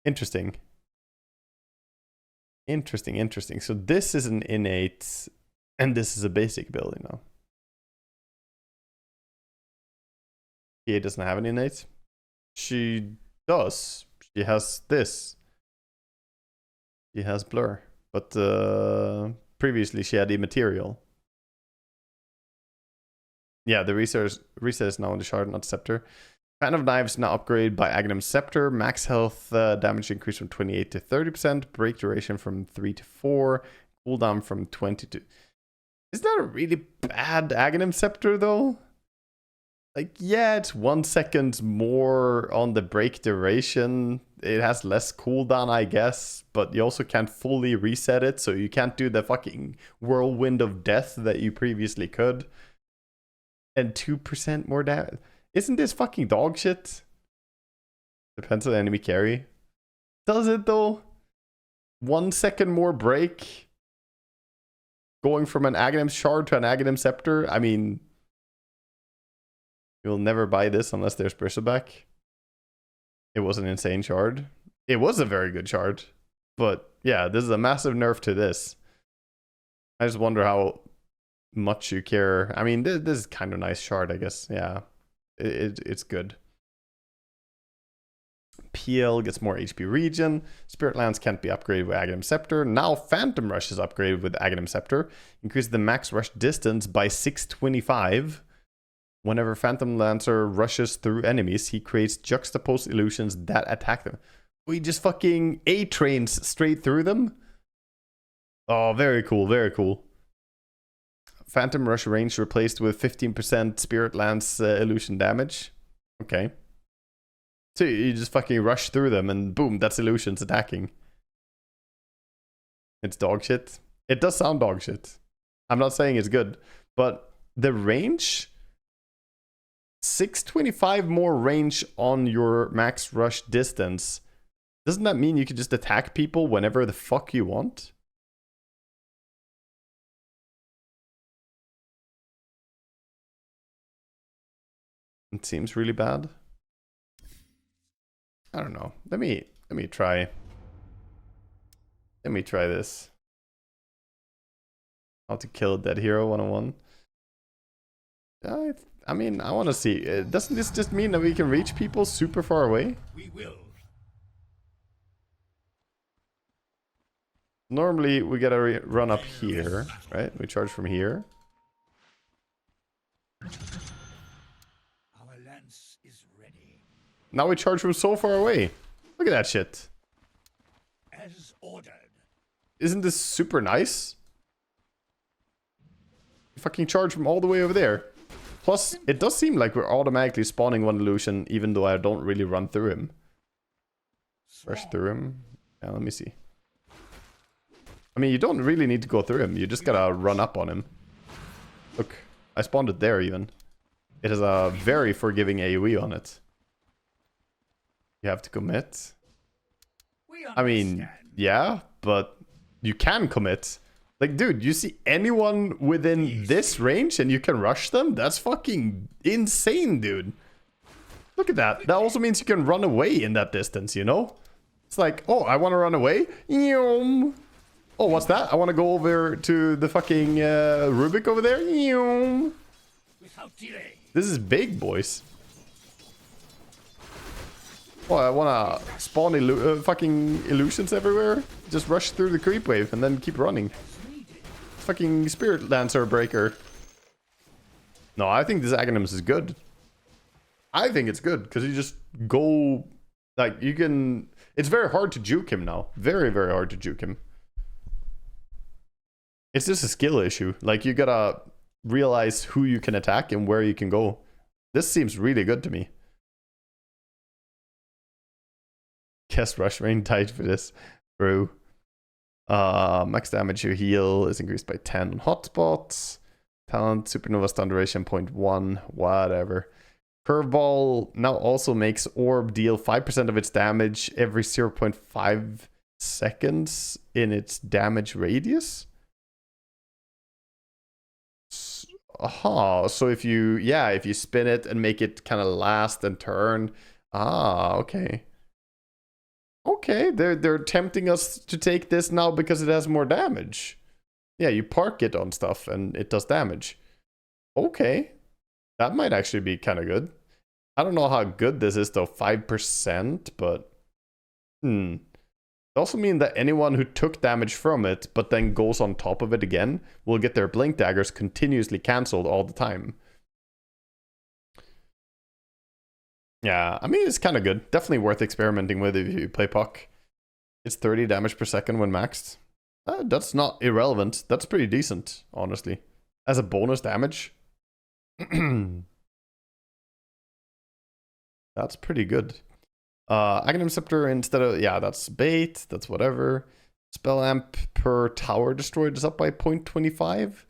Interesting. Interesting. So this is an innate, and this is a basic ability now. PA doesn't have an innate. She does. She has this. She has blur. But previously she had immaterial. Yeah, the reset is now on the shard, not scepter. Fan of Knives now upgraded by Aghanim Scepter. Max health damage increase from 28 to 30%. Break duration from 3 to 4. Cooldown from 20 to... Is that a really bad Aghanim Scepter though? Like, yeah, it's 1 second more on the break duration. It has less cooldown, I guess. But you also can't fully reset it. So you can't do the fucking whirlwind of death that you previously could. And 2% more damage. Isn't this fucking dog shit? Depends on the enemy carry. Does it though? 1 second more break? Going from an Aghanim Shard to an Aghanim Scepter? I mean... You'll never buy this unless there's Bristleback. It was an insane shard. It was a very good shard. But yeah, this is a massive nerf to this. I just wonder how much you care. I mean, this is kind of nice shard, I guess. Yeah. It's good. PL gets more HP regen. Spirit Lance can't be upgraded with Aghanim Scepter. Now Phantom Rush is upgraded with Aghanim Scepter. Increases the max rush distance by 625. Whenever Phantom Lancer rushes through enemies, he creates juxtaposed illusions that attack them. We just fucking A-trains straight through them? Oh, very cool, very cool. Phantom Rush range replaced with 15% Spirit Lance illusion damage. Okay. So you just fucking rush through them and boom, that's illusions attacking. It's dog shit. It does sound dog shit. I'm not saying it's good, but the range... 625 more range on your max rush distance. Doesn't that mean you can just attack people whenever the fuck you want? It seems really bad. I don't know. Let me try. Let me try this. How to kill a dead hero 101. I mean, I want to see. Doesn't this just mean that we can reach people super far away? We will. Normally, we gotta run up here, right? We charge from here. Our lance is ready. Now we charge from so far away. Look at that shit. As ordered. Isn't this super nice? You fucking charge from all the way over there. Plus, it does seem like we're automatically spawning one illusion, even though I don't really run through him. Rush through him. Yeah, let me see. I mean, you don't really need to go through him. You just gotta run up on him. Look, I spawned it there even. It has a very forgiving AoE on it. You have to commit. I mean, yeah, but you can commit. Like, dude, you see anyone within this range and you can rush them? That's fucking insane, dude. Look at that. That also means you can run away in that distance, you know? It's like, oh, I want to run away. Yum. Oh, what's that? I want to go over to the fucking Rubik over there. Yum. Without delay. This is big, boys. Oh, I want to spawn fucking illusions everywhere. Just rush through the creep wave and then keep running. Fucking Spirit Lancer Breaker. No, I think this Aghanims is good. I think it's good because you just go, like, you can. It's very hard to juke him now. Very, very hard to juke him. It's just a skill issue. Like, you gotta realize who you can attack and where you can go. This seems really good to me. Guess Rush Rain tight for this. True. Max damage your heal is increased by 10 on hotspots. Talent, Supernova stun duration 0.1, whatever. Curveball now also makes Orb deal 5% of its damage every 0.5 seconds in its damage radius. Aha, so if you, yeah, if you spin it and make it kind of last and turn. Ah, okay. Okay, they're tempting us to take this now because it has more damage. Yeah, you park it on stuff and it does damage. Okay. That might actually be kind of good. I don't know how good this is though, 5%, but... It also means that anyone who took damage from it, but then goes on top of it again, will get their blink daggers continuously cancelled all the time. Yeah, I mean, it's kind of good. Definitely worth experimenting with if you play Puck. It's 30 damage per second when maxed. That's not irrelevant. That's pretty decent, honestly. As a bonus damage. That's pretty good. Aghanim Scepter instead of... Yeah, that's bait. That's whatever. Spell amp per tower destroyed is up by 0.25.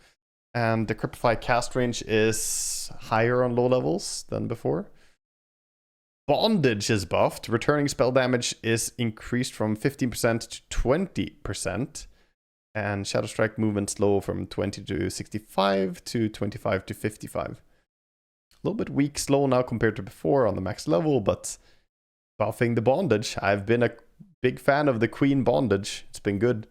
And the Cryptify cast range is higher on low levels than before. Bondage is buffed. Returning spell damage is increased from 15% to 20%. And Shadow Strike movement slow from 20 to 65 to 25 to 55. A little bit weak slow now compared to before on the max level, but buffing the bondage. I've been a big fan of the Queen bondage. It's been good.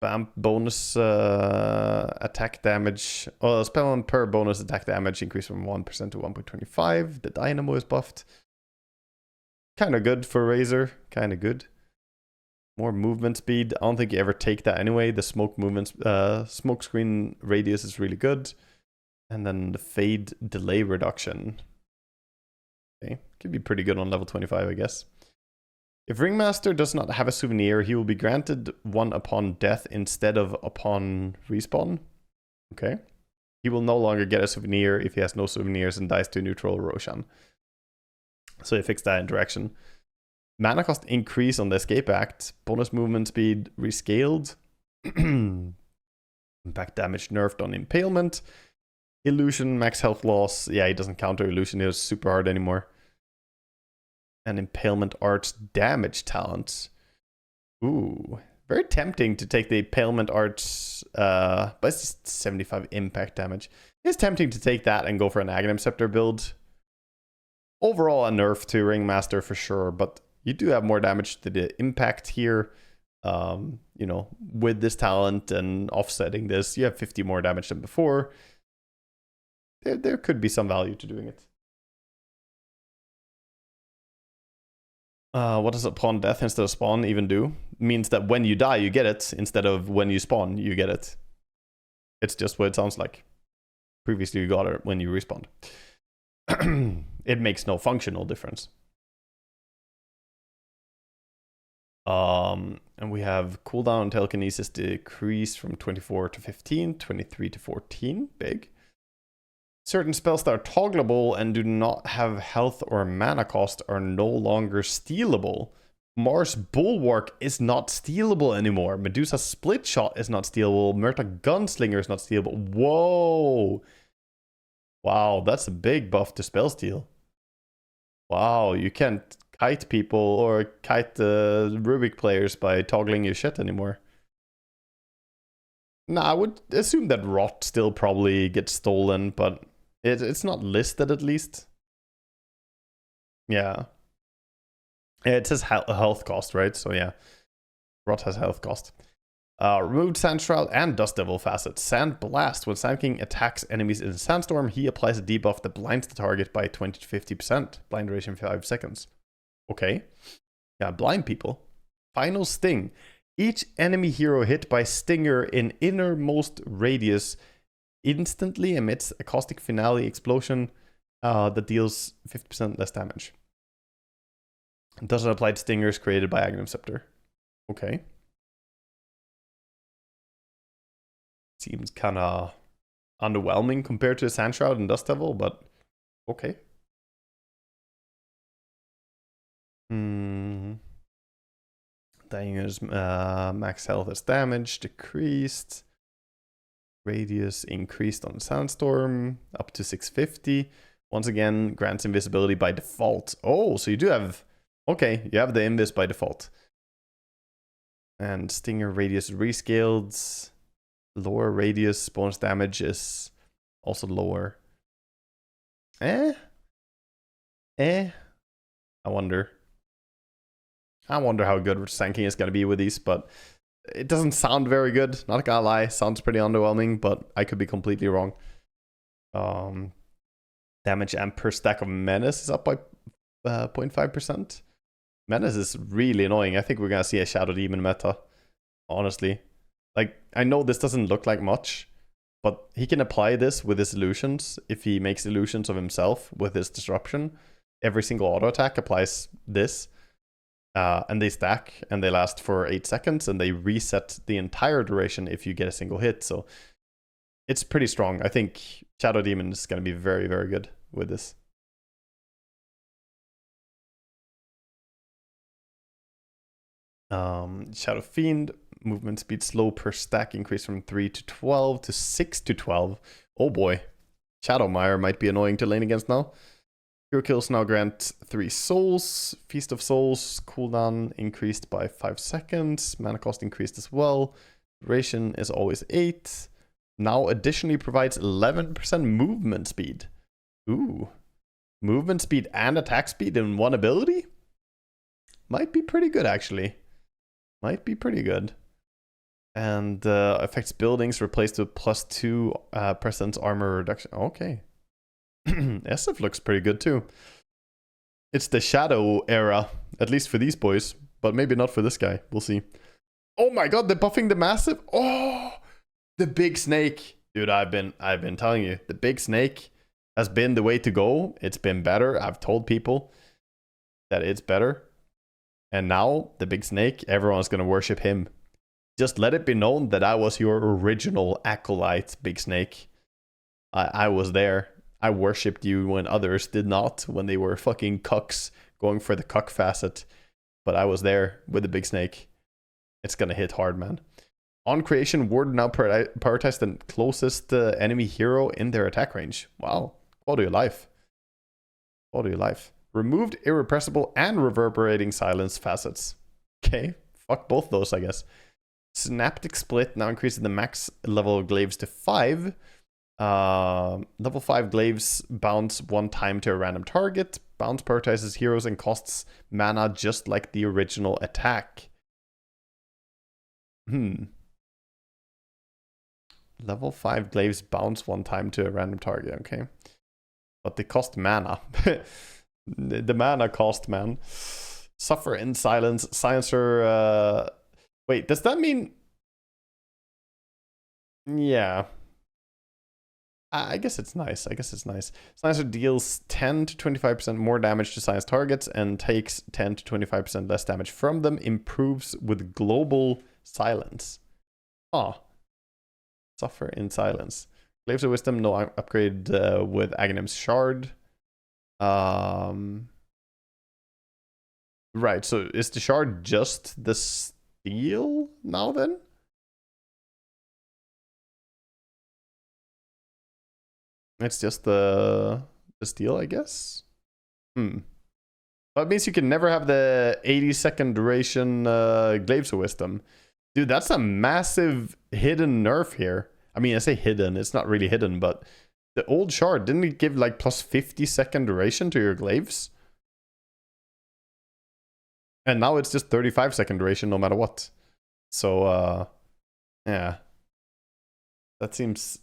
Bam, bonus attack damage. Oh, spell on per bonus attack damage increased from 1% to 1.25. The Dynamo is buffed. Kind of good for Razor. Kind of good. More movement speed. I don't think you ever take that anyway. The smoke movements, smoke screen radius is really good. And then the fade delay reduction. Okay, could be pretty good on level 25, I guess. If Ringmaster does not have a souvenir, he will be granted one upon death instead of upon respawn. Okay. He will no longer get a souvenir if he has no souvenirs and dies to neutral Roshan. So he fixed that interaction. Mana cost increase on the Escape Act. Bonus movement speed rescaled. Impact damage nerfed on Impalement. Illusion, max health loss. Yeah, he doesn't counter Illusion. He was super hard anymore. And Impalement Arts damage talents. Ooh. Very tempting to take the Impalement Arts, but it's just 75 impact damage. It's tempting to take that and go for an Aghanim Scepter build. Overall, a nerf to Ringmaster for sure, but you do have more damage to the impact here. You know, with this talent and offsetting this, you have 50 more damage than before. There could be some value to doing it. What does upon death instead of spawn even do? Means that when you die, you get it, instead of when you spawn, you get it. It's just what it sounds like. Previously, you got it when you respawned. It makes no functional difference. And we have cooldown telekinesis decreased from 24 to 15, 23 to 14. Big. Certain spells that are toggleable and do not have health or mana cost are no longer stealable. Mars Bulwark is not stealable anymore. Medusa Split Shot is not stealable. Murta Gunslinger is not stealable. Whoa! Wow, that's a big buff to spell steal. Wow, you can't kite people or kite the Rubik players by toggling your shit anymore. Nah, I would assume that Rot still probably gets stolen, but it's not listed at least. Yeah. It says health cost, right? So yeah, Rot has health cost. Removed Sand Shroud and Dust Devil facet. Sand Blast. When Sand King attacks enemies in Sandstorm, he applies a debuff that blinds the target by 20 to 50%. Blind duration 5 seconds. Okay. Yeah, blind people. Final Sting. Each enemy hero hit by Stinger in innermost radius instantly emits a caustic finale explosion that deals 50% less damage. It doesn't apply to stingers created by Aghanim Scepter. Okay. Seems kind of underwhelming compared to Sand Shroud and Dust Devil, but okay. Dying's max health is damage decreased. Radius increased on Sandstorm up to 650. Once again, grants invisibility by default. Oh, so you do have... Okay, you have the invis by default. And Stinger radius rescaled. Lower radius bonus damage is also lower. I wonder how good Sand King is going to be with these, but it doesn't sound very good. Not gonna lie, sounds pretty underwhelming, but I could be completely wrong. Damage and per stack of Menace is up by 0.5%. Menace is really annoying. I think we're gonna see a Shadow Demon meta, honestly. Like, I know this doesn't look like much, but he can apply this with his illusions. If he makes illusions of himself with his disruption, every single auto attack applies this. And they stack and they last for 8 seconds and they reset the entire duration if you get a single hit. So it's pretty strong. I think Shadow Demon is going to be very, very good with this. Shadow Fiend, movement speed slow per stack increase from 3 to 12 to 6 to 12. Oh boy. Shadowmire might be annoying to lane against now. Hero kills now grant 3 souls. Feast of Souls cooldown increased by 5 seconds. Mana cost increased as well. Duration is always 8. Now additionally provides 11% movement speed. Ooh. Movement speed and attack speed in one ability? Might be pretty good actually. Might be pretty good. And affects buildings replaced with +2 presence armor reduction. Okay. SF looks pretty good too. It's the Shadow era, at least for these boys, but maybe not for this guy. We'll see. Oh my god, they're buffing the massive. Oh, the big snake. Dude, I've been telling you, the big snake has been the way to go. It's been better. I've told people that it's better. And now the big snake, everyone's going to worship him. Just let it be known that I was your original acolyte, big snake. I was there. I worshipped you when others did not, when they were fucking cucks going for the cuck facet. But I was there with the big snake. It's gonna hit hard, man. On creation, Ward now prioritize the closest enemy hero in their attack range. Wow. Quality of life. Quality of life. Removed irrepressible and reverberating silence facets. Okay. Fuck both those, I guess. Synaptic Split now increases the max level of glaives to 5. Level 5 glaives bounce 1 time to a random target. Bounce prioritizes heroes and costs mana just like the original attack. Level 5 glaives bounce 1 time to a random target, okay. But they cost mana. The mana cost, man. Suffer in silence. Silencer, wait, does that mean... Yeah. I guess it's nice. Silencer deals 10 to 25% more damage to science targets and takes 10 to 25% less damage from them. Improves with global silence. Suffer in silence. Glaives of Wisdom, no upgrade with Aghanim's Shard. Right, so is the Shard just the steel now then? It's just the steel, I guess. That means you can never have the 80-second duration Glaives of Wisdom. Dude, that's a massive hidden nerf here. I mean, I say hidden, it's not really hidden, but the old Shard, didn't it give like plus 50-second duration to your Glaives? And now it's just 35-second duration no matter what. So, yeah. That seems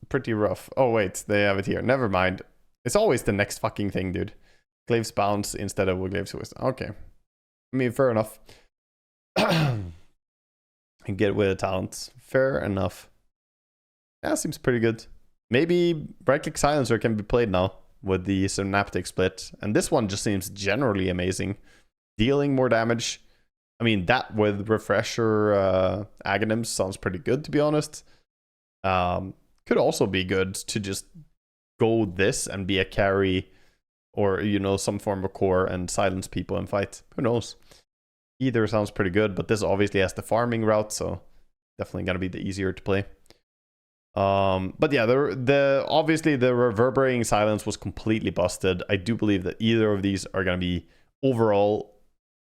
pretty rough. Oh, wait, they have it here. Never mind. It's always the next fucking thing, dude. Glaives bounce instead of Glaives wisdom. Okay. I mean, fair enough. And get with a talent. Fair enough. Yeah, seems pretty good. Maybe right-click silencer can be played now with the synaptic split. And this one just seems generally amazing. Dealing more damage. I mean, that with refresher agonyms sounds pretty good, to be honest. Could also be good to just go this and be a carry or, you know, some form of core and silence people and fight. Who knows? Either sounds pretty good, but this obviously has the farming route, so definitely gonna be the easier to play. But yeah, obviously the reverberating silence was completely busted. I do believe that either of these are gonna be overall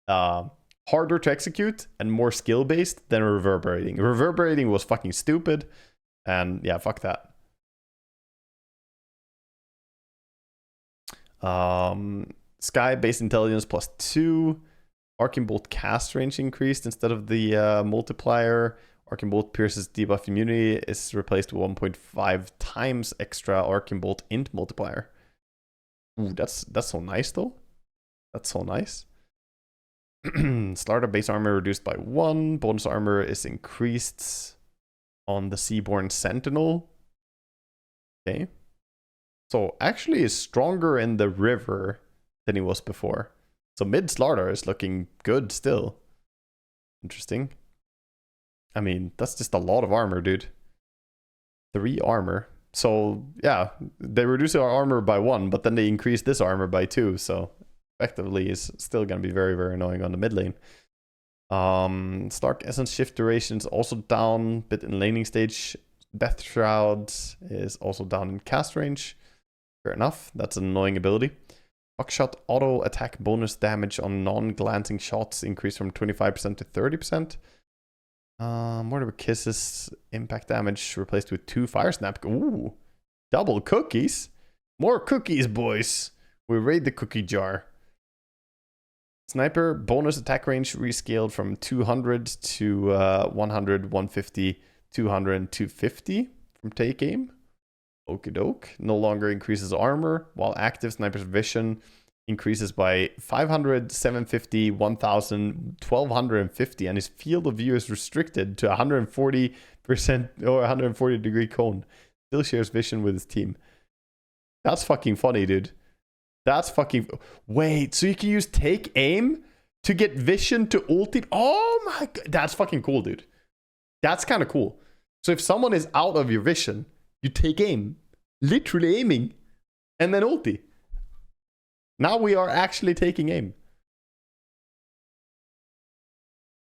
harder to execute and more skill based than reverberating. Reverberating was fucking stupid, and yeah, fuck that. Sky base intelligence +2. Arcing Bolt cast range increased instead of the multiplier. Arcing Bolt pierces debuff immunity is replaced with 1.5 times extra Arcing Bolt int multiplier. Ooh, that's so nice though. That's so nice. Starter base armor reduced by 1. Bonus armor is increased on the Seaborn Sentinel. Okay. So actually is stronger in the river than he was before. So mid Slardar is looking good still. Interesting. I mean, that's just a lot of armor, dude. 3 armor. So yeah, they reduce our armor by 1, but then they increase this armor by 2. So effectively is still going to be very, very annoying on the mid lane. Stark Essence shift duration is also down, bit in laning stage. Death Shroud is also down in cast range. Fair enough, that's an annoying ability. Buckshot auto attack bonus damage on non-glancing shots increased from 25% to 30%. Mortar Kisses impact damage replaced with 2 fire snap. Ooh, double cookies. More cookies, boys. We raid the cookie jar. Sniper bonus attack range rescaled from 200 to 100, 150, 200, and 250 from take aim. Okie doke. No longer increases armor, while active sniper's vision increases by 500, 750, 1000, 1250, and his field of view is restricted to 140% or 140 degree cone. Still shares vision with his team. That's fucking funny, dude. That's fucking... Wait, so you can use take aim to get vision to ulti? Oh my god, that's fucking cool, dude. That's kind of cool. So if someone is out of your vision, you take aim, literally aiming, and then ulti. Now we are actually taking aim.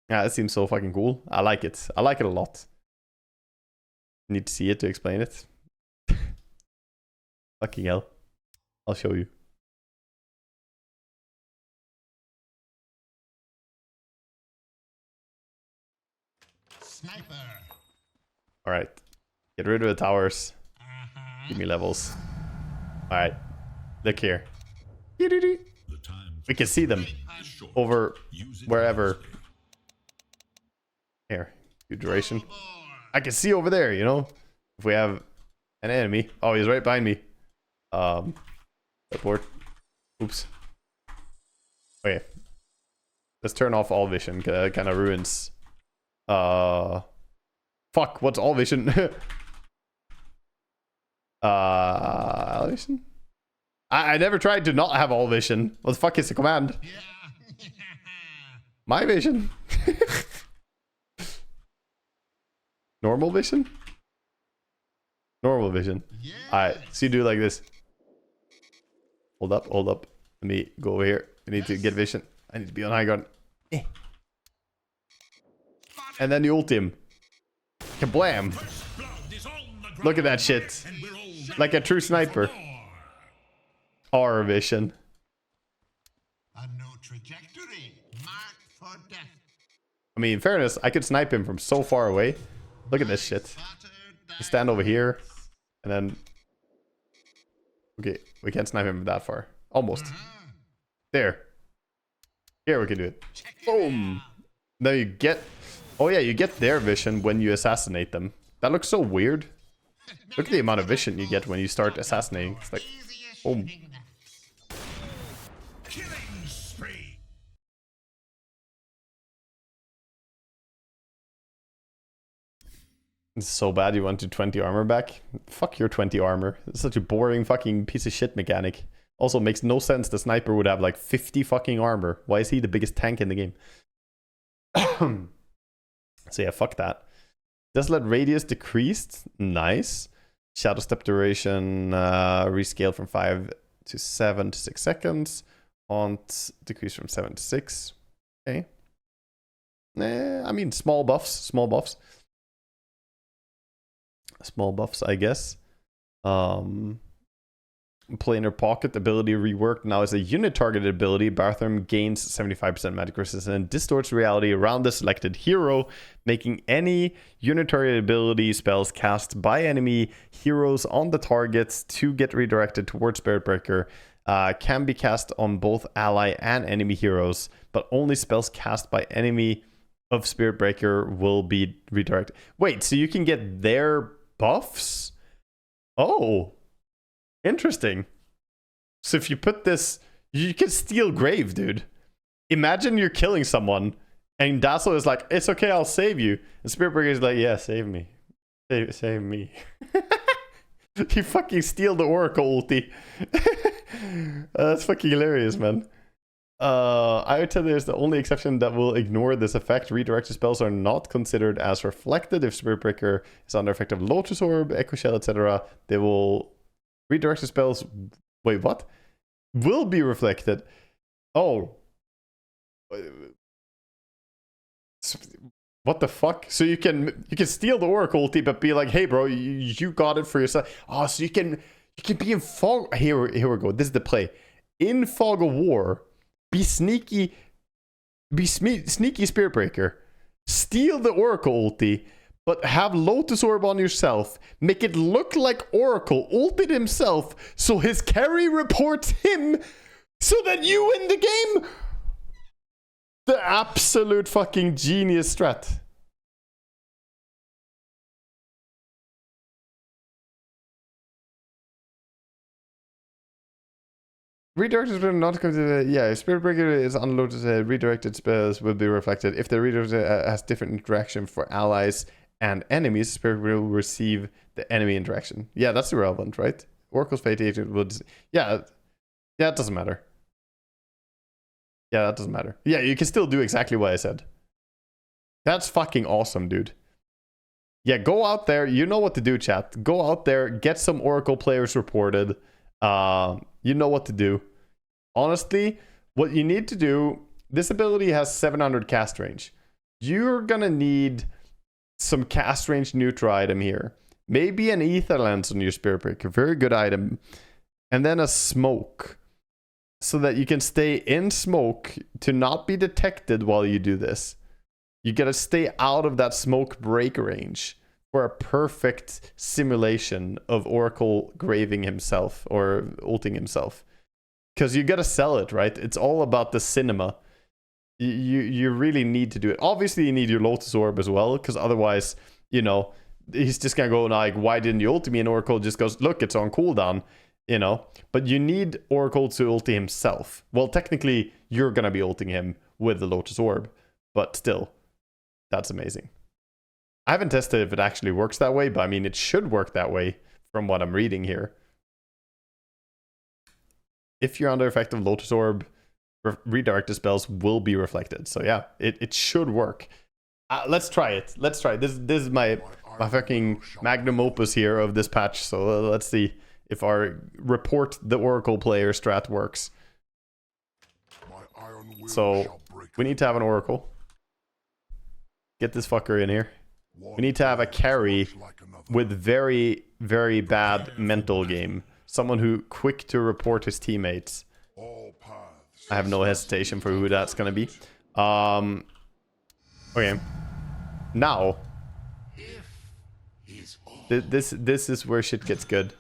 Yeah, that seems so fucking cool. I like it. I like it a lot. Need to see it to explain it. Fucking hell. I'll show you. Sniper. Alright. Get rid of the towers. Give me levels. Alright. Look here. We can see them over wherever. Here. Good duration. I can see over there, you know? If we have an enemy. Oh, he's right behind me. Support. Oops. Okay. Let's turn off all vision. Kind of ruins. Fuck, what's all vision? All vision? I never tried to not have all vision. What the fuck is the command? My vision? Normal vision? Normal vision. Alright, so you do like this. Hold up, hold up. Let me go over here. I need to get vision. I need to be on high ground. And then you ult him. Kablam. Look at that shit. Like a true sniper. R vision. A no trajectory marked for death. I mean, in fairness, I could snipe him from so far away. Look at this shit. You stand over here, and then... Okay, we can't snipe him that far. Almost. There. Here we can do it. Boom. Now you get... Oh yeah, you get their vision when you assassinate them. That looks so weird. Look at the amount of vision you get when you start assassinating. It's like... Boom. Killing spree. It's so bad you want to 20 armor back. Fuck your 20 armor. It's such a boring fucking piece of shit mechanic. Also makes no sense the sniper would have like 50 fucking armor. Why is he the biggest tank in the game? So yeah, fuck that. Desolate radius decreased. Nice. Shadow step duration rescaled from 5 to 7 to 6 seconds. Haunt decreased from 7 to 6. Okay. I mean, small buffs. Small buffs. Small buffs, I guess. Planar pocket ability reworked. Now is a unit targeted ability. Bathroom gains 75% magic resistance and distorts reality around the selected hero, making any unit targeted ability spells cast by enemy heroes on the targets to get redirected towards Spirit Breaker. Can be cast on both ally and enemy heroes, but only spells cast by enemy of Spirit Breaker will be redirected. Wait, so you can get their buffs? Oh, interesting. So if you put this, you can steal Grave, dude. Imagine you're killing someone and Dazzle is like, it's okay, I'll save you. And Spirit Breaker is like, yeah, save me. Save me. You fucking steal the Oracle ulti. That's fucking hilarious, man. I would tell there's the only exception that will ignore this effect. Redirected spells are not considered as reflected. If Spirit Breaker is under effect of Lotus Orb, Echo Shell, etc., they will... Redirected spells... Wait, what? Will be reflected. Oh. What the fuck? So you can steal the Oracle ulti, but be like, hey bro, you got it for yourself. Oh, so you can be in fog. Here we go. This is the play. In Fog of War, be sneaky Spirit Breaker. Steal the Oracle ulti, but have Lotus Orb on yourself. Make it look like Oracle ulted himself, so his carry reports him, so that you win the game. The absolute fucking genius strat. Redirected spells not going to yeah. If Spirit Breaker is unloaded, redirected spells will be reflected. If the redirected has different interaction for allies and enemies, Spirit will receive the enemy interaction. Yeah, that's irrelevant, right? Oracle's Fate Agent would... Yeah, it doesn't matter. Yeah, that doesn't matter. Yeah, you can still do exactly what I said. That's fucking awesome, dude. Yeah, go out there. You know what to do, chat. Go out there, get some Oracle players reported. You know what to do. Honestly, what you need to do... This ability has 700 cast range. You're gonna need some cast range neutral item here. Maybe an Ether Lens on your Spirit Breaker. Very good item. And then a Smoke. So that you can stay in smoke to not be detected while you do this. You gotta stay out of that smoke break range for a perfect simulation of Oracle graving himself or ulting himself. Because you gotta sell it, right? It's all about the cinema. You really need to do it. Obviously, you need your Lotus Orb as well, because otherwise, you know, he's just gonna go like, why didn't you ult me? And Oracle just goes, look, it's on cooldown. You know, but you need Oracle to ulti himself. Well, technically, you're gonna be ulting him with the Lotus Orb, but still, that's amazing. I haven't tested if it actually works that way, but I mean, it should work that way from what I'm reading here. If you're under effect of Lotus Orb, redirected spells will be reflected. So yeah, it should work. Let's try it. Let's try it. This is my fucking magnum opus here of this patch. So let's see if our report the Oracle player strat works. So we need to have an Oracle. Get this fucker in here. We need to have a carry with very, very bad mental game. Someone who quick to report his teammates. I have no hesitation for who that's gonna be. Okay. Now. This is where shit gets good.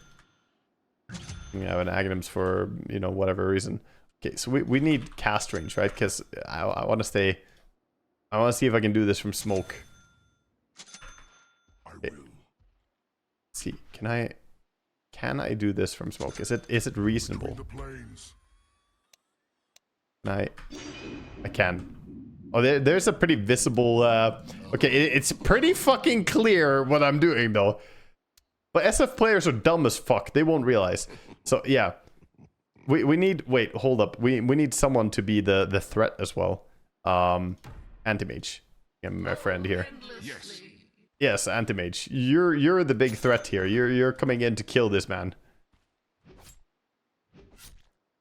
You have an Aghanims for, you know, whatever reason. Okay, so we need cast range, right? Because I want to stay... I want to see if I can do this from smoke. Okay. Let's see, can I do this from smoke? Is it reasonable? I can. Oh, there's a pretty visible... okay, it's pretty fucking clear what I'm doing, though. But SF players are dumb as fuck. They won't realize. So, yeah. We need... Wait, hold up. We need someone to be the threat as well. Anti-mage. I'm my friend here. Yes, anti-mage. You're the big threat here. You're coming in to kill this man.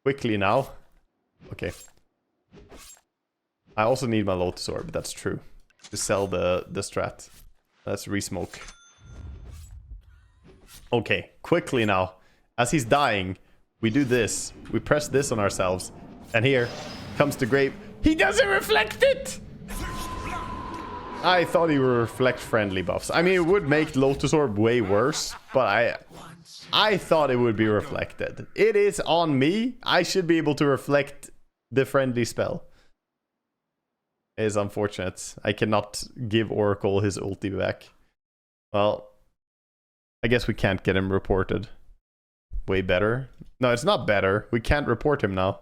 Quickly now. Okay. I also need my Lotus Orb, that's true. To sell the strat. Let's re-smoke. Okay, quickly now. As he's dying, we do this. We press this on ourselves. And here comes the grave. He doesn't reflect it! I thought he would reflect friendly buffs. I mean, it would make Lotus Orb way worse, but I thought it would be reflected. It is on me. I should be able to reflect the friendly spell. It is unfortunate. I cannot give Oracle his ulti back. Well, I guess we can't get him reported. Way better. No, it's not better. We can't report him now.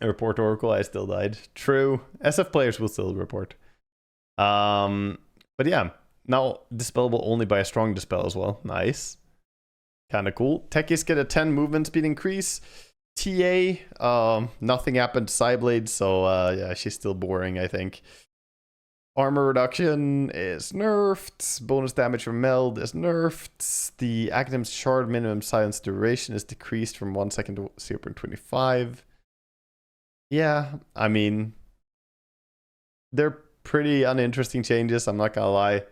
I report Oracle, I still died. True. SF players will still report. But yeah. Now, dispellable only by a strong dispel as well. Nice. Kinda cool. Techies get a 10 movement speed increase. TA, nothing happened to Psyblade, so yeah, she's still boring, I think. Armor reduction is nerfed. Bonus damage from meld is nerfed. The Academ's shard minimum silence duration is decreased from 1 second to 0.25. Yeah, I mean, they're pretty uninteresting changes, I'm not gonna lie.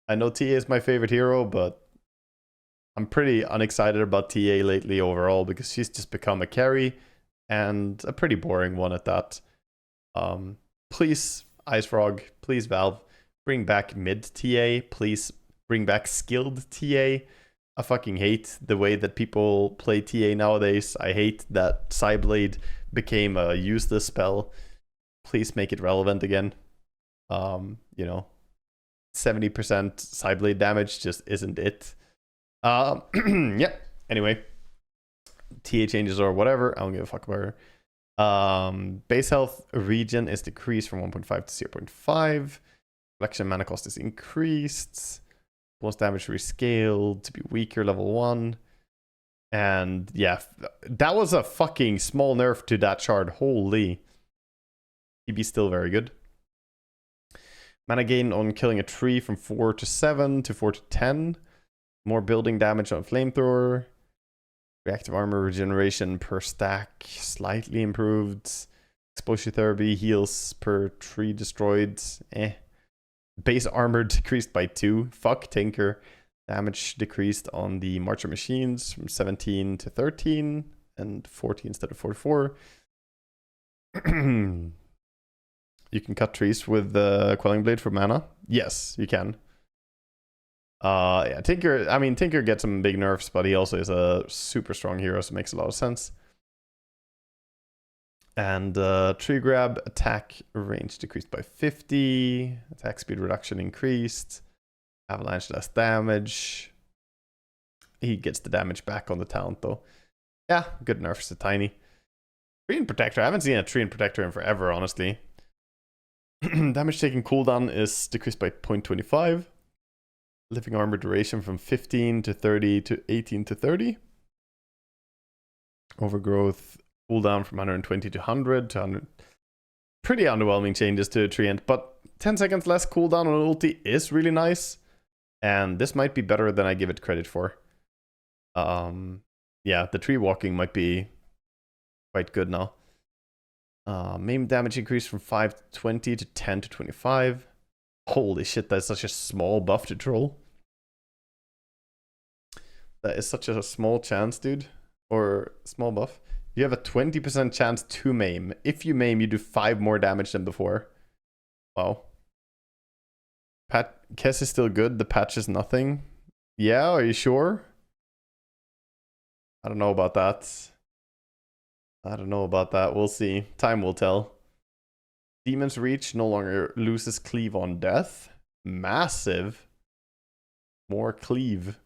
I know TA is my favorite hero, but I'm pretty unexcited about TA lately overall because she's just become a carry and a pretty boring one at that. Please, Ice Frog, please Valve, bring back mid TA. Please bring back skilled TA. I fucking hate the way that people play TA nowadays. I hate that Psyblade became a useless spell. Please make it relevant again. You know, 70% Psyblade damage just isn't it. Yeah, anyway, TA changes or whatever, I don't give a fuck about her. Base health regen is decreased from 1.5 to 0.5. Collection mana cost is increased. Bonus damage rescaled to be weaker level 1. And yeah, that was a fucking small nerf to that shard. Holy. TB still very good. Mana gain on killing a tree from 4 to 7 to 4 to 10. More building damage on flamethrower. Reactive armor regeneration per stack slightly improved. Exposure therapy heals per tree destroyed. Base armor decreased by 2. Fuck Tinker. Damage decreased on the Marcher machines from 17 to 13 and 40 instead of 44. You can cut trees with the Quelling Blade for mana. Yes, you can. Yeah, Tinker gets some big nerfs, but he also is a super strong hero, so it makes a lot of sense. And tree grab attack range decreased by 50. Attack speed reduction increased. Avalanche less damage. He gets the damage back on the talent though. Yeah, good nerfs to Tiny. Tree and Protector. I haven't seen a Tree and Protector in forever, honestly. Damage taking cooldown is decreased by 0.25. Living armor duration from 15 to 30 to 18 to 30. Overgrowth cooldown from 120 to 100 to 100. Pretty underwhelming changes to Treant, but 10 seconds less cooldown on ulti is really nice. And this might be better than I give it credit for. Yeah, the tree walking might be quite good now. Maim damage increased from 5 to 20 to 10 to 25. Holy shit, that's such a small buff to troll. That is such a small chance, dude. Or small buff. You have a 20% chance to maim. If you maim, you do 5 more damage than before. Wow. Kess is still good. The patch is nothing. Yeah, are you sure? I don't know about that. I don't know about that. We'll see. Time will tell. Demon's Reach no longer loses cleave on death. Massive. More cleave.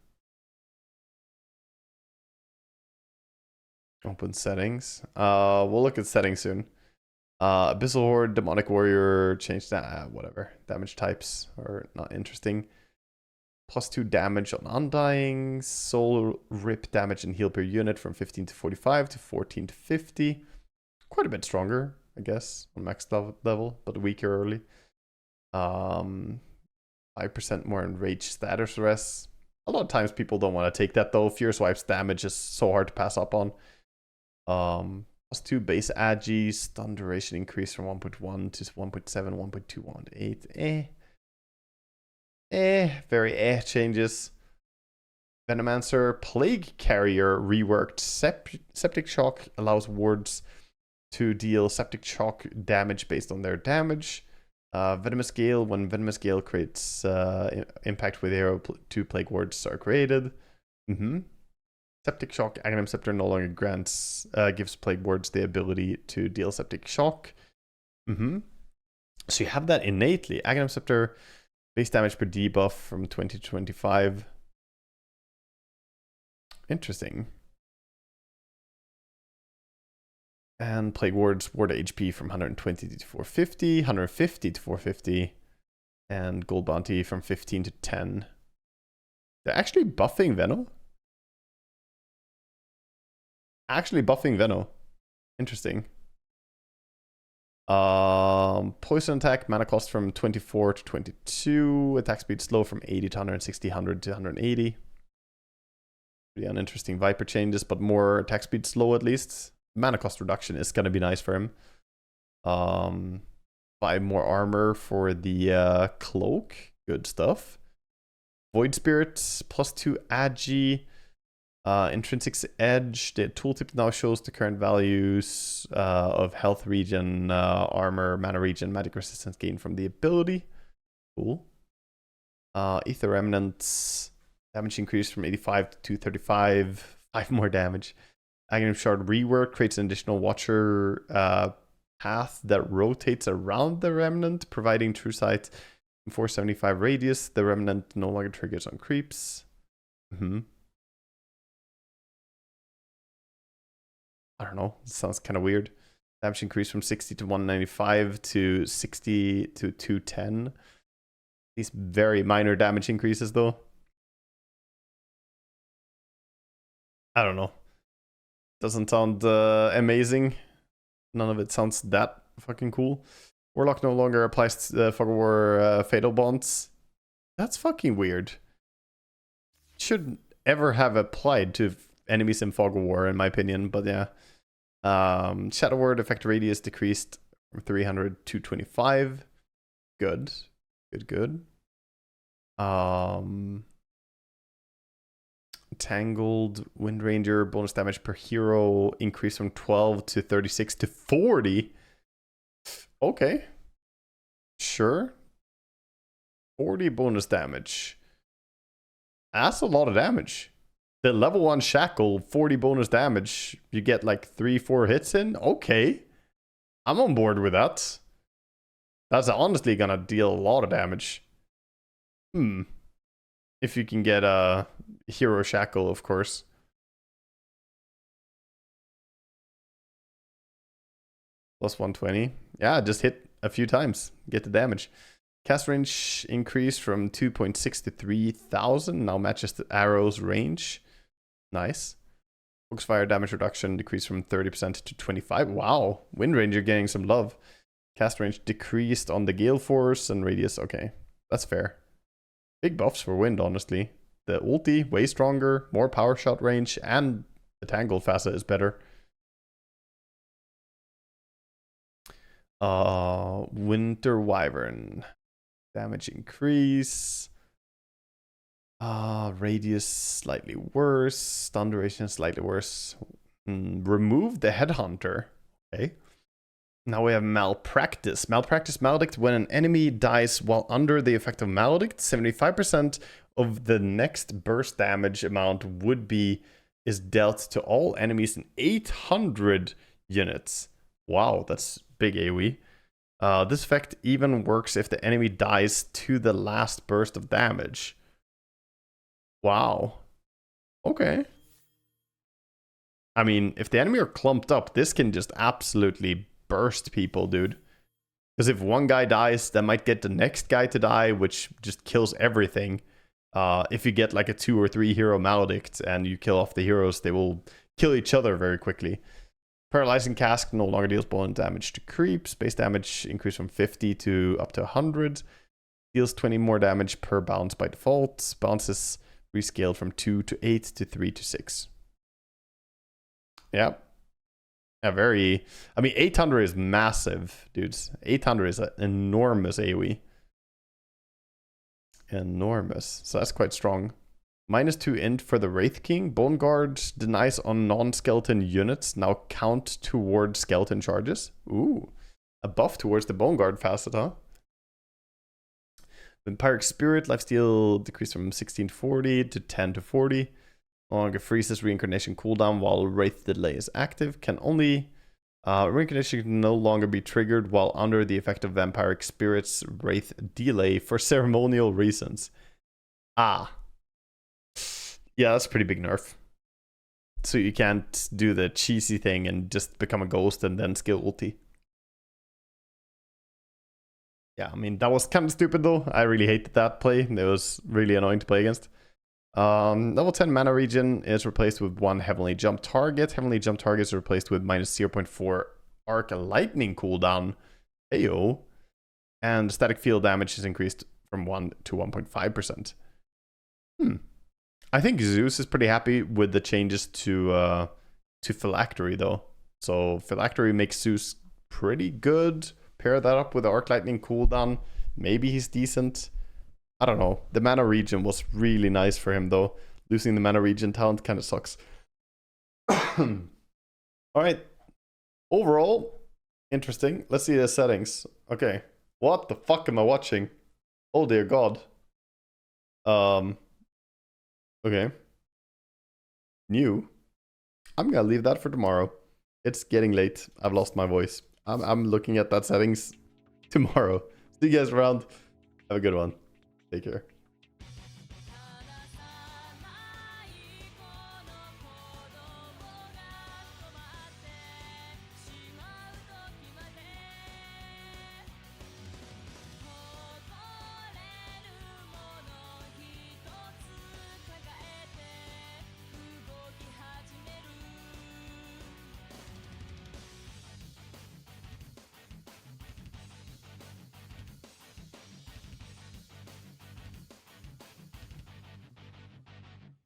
Open settings. We'll look at settings soon. Abyssal Horde, Demonic Warrior, change that. Whatever. Damage types are not interesting. +2 damage on Undying. Soul Rip damage and heal per unit from 15 to 45 to 14 to 50. Quite a bit stronger, I guess, on max level, but weaker early. 5% more enraged status rest. A lot of times people don't want to take that though. Fierce Wipe's damage is so hard to pass up on. +2 base agi, stun duration increase from 1.1 to 1.7, 1.2, 1.8. Very changes. Venomancer, Plague Carrier reworked. Septic Shock allows wards to deal Septic Shock damage based on their damage. Venomous Gale, when Venomous Gale creates impact with arrow, 2 Plague Wards are created. Septic Shock, Aghanim Scepter no longer grants, gives Plague Wards the ability to deal Septic Shock. So you have that innately. Aghanim Scepter, base damage per debuff from 20 to 25. Interesting. And Plague Wards, Ward HP from 120 to 450, 150 to 450. And Gold Bounty from 15 to 10. They're actually buffing Veno? Interesting. Poison attack, mana cost from 24 to 22. Attack speed slow from 80 to 160, 100 to 180. Pretty uninteresting Viper changes, but more attack speed slow at least. Mana cost reduction is going to be nice for him. 5 more armor for the cloak. Good stuff. Void Spirit, +2 agi. Intrinsic Edge. The tooltip now shows the current values of health regen, armor, mana regen, magic resistance gained from the ability. Cool. Ether Remnants. Damage increase from 85 to 235. 5 more damage. Aghanim Shard rework creates an additional Watcher path that rotates around the Remnant, providing true sight in 475 radius. The Remnant no longer triggers on creeps. I don't know. It sounds kind of weird. Damage increase from 60 to 195 to 60 to 210. These very minor damage increases though. I don't know. Doesn't sound amazing. None of it sounds that fucking cool. Warlock no longer applies Fog of War Fatal Bonds. That's fucking weird. Shouldn't ever have applied to enemies in Fog of War, in my opinion, but yeah. Shadow Word effect radius decreased from 300 to 25. Good. Good. Tangled Wind Ranger bonus damage per hero increased from 12 to 36 to 40. Okay. Sure. 40 bonus damage. That's a lot of damage. The level 1 shackle, 40 bonus damage. You get like 3-4 hits in? Okay. I'm on board with that. That's honestly gonna deal a lot of damage. If you can get a hero shackle, of course. Plus 120. Yeah, just hit a few times. Get the damage. Cast range increased from 2.6 to 3,000. Now matches the arrow's range. Nice. Focus fire damage reduction decreased from 30% to 25%. Wow. Wind Ranger getting some love. Cast range decreased on the Gale Force and radius. Okay, that's fair. Big buffs for Wind, honestly. The ulti, way stronger, more power shot range, and the Tangled facet is better. Winter Wyvern. Damage increase. Radius slightly worse. Stun duration slightly worse. Remove the Headhunter. Okay. Now we have Malpractice. Malpractice Maledict. When an enemy dies while under the effect of Maledict, 75% of the next burst damage amount would be is dealt to all enemies in 800 units. Wow, that's big AoE. This effect even works if the enemy dies to the last burst of damage. Wow. Okay. I mean, if the enemy are clumped up, this can just absolutely burst people, dude. Because if one guy dies, that might get the next guy to die, which just kills everything. If you get like a 2 or 3 hero maledict and you kill off the heroes, they will kill each other very quickly. Paralyzing Cask no longer deals bonus damage to creeps. Base damage increased from 50 to up to 100. Deals 20 more damage per bounce by default. Bounces rescaled from 2 to 8 to 3 to 6. Yeah. A very... I mean, 800 is massive, dudes. 800 is an enormous AoE. Enormous. So that's quite strong. -2 int for the Wraith King. Bone Guard denies on non-skeleton units now count toward skeleton charges. Ooh. A buff towards the Bone Guard facet, huh? Vampiric Spirit. Lifesteal decreased from 1640 to 10 to 40. No longer freezes reincarnation cooldown while Wraith Delay is active. Can only... reincarnation can no longer be triggered while under the effect of Vampiric Spirit's Wraith Delay for ceremonial reasons. Ah. Yeah, that's a pretty big nerf. So you can't do the cheesy thing and just become a ghost and then skill ulti. Yeah, I mean, that was kind of stupid though. I really hated that play. It was really annoying to play against. Level 10 mana regen is replaced with 1 heavenly jump target. Heavenly jump target is replaced with -0.4 arc lightning cooldown. Heyo. And static field damage is increased from 1 to 1.5%. I think Zeus is pretty happy with the changes to Phylactery though. So Phylactery makes Zeus pretty good. Pair that up with the arc lightning cooldown. Maybe he's decent. I don't know. The mana regen was really nice for him though. Losing the mana regen talent kind of sucks. Alright. Overall, interesting. Let's see the settings. Okay. What the fuck am I watching? Oh dear god. Okay. New. I'm gonna leave that for tomorrow. It's getting late. I've lost my voice. I'm looking at that settings tomorrow. See you guys around. Have a good one. Take care.